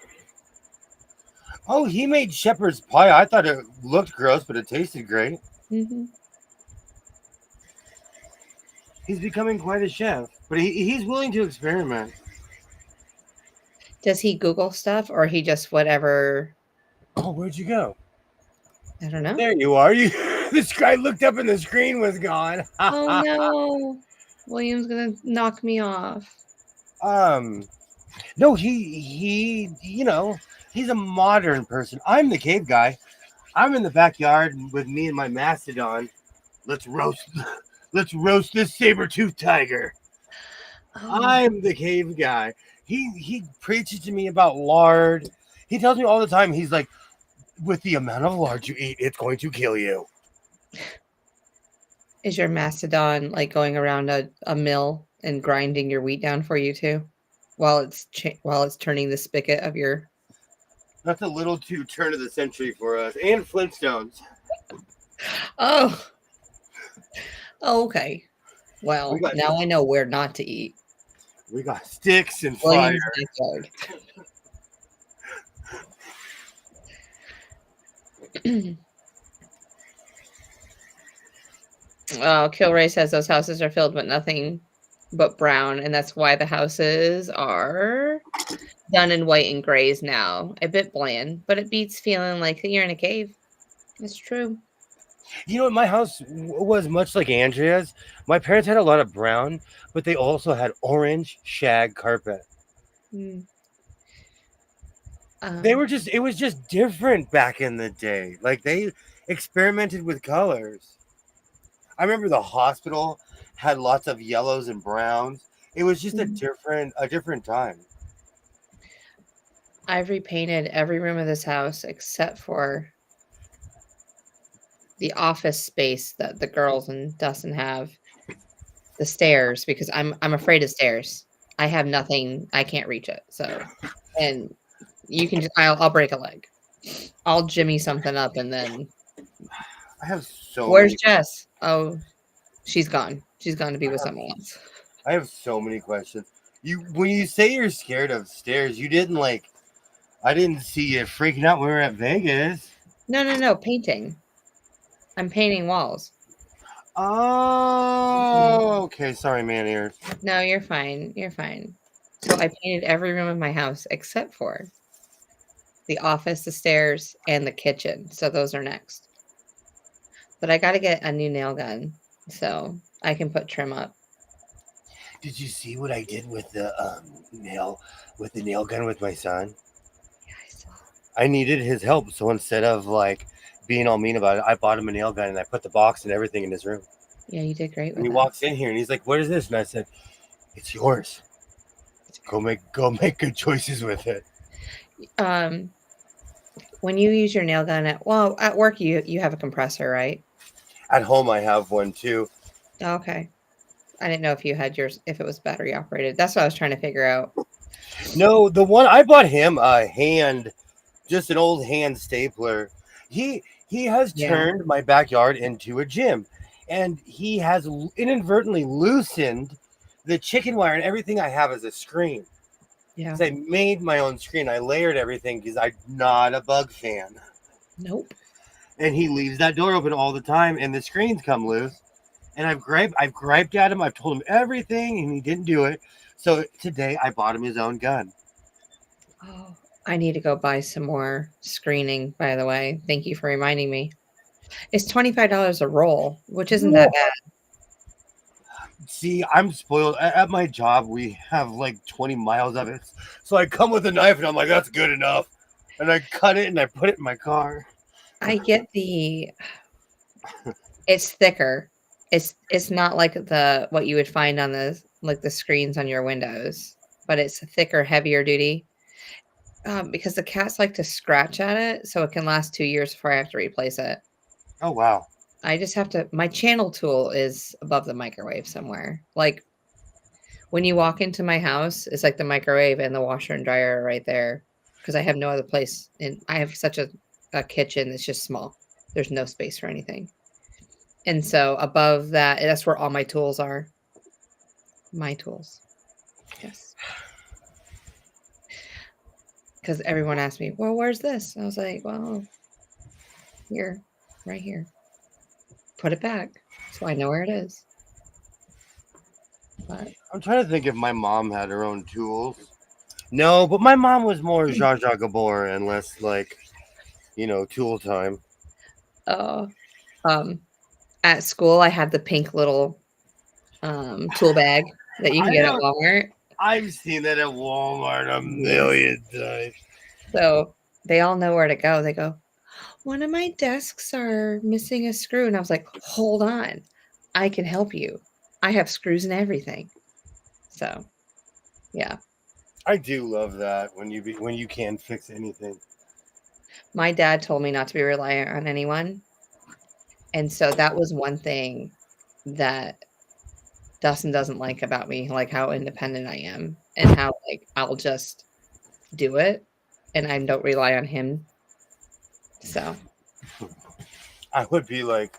Oh, he made shepherd's pie. I thought it looked gross, but it tasted great. Mm-hmm. He's becoming quite a chef, but he's willing to experiment. Does he Google stuff or he just whatever? Oh, where'd you go? I don't know. There you are. You. This guy looked up and the screen was gone. Oh no. William's gonna knock me off. No, he's a modern person. I'm the cave guy. I'm in the backyard with me and my mastodon. Let's roast this saber-toothed tiger. Oh. I'm the cave guy. He preaches to me about lard. He tells me all the time, he's like, with the amount of lard you eat, it's going to kill you. Is your mastodon like going around a mill and grinding your wheat down for you too, while it's turning the spigot of your? That's a little too turn of the century for us. And Flintstones. Oh. Okay. Well, now I know where not to eat. We got sticks and William's fire. backyard. Oh, Kilray says those houses are filled with nothing but brown, and that's why the houses are done in white and grays now. A bit bland, but it beats feeling like you're in a cave. It's true. You know what? My house was much like Andrea's. My parents had a lot of brown, but they also had orange shag carpet. Mm. It was just different back in the day. Like they experimented with colors. I remember the hospital had lots of yellows and browns. It was just a different time. I've repainted every room of this house except for the office space that the girls and Dustin have. The stairs, because I'm afraid of stairs. I have nothing. I can't reach it. So, and you can just, I'll break a leg. I'll jimmy something up and then. I have so. Where's Jess? Oh, she's gone. She's gone to be with someone else. I have so many questions. When you say you're scared of stairs, you didn't like. I didn't see you freaking out when we were at Vegas. No. Painting. I'm painting walls. Oh, okay. Sorry, man ears. No, you're fine. You're fine. So I painted every room of my house except for the office, the stairs, and the kitchen. So those are next. But I got to get a new nail gun so I can put trim up. Did you see what I did with the nail gun with my son? Yeah, I saw. I needed his help, so instead of like being all mean about it, I bought him a nail gun and I put the box and everything in his room. Yeah, you did great. And he walks in here and he's like, "What is this?" And I said, "It's yours. Go make good choices with it." When you use your nail gun at work, you have a compressor, right? At home, I have one too. Okay. I didn't know if you had yours, if it was battery operated. That's what I was trying to figure out. No, the one I bought him just an old hand stapler. He has turned my backyard into a gym, and he has inadvertently loosened the chicken wire and everything I have as a screen. Yeah. I made my own screen. I layered everything because I'm not a bug fan. Nope. And he leaves that door open all the time, and the screens come loose. And I've griped at him. I've told him everything, and he didn't do it. So today I bought him his own gun. Oh, I need to go buy some more screening, by the way. Thank you for reminding me. It's $25 a roll, which isn't that bad. See, I'm spoiled. At my job, we have like 20 miles of it. So I come with a knife, and I'm like, that's good enough. And I cut it, and I put it in my car. I get it's thicker. It's not like what you would find on the screens on your windows, but it's thicker, heavier duty. Because the cats like to scratch at it, so it can last 2 years before I have to replace it. Oh, wow. I just have to, my channel tool is above the microwave somewhere. Like when you walk into my house, it's like the microwave and the washer and dryer are right there because I have no other place. And I have such a kitchen that's just small. There's no space for anything. And so above that, that's where all my tools are. My tools. Yes. because everyone asked me, well, where's this? I was like, well, here, right here. Put it back so I know where it is. But I'm trying to think if my mom had her own tools. No, but my mom was more Zsa Zsa Gabor and less like, tool time. At school, I had the pink little tool bag that you can get at Walmart. I've seen that at Walmart a million times. So they all know where to go. They go, one of my desks are missing a screw. And I was like, hold on. I can help you. I have screws and everything. So, yeah. I do love that when you can fix anything. My dad told me not to be reliant on anyone. And so that was one thing that Dustin doesn't like about me, like how independent I am and how like I'll just do it and I don't rely on him. So I would be like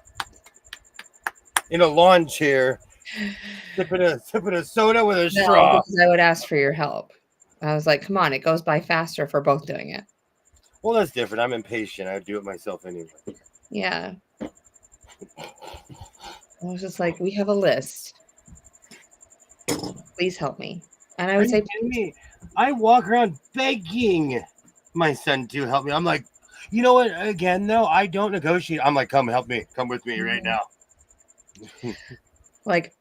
in a lawn chair, sipping a soda with a straw. Because I would ask for your help. I was like, come on, it goes by faster if we're both doing it. Well, that's different. I'm impatient. I would do it myself anyway. Yeah. I was just like, we have a list. Please help me. And I would say, I walk around begging my son to help me. I'm like, you know what? Again, though, I don't negotiate. I'm like, come help me. Come with me right now. Like,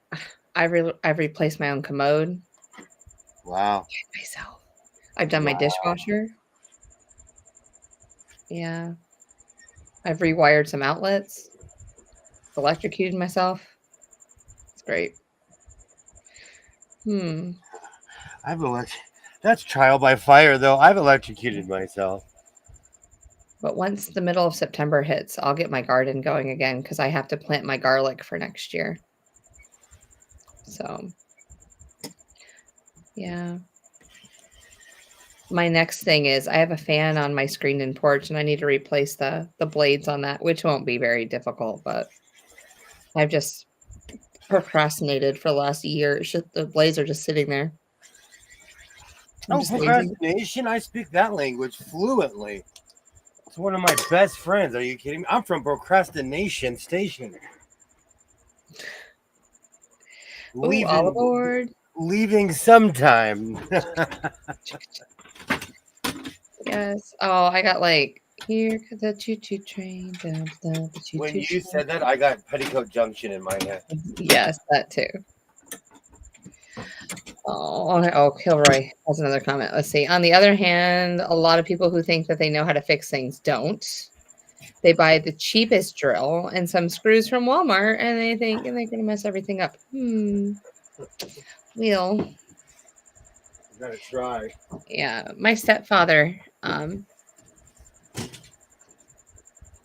I've replaced my own commode. Wow. Myself. I've done my dishwasher. Yeah. I've rewired some outlets. Electrocuted myself. It's great. That's trial by fire, though. I've electrocuted myself. But once the middle of September hits, I'll get my garden going again because I have to plant my garlic for next year. So, yeah. My next thing is I have a fan on my screened in porch and I need to replace the blades on that, which won't be very difficult, but I've just procrastinated for the last year. The blades are just sitting there. Procrastination? I speak that language fluently. It's one of my best friends. Are you kidding me? I'm from Procrastination Station. All aboard. Leaving sometime. Yes. Oh, I got like, here comes the choo-choo train. When you said that, I got Petticoat Junction in my head. Yes, that too. Oh, Kilroy has another comment. Let's see. On the other hand, a lot of people who think that they know how to fix things don't. They buy the cheapest drill and some screws from Walmart, and they think they're going to mess everything up. Well, you gotta try. Yeah, my stepfather.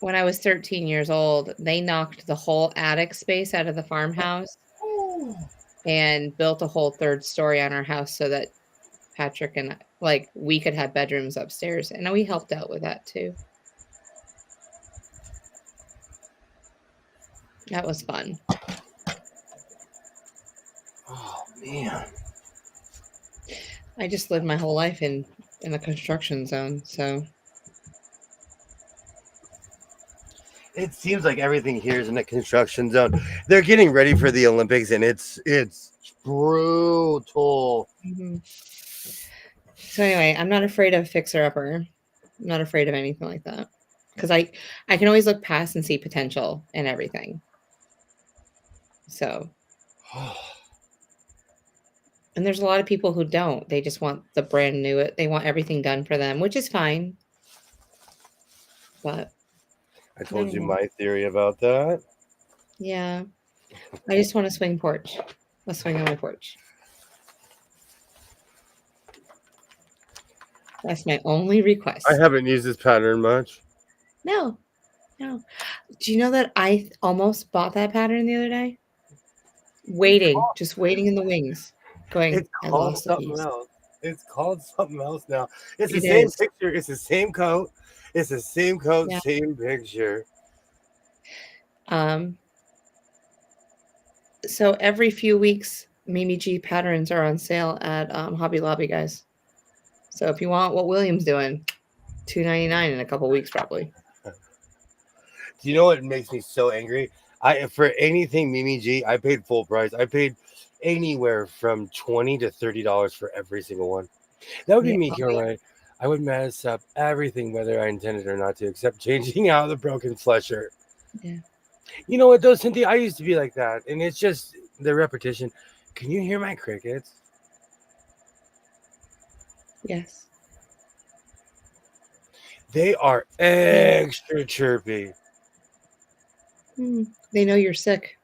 When I was 13 years old, they knocked the whole attic space out of the farmhouse and built a whole third story on our house so that Patrick and we could have bedrooms upstairs. And we helped out with that too. That was fun. Oh man. I just lived my whole life in the construction zone, so it seems like everything here is in the construction zone. They're getting ready for the Olympics, and it's brutal. Mm-hmm. So anyway, I'm not afraid of fixer-upper. I'm not afraid of anything like that because I can always look past and see potential in everything. So, and there's a lot of people who don't. They just want the brand new. They want everything done for them, which is fine. But I told you my theory about that. Yeah. I just want to swing porch. Let's swing on my porch. That's my only request. I haven't used this pattern much. No. Do you know that I almost bought that pattern the other day? Just waiting in the wings. Going, it's called something else. It's called something else now. It's the same picture. It's the same coat. It's the same coat, same picture. So every few weeks, Mimi G patterns are on sale at Hobby Lobby, guys. So if you want what William's doing, $2.99 in a couple weeks probably. Do you know what makes me so angry? For anything Mimi G, I paid full price. I paid anywhere from $20 to $30 for every single one. That would be me, Caroline. I would mess up everything, whether I intended or not to, except changing out the broken flesher. Yeah. You know what, though, Cynthia? I used to be like that, and it's just the repetition. Can you hear my crickets? Yes. They are extra chirpy. They know you're sick.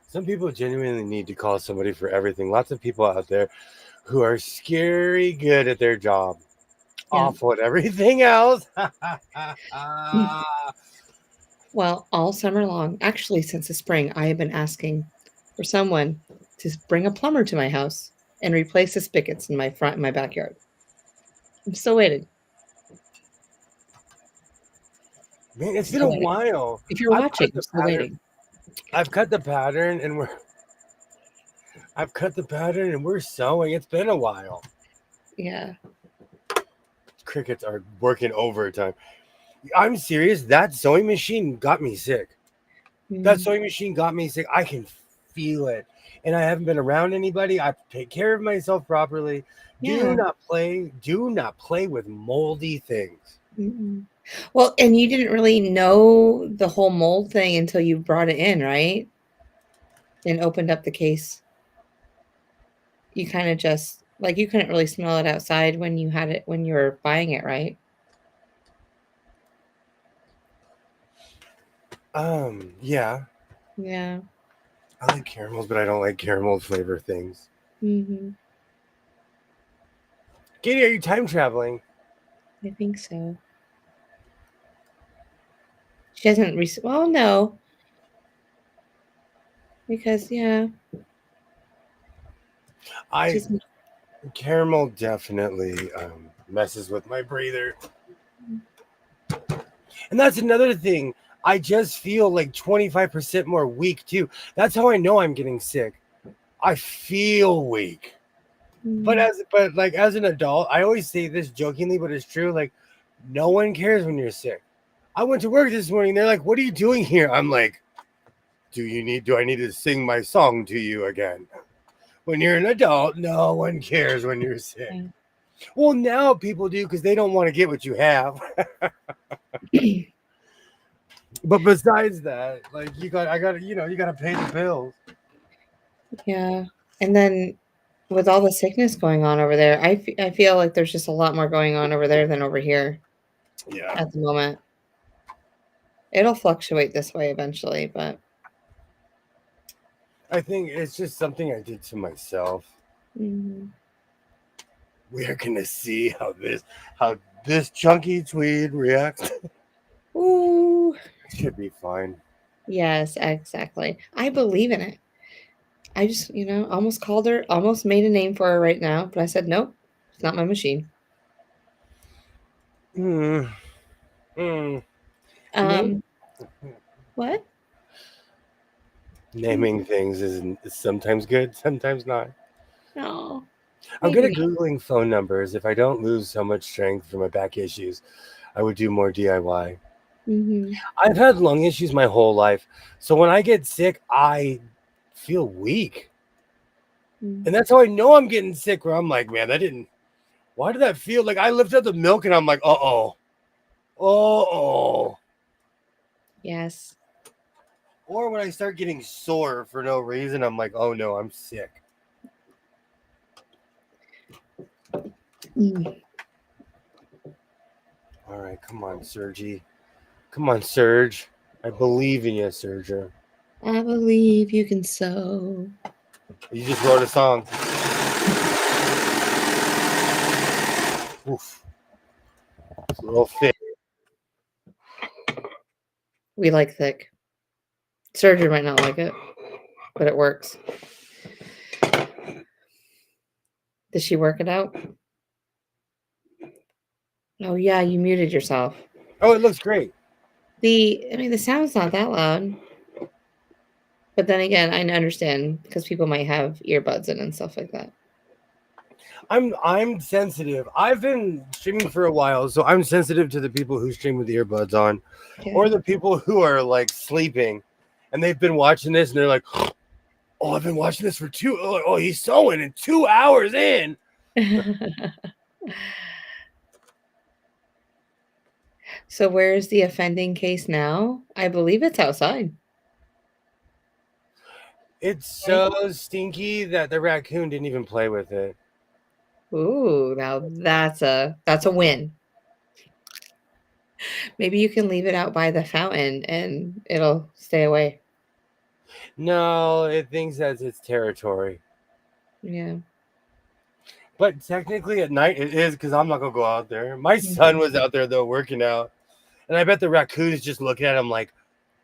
Some people genuinely need to call somebody for everything. Lots of people out there who are scary good at their job. Yeah. Awful at everything else. Well, all summer long, actually since the spring, I have been asking for someone to bring a plumber to my house and replace the spigots in my backyard. I'm still waiting. Man, it's been a while. If you're watching, I'm still waiting. I've cut the pattern and we're sewing. It's been a while. Yeah. Crickets are working overtime. I'm serious. That sewing machine got me sick. That sewing machine got me sick. I can feel it. And I haven't been around anybody. I take care of myself properly. Yeah. Do not play with moldy things. Mm-mm. Well, and you didn't really know the whole mold thing until you brought it in, right? And opened up the case. You kind of just, like, you couldn't really smell it outside when you had it, when you were buying it, right? Yeah. Yeah. I like caramels, but I don't like caramel flavor things. Mm-hmm. Katie, are you time traveling? I think so. She hasn't well, no. Because, yeah. Caramel definitely messes with my breather. And that's another thing. I just feel like 25% more weak too. That's how I know I'm getting sick. I feel weak. But as an adult, I always say this jokingly, but it's true. Like, no one cares when you're sick. I went to work this morning. They're like, "What are you doing here?" I'm like, do I need to sing my song to you again? When you're an adult, no one cares when you're sick. Okay. Well, now people do because they don't want to get what you have. But besides that, like you got to pay the bills. Yeah. And then with all the sickness going on over there, I feel like there's just a lot more going on over there than over here. Yeah. At the moment. It'll fluctuate this way eventually, but I think it's just something I did to myself. Mm-hmm. We are gonna see how this chunky tweed reacts. Ooh. It should be fine. Yes, exactly. I believe in it. I just, almost called her, almost made a name for her right now, but I said, nope, it's not my machine. What? Naming things is sometimes good, sometimes not. No. I'm good at Googling phone numbers. If I don't lose so much strength from my back issues, I would do more DIY. Mm-hmm. I've had lung issues my whole life. So when I get sick, I feel weak. Mm-hmm. And that's how I know I'm getting sick, where I'm like, man, why did that feel like I lift up the milk and I'm like, uh-oh. Yes. Or when I start getting sore for no reason, I'm like, oh no, I'm sick. All right, come on, Sergi. Come on, Serge. I believe in you, Serger. I believe you can sew. You just wrote a song. Oof. It's a little thick. We like thick. Serger might not like it, but it works. Did she work it out? Oh, yeah, you muted yourself. Oh, it looks great. The sound's not that loud. But then again, I understand because people might have earbuds in and stuff like that. I'm sensitive. I've been streaming for a while, so I'm sensitive to the people who stream with earbuds on, or the people who are like sleeping, and they've been watching this and they're like, "Oh, I've been watching this for two. Oh, he's sewing in 2 hours in." So where's the offending case now? I believe it's outside. It's so stinky that the raccoon didn't even play with it. Ooh, now that's a win. Maybe you can leave it out by the fountain and it'll stay away. No, it thinks that's its territory. Yeah. But technically at night it is, because I'm not gonna go out there. My son was out there though working out, and I bet the raccoon is just looking at him like,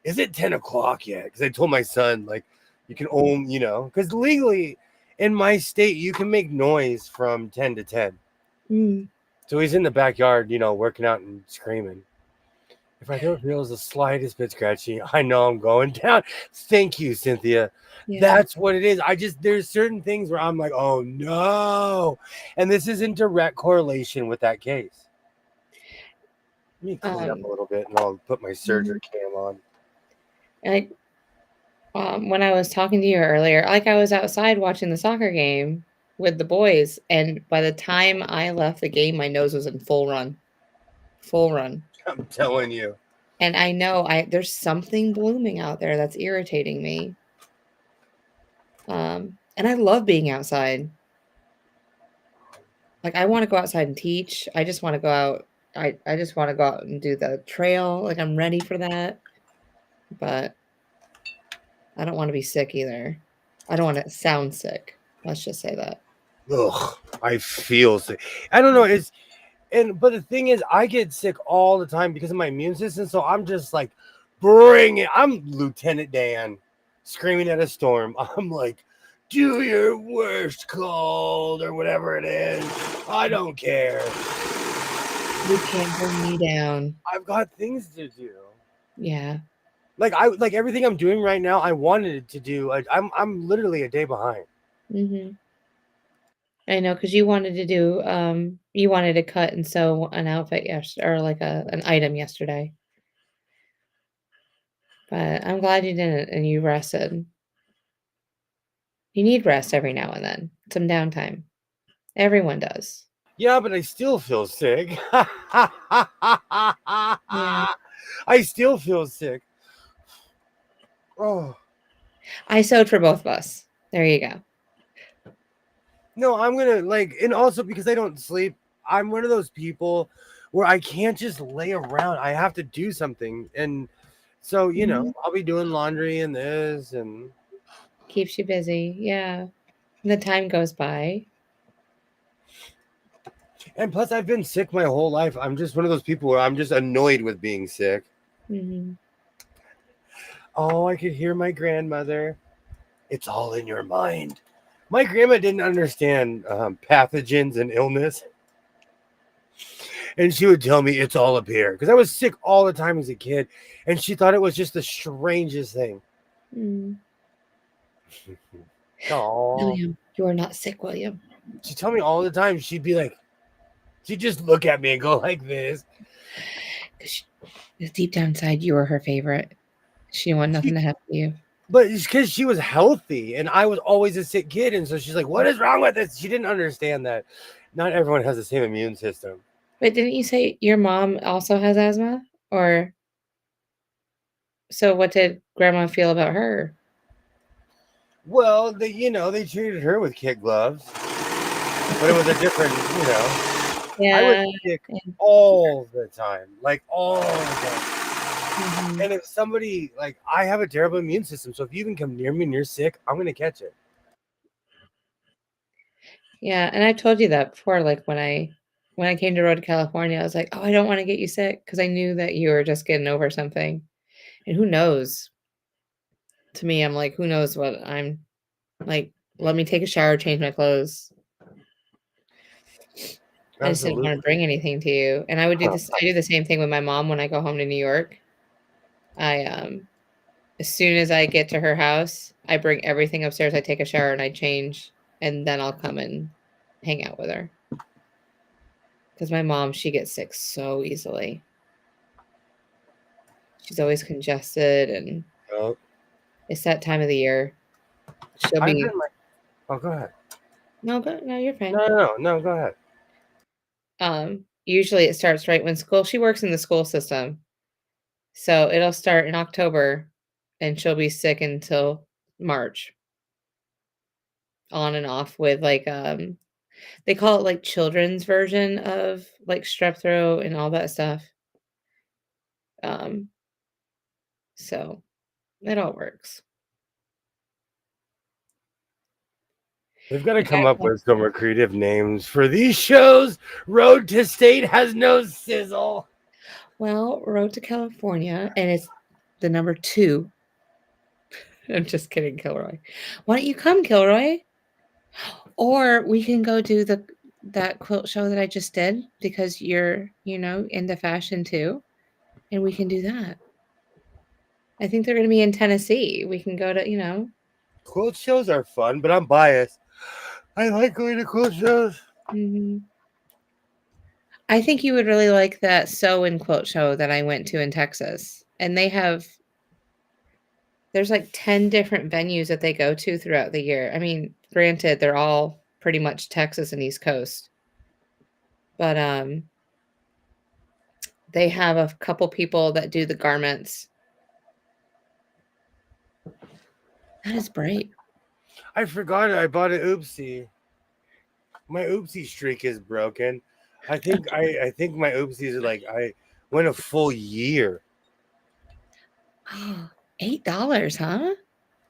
"Is it 10 o'clock yet?" Because I told my son, like, you can own, because legally in my state you can make noise from 10 to 10. So he's in the backyard, working out and screaming. If I don't feel the slightest bit scratchy, I know I'm going down. Thank you, Cynthia. Yeah. That's what it is. There's certain things where I'm like, oh no. And this is in direct correlation with that case. Let me clean up a little bit and I'll put my surgery cam on. Like, when I was talking to you earlier, like I was outside watching the soccer game with the boys, and by the time I left the game, my nose was in full run. I'm telling you. And I know there's something blooming out there that's irritating me. And I love being outside. Like, I want to go outside and teach. I just want to go out. I just want to go out and do the trail. Like, I'm ready for that. But I don't want to be sick either. I don't want to sound sick. Let's just say that. Ugh, I feel sick. I don't know. But the thing is, I get sick all the time because of my immune system. So I'm just like, bring it. I'm Lieutenant Dan screaming at a storm. I'm like, do your worst cold or whatever it is. I don't care. You can't bring me down. I've got things to do. Yeah. Like everything I'm doing right now, I wanted to do. I'm literally a day behind. I know, because you wanted to cut and sew an outfit yesterday, or like an item yesterday. But I'm glad you didn't and you rested. You need rest every now and then. Some downtime. Everyone does. Yeah, but I still feel sick. Yeah. I still feel sick. Oh. I sewed for both of us. There you go. No, I'm gonna and also because I don't sleep, I'm one of those people where I can't just lay around. I have to do something. And so, I'll be doing laundry and this and keeps you busy. Yeah. And the time goes by. And plus I've been sick my whole life. I'm just one of those people where I'm just annoyed with being sick. Oh, I could hear my grandmother. It's all in your mind. My grandma didn't understand pathogens and illness. And she would tell me it's all up here. Because I was sick all the time as a kid. And she thought it was just the strangest thing. William, you are not sick, William. She'd tell me all the time. She'd be like, she'd just look at me and go like this. Because deep down inside, you were her favorite. She didn't want nothing to happen to you. But it's because she was healthy and I was always a sick kid. And so she's like, what is wrong with this? She didn't understand that not everyone has the same immune system. But didn't you say your mom also has asthma? Or so what did grandma feel about her? Well, they treated her with kid gloves. But it was a different, Yeah. I was sick all the time. Like all the time. And if somebody, I have a terrible immune system, so if you can come near me and you're sick, I'm going to catch it. Yeah, and I told you that before, like when I came to Road to California, I was like, oh, I don't want to get you sick because I knew that you were just getting over something. And who knows? To me, I'm like, who knows what I'm like, let me take a shower, change my clothes. Absolutely. I just didn't want to bring anything to you. And I would do this. I do the same thing with my mom when I go home to New York. As soon as I get to her house, I bring everything upstairs. I take a shower and I change, and then I'll come and hang out with her. Because my mom, she gets sick so easily. She's always congested, and Oh, it's that time of the year. She'll I've be been like, oh, go ahead. no, you're fine. No, go ahead. Usually it starts right when school. She works in the school system, so it'll start in October, and she'll be sick until March, on and off with like they call it like children's version of like strep throat and all that stuff. Um, so it all works. We've got to come up with some more creative names for these shows. Road to State has no sizzle. Well, Road to California, and it's the number 2. I'm just kidding, Kilroy. Why don't you come, Kilroy? Or we can go do that quilt show that I just did, because you're, into fashion too, and we can do that. I think they're going to be in Tennessee. We can go to. Quilt shows are fun, but I'm biased. I like going to quilt shows. Mhm. I think you would really like that sew and quilt show that I went to in Texas. And there's like 10 different venues that they go to throughout the year. I mean, granted, they're all pretty much Texas and East Coast. But they have a couple people that do the garments. That is bright. I forgot I bought an oopsie. My oopsie streak is broken. I think I think my oopsies are like I went a full year. Oh, $8, huh?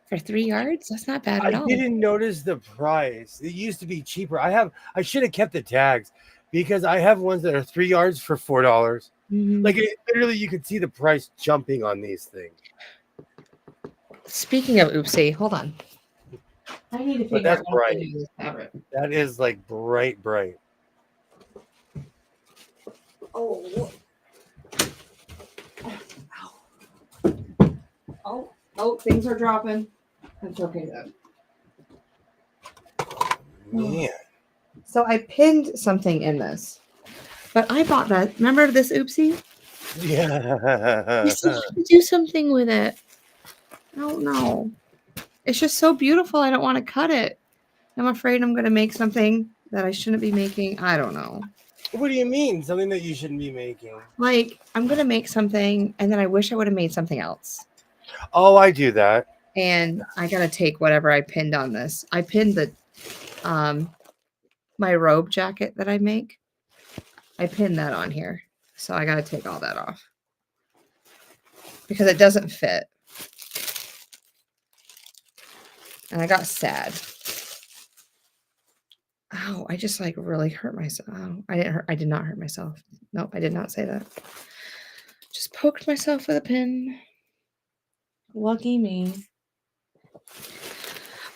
For 3 yards? That's not bad at all. I didn't notice the price. It used to be cheaper. I should have kept the tags because I have ones that are 3 yards for $4. Mhm. Like literally, you could see the price jumping on these things. Speaking of oopsie, hold on. I need to But figure that's out what to bright. do with this fabric. That is like bright. Oh. Oh, things are dropping. That's okay though. Man. So I pinned something in this. But I bought that. Remember this oopsie? Yeah. You still have to do something with it. I don't know. It's just so beautiful. I don't want to cut it. I'm afraid I'm going to make something that I shouldn't be making. I don't know. What do you mean? Something that you shouldn't be making? Like, I'm going to make something, and then I wish I would have made something else. Oh, I do that. And I got to take whatever I pinned on this. I pinned the my robe jacket that I make. I pinned that on here. So I got to take all that off. Because it doesn't fit. And I got sad. Ow, I just like really hurt myself. Oh, I did not hurt myself. Nope, I did not say that. Just poked myself with a pin. Lucky me.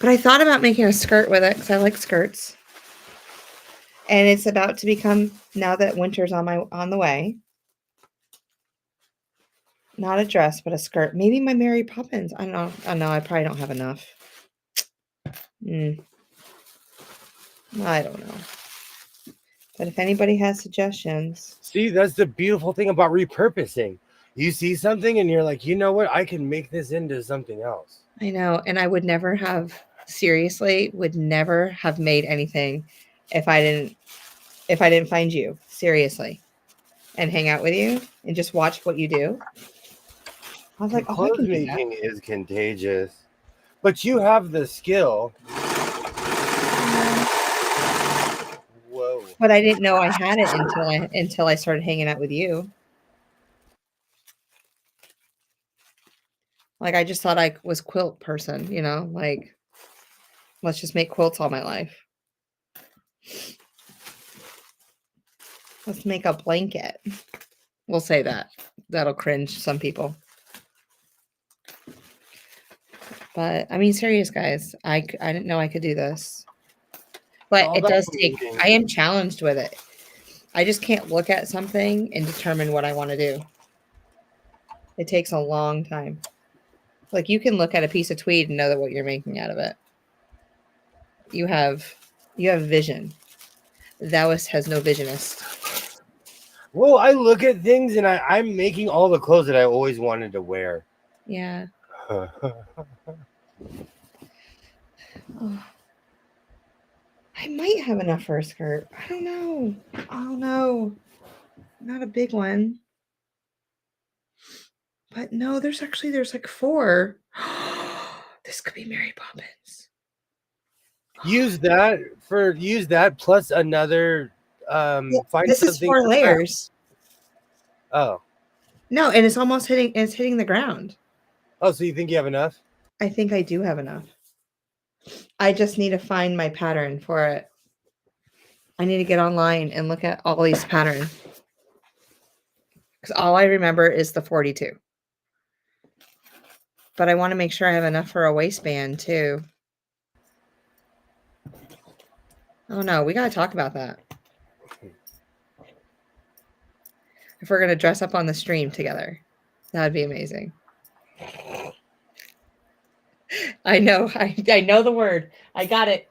But I thought about making a skirt with it because I like skirts. And it's about to become, now that winter's on the way. Not a dress, but a skirt. Maybe my Mary Poppins. I don't know. Oh, no, I probably don't have enough. I don't know. But if anybody has suggestions. See, that's the beautiful thing about repurposing. You see something and you're like, you know what? I can make this into something else. I know. And I would never have made anything if I didn't find you, seriously, and hang out with you and just watch what you do. I was like, oh, clothes making is contagious, but you have the skill. Whoa! But I didn't know I had it until I started hanging out with you. Like, I just thought I was quilt person, like, let's just make quilts all my life. Let's make a blanket. We'll say that. That'll cringe some people. But, I mean, serious, guys. I didn't know I could do this. But it does take, I am challenged with it. I just can't look at something and determine what I want to do. It takes a long time. Like, you can look at a piece of tweed and know that what you're making out of it. You have vision. Thouist has no visionist. Well, I look at things and I'm making all the clothes that I always wanted to wear. Yeah. Oh, I might have enough for a skirt. I don't know. Oh no. Not a big one. But no, there's like 4. This could be Mary Poppins. use that plus another find This is something 4 layers. Oh. No, and it's hitting the ground. Oh, so you think you have enough? I think I do have enough. I just need to find my pattern for it. I need to get online and look at Ollie's pattern. Because all I remember is the 42. But I want to make sure I have enough for a waistband too. Oh no, we got to talk about that. If we're going to dress up on the stream together, that would be amazing. I know. I know the word. I got it.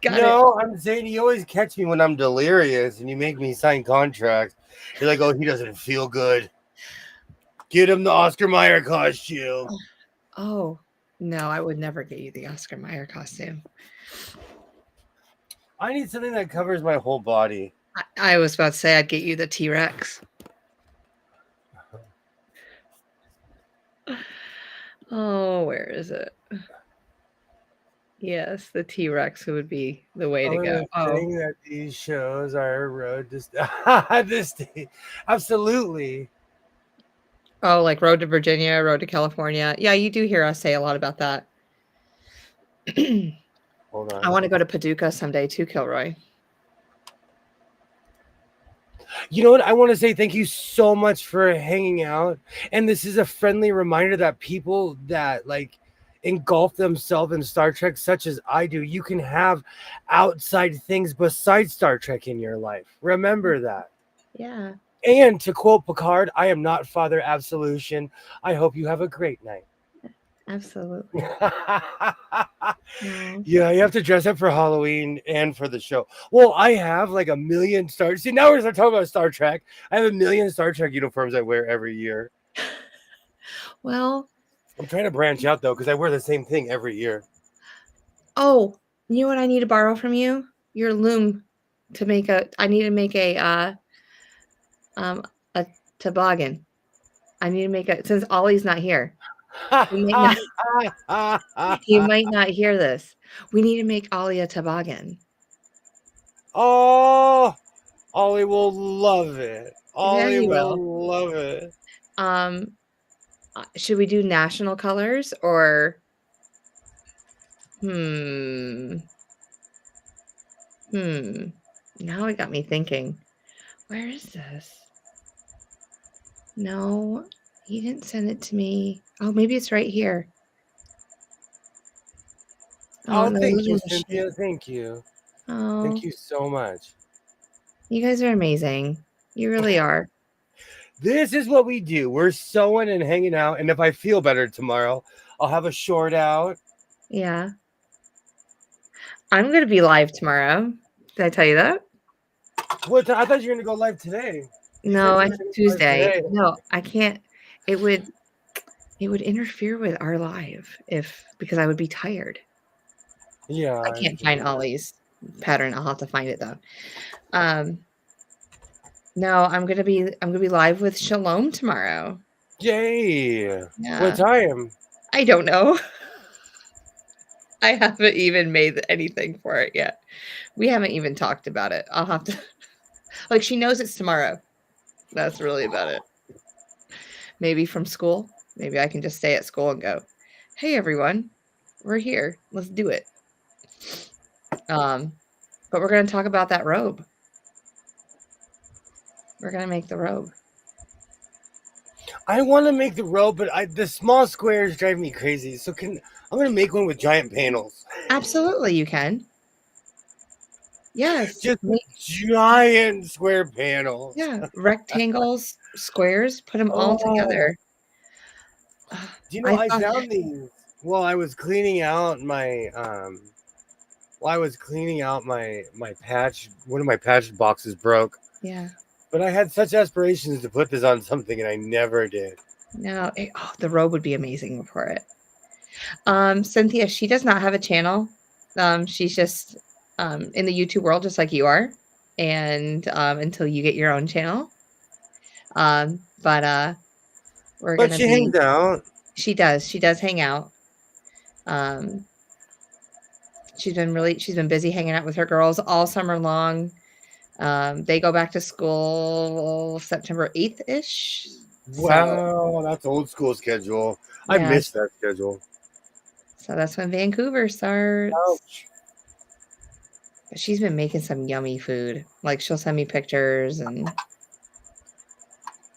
No, I'm saying you always catch me when I'm delirious and you make me sign contracts. You're like, oh, he doesn't feel good. Get him the Oscar Mayer costume. Oh, no, I would never get you the Oscar Mayer costume. I need something that covers my whole body. I was about to say I'd get you the T-Rex. Oh, where is it? Yes, the T-Rex would be the way to go. Saying that these shows are a road to this day. Absolutely. Oh, like Road to Virginia, Road to California. Yeah, you do hear us say a lot about that. Hold on. I want to go to Paducah someday too, Kilroy. You know what? I want to say thank you so much for hanging out. And this is a friendly reminder that people that like engulf themselves in Star Trek, such as I do, you can have outside things besides Star Trek in your life. Remember that. Yeah. And to quote Picard, I am not Father Absolution. I hope you have a great night. Absolutely. Yeah, you have to dress up for Halloween and for the show. Well, I have like a million Star. See, now we're talking about Star Trek. I have a million Star Trek uniforms I wear every year. Well, I'm trying to branch out though because I wear the same thing every year. Oh, you know what I need to borrow from you? Your loom to make I need to make a toboggan. I need to make since Ollie's not here. You might not hear this. We need to make Ollie a toboggan. Oh, Ollie will love it. Ollie will love it. Should we do national colors or Now it got me thinking. Where is this? No, he didn't send it to me. Oh, maybe it's right here. Oh, no, thank you, Cynthia. Thank you. Oh, thank you so much. You guys are amazing. You really are. This is what we do. We're sewing and hanging out. And if I feel better tomorrow, I'll have a short out. Yeah. I'm going to be live tomorrow. Did I tell you that? What? I thought you were going to go live today. No, it's Tuesday. No, I can't. It would interfere with our live because I would be tired. Yeah. I can't find Ollie's pattern. I'll have to find it though. No, I'm gonna be live with Shalom tomorrow. Yay! Yeah. What time? I don't know. I haven't even made anything for it yet. We haven't even talked about it. I'll have to like she knows it's tomorrow. That's really about it. Maybe from school. Maybe I can just stay at school and go, hey everyone, we're here. Let's do it. But we're gonna talk about that robe. We're gonna make the robe. I want to make the robe, but the small squares drive me crazy. So I'm gonna make one with giant panels. Absolutely, you can. Yes, just giant square panels. Yeah, rectangles, squares. Put them all together. Do you know I found these while I was cleaning out my Well, I was cleaning out my patch. One of my patch boxes broke, Yeah. but I had such aspirations to put this on something, and I never did. No, the robe would be amazing for it. Cynthia, she does not have a channel. She's just in the YouTube world, just like you are, and until you get your own channel. But we're But gonna she be. hangs out. She does. She does hang out. Um, she's been busy hanging out with her girls all summer long. They go back to school September 8th ish. So Wow, that's old school schedule. I yeah, miss that schedule. so that's when Vancouver starts. Ouch. But she's been making some yummy food. Like she'll send me pictures, and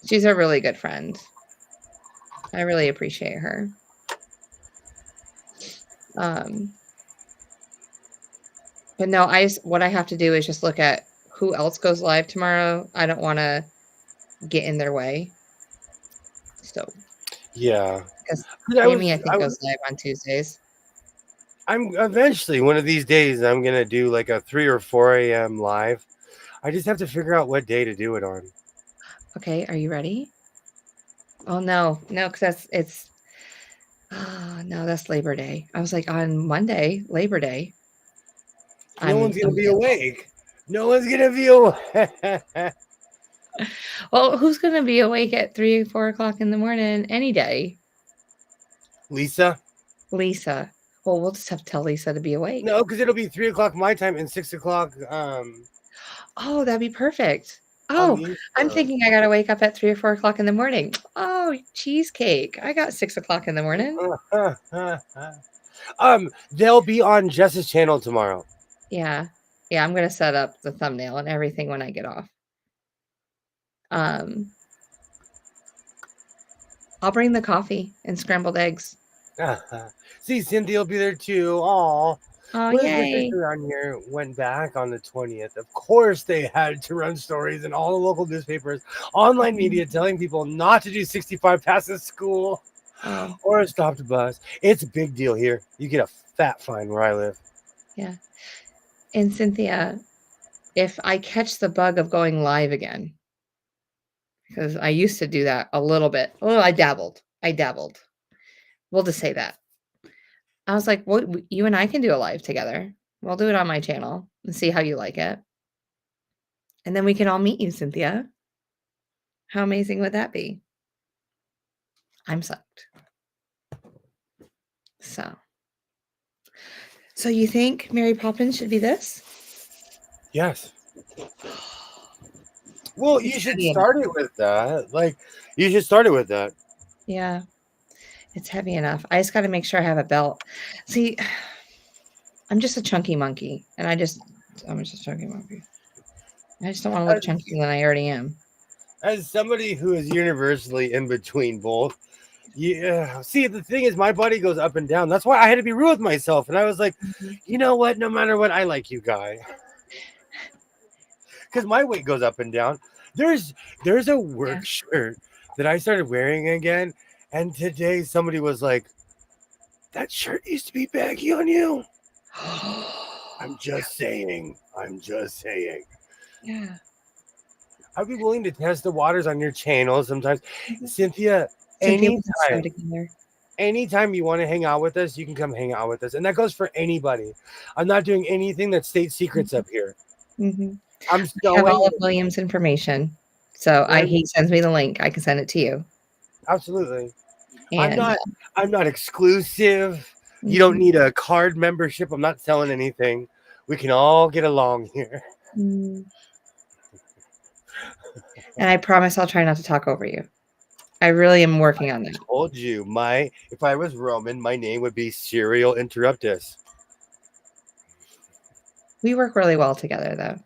she's a really good friend. I really appreciate her. But no, what I have to do is just look at who else goes live tomorrow. I don't want to get in their way. So Yeah. because I Amy, I was, think, goes live on Tuesdays. I'm eventually one of these days I'm gonna do like a 3 or 4 a.m. live. I just have to figure out what day to do it on. Okay, are you ready? Oh no, because it's no, that's Labor Day. I was like on Monday, Labor Day. No one's gonna be awake. No one's gonna be awake. Well, who's gonna be awake at 3, 4 o'clock in the morning any day? Lisa? Lisa. Well, we'll just have to tell Lisa to be awake. No, because it'll be 3 o'clock my time and 6 o'clock. Oh, that'd be perfect. Oh, I'm thinking I gotta wake up at 3 or 4 o'clock in the morning. Oh, cheesecake. I got 6 o'clock in the morning. They'll be on Jess's channel tomorrow. Yeah. Yeah, I'm gonna set up the thumbnail and everything when I get off. I'll bring the coffee and scrambled eggs. See, Cynthia will be there too. Aw. Oh, When yay. the district around here went back on the 20th, of course they had to run stories in all the local newspapers, online media, telling people not to do 65 past the school or a stopped bus. It's a big deal here. You get a fat fine where I live. Yeah. And Cynthia, if I catch the bug of going live again, because I used to do that a little bit. Oh, I dabbled. We'll just say that. I was like, well, you and I can do a live together. We'll do it on my channel and see how you like it. And then we can all meet you, Cynthia. How amazing would that be? I'm psyched. So you think Mary Poppins should be this? Yes. Well, you should start it with that. You should start it with that. Yeah. It's heavy enough. I just got to make sure I have a belt. See, I'm just a chunky monkey, and I'm just a chunky monkey. I just don't want to look chunkier than I already am. As somebody who is universally in between both, yeah. See, the thing is, my body goes up and down. That's why I had to be real with myself, and I was like, you know what? No matter what, I like you, guy, because my weight goes up and down. There's a work shirt that I started wearing again, and today somebody was like, "That shirt used to be baggy on you." I'm just saying. Yeah. I'd be willing to test the waters on your channel sometimes. Cynthia, anytime you want to hang out with us, you can come hang out with us. And that goes for anybody. I'm not doing anything that's state secrets up here. I have all of William's information. So he sends me the link. I can send it to you. Absolutely. And I'm not exclusive. You don't need a card membership. I'm not selling anything. We can all get along here. And I promise I'll try not to talk over you. I really am working on that. I told you, if I was Roman, my name would be Serial Interruptus. We work really well together, though.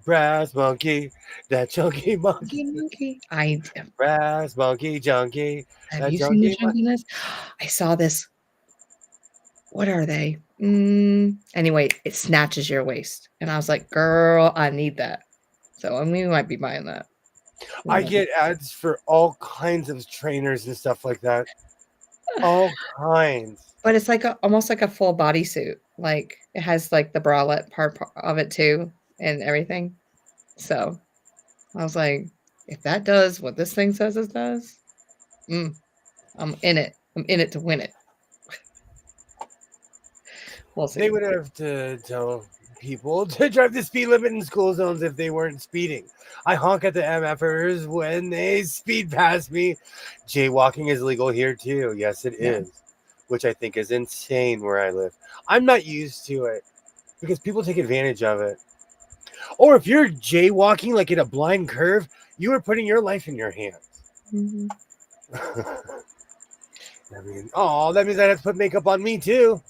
Brass monkey, that chunky monkey. Brass monkey, junkie. Have you seen the chunkiness? I saw this. What are they? Anyway, it snatches your waist. And I was like, girl, I need that. So we might be buying that. I get ads for all kinds of trainers and stuff like that. All kinds. But it's like almost like a full bodysuit. Like it has like the bralette part of it too and everything. So I was like, if that does what this thing says it does, I'm in it. I'm in it to win it. We'll They see. would have to tell people to drive the speed limit in school zones if they weren't speeding. I honk at the MFers when they speed past me. Jaywalking is legal here too. Yes, it Yeah. is, which I think is insane where I live. I'm not used to it because people take advantage of it. Or if you're jaywalking like in a blind curve, you are putting your life in your hands. Mhm. I mean, oh, that means I have to put makeup on me too.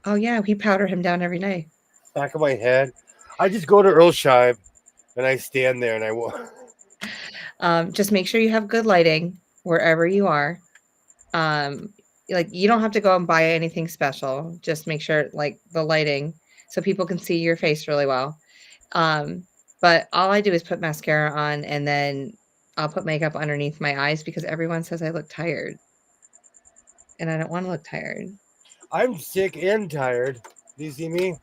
Oh yeah, we powder him down every day. Back of my head. I just go to Earl Scheib and I stand there and I walk. Just make sure you have good lighting wherever you are. Um, like you don't have to go and buy anything special. Just make sure like the lighting so people can see your face really well. Um, but all I do is put mascara on and then I'll put makeup underneath my eyes because everyone says I look tired. And I don't want to look tired. I'm sick and tired. Do you see me?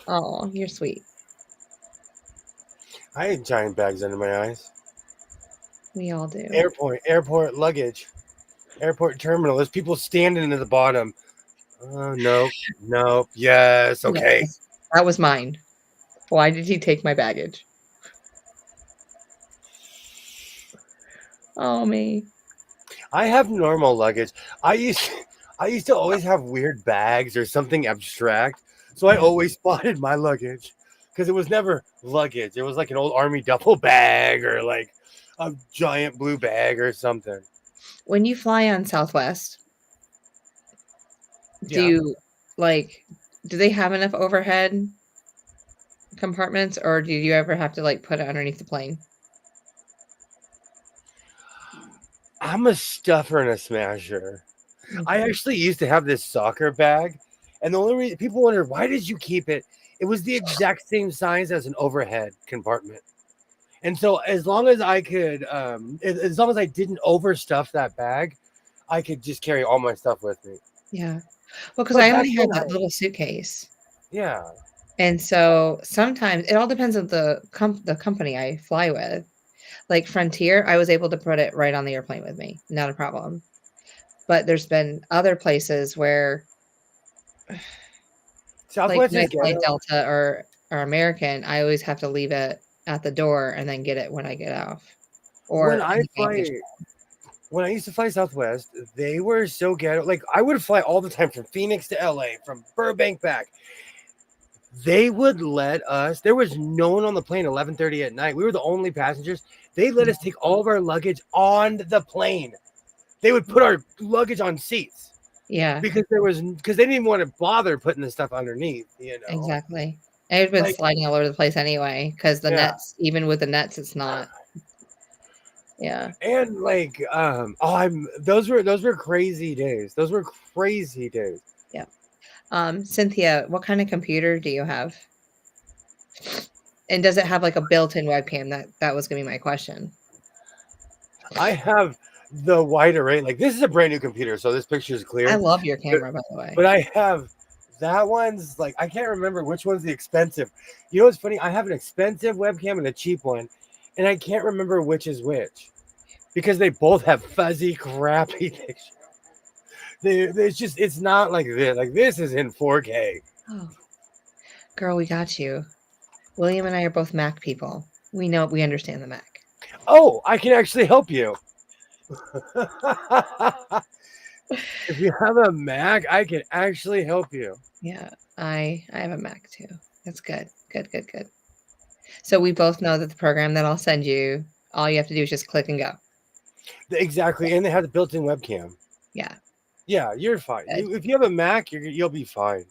Oh, you're sweet. I had giant bags under my eyes. We all do. Airport luggage, airport terminal. There's people standing at the bottom. Nope. Yes, okay. Yes, that was mine. Why did he take my baggage? Oh, me. I have normal luggage. I used I used to always have weird bags or something abstract. So I Yeah. always spotted my luggage because it was never luggage. It was like an old army duffel bag or like a giant blue bag or something. When you fly on Southwest, do Yeah. you like do they have enough overhead compartments or do you ever have to like put it underneath the plane? I'm a stuffer and a smasher. I Okay. actually used to have this soccer bag, and the only reason people wonder why did you keep it? It was the exact same size as an overhead compartment, and so as long as I could, as long as I didn't overstuff that bag, I could just carry all my stuff with me. Yeah. Well, because But I back only had then, that little suitcase. yeah, And so sometimes it all depends on the company I fly with. Like Frontier, I was able to put it right on the airplane with me, not a problem. But there's been other places where, like Southwest when I is fly ghetto. Delta or American, I always have to leave it at the door and then get it when I get off When or in I the baggage. fly, when I used to fly Southwest, they were so ghetto. Like I would fly all the time from Phoenix to LA, from Burbank back. They would let us. There was no one on the plane 11:30 at night. We were the only passengers. They let us take all of our luggage on the plane. They would put our luggage on seats Yeah, because they didn't even want to bother putting the stuff underneath. exactly. I've been Like sliding all over the place anyway because the yeah, nets, even with the nets, it's not. Yeah. and like oh, I'm those were crazy days. Those were crazy days. Yeah. Cynthia, what kind of computer do you have? And does it have like a built-in webcam? That was gonna be my question. I have the wide array. Like this is a brand new computer, so this picture is I clear. love your But camera, by the way. but I have that one's like I can't remember which one's the expensive. You know what's funny? I have an expensive webcam and a cheap one, and I can't remember which is which because they both have fuzzy, crappy pictures. It's not like this. Like this is in 4K. Oh, girl, we got you. William and I are both Mac people. We understand the Mac. Oh, I can actually help you. If you have a Mac, I can actually help you. Yeah, I have a Mac too. That's good. Good. So we both know that the program that I'll send you, all you have to do is just click and go. Exactly, and they have the built-in webcam. Yeah, Yeah, you're fine. good. If you have a Mac, you'll be fine.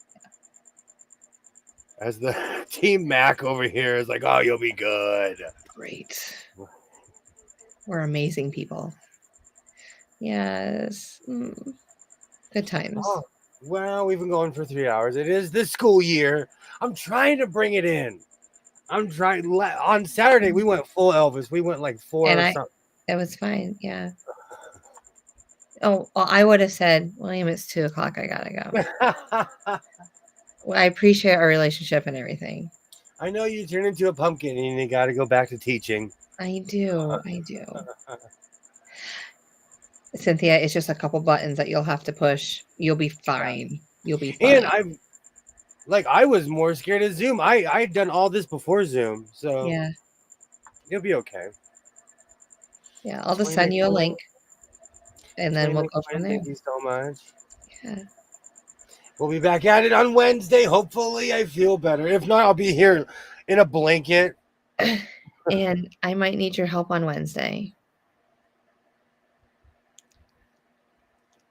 As the team Mac over here is like, oh, you'll be good. Great. We're amazing people. Yes. Good times. Oh, well, we've been going for 3 hours. It is the school year. I'm trying to bring it in. I'm trying. On Saturday, we went full Elvis. We went like four And or something. it was fine. Yeah. Oh, well, I would have said, William, it's 2:00. I gotta go. Well, I appreciate our relationship and everything. I know you turn into a pumpkin and you got to go back to teaching. I do. Cynthia, it's just a couple buttons that you'll have to push. You'll be fine. You'll be fine. And I was more scared of Zoom. I'd done all this before Zoom, so Yeah. you'll be okay. Yeah, I'll just send you a link, and then we'll go from there. Thank you so much. Yeah. We'll be back at it on Wednesday. Hopefully, I feel better. If not, I'll be here in a blanket. And I might need your help on Wednesday.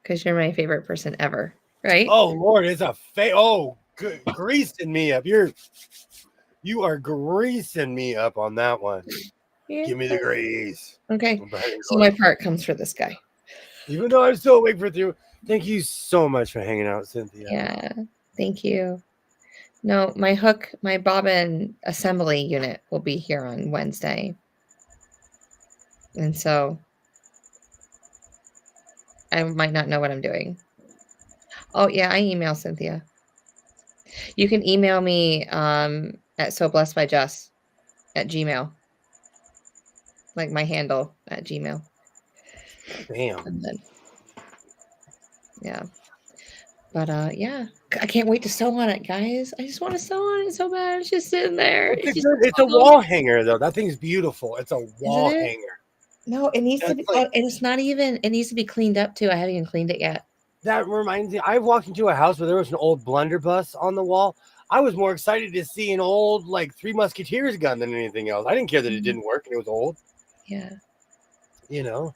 Because you're my favorite person ever, right? Oh Lord, it's a greasing me up. You are greasing me up on that one. Yeah. Give me the grease. Okay. So my part comes for this guy. Even though I'm still awake for 3. Thank you so much for hanging out, Cynthia. Yeah. Thank you. No, my bobbin assembly unit will be here on Wednesday. And so I might not know what I'm doing. Oh, yeah, I email Cynthia. You can email me at soblessedbyjess@gmail. Like my handle at Gmail. Bam. And then, yeah. But yeah, I can't wait to sew on it, guys. I just want to sew on it so bad. It's just sitting there. It's a wall hanger, though. That thing's beautiful. It's a wall hanger. No, it needs to be. And it's not even. It needs to be cleaned up too. I haven't even cleaned it yet. That reminds me. I walked into a house where there was an old blunderbuss on the wall. I was more excited to see an old Three Musketeers gun than anything else. I didn't care that it didn't work and it was old. Yeah. You know.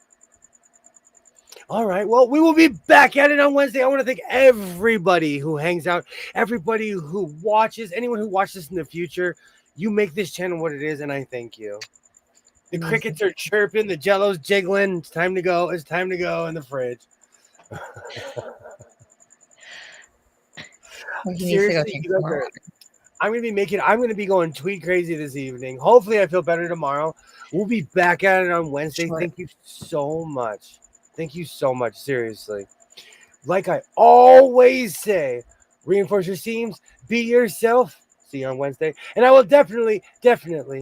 All right. Well, we will be back at it on Wednesday. I want to thank everybody who hangs out, everybody who watches, anyone who watches in the future. You make this channel what it is, and I thank you. The crickets are chirping, the jello's jiggling. It's time to go. It's time to go in the fridge. Seriously, I'm gonna be going tweet crazy this evening. Hopefully I feel better tomorrow. We'll be back at it on Wednesday. Sure. Thank you so much. Thank you so much. Seriously. Like I always say, reinforce your seams, be yourself. See you on Wednesday. And I will definitely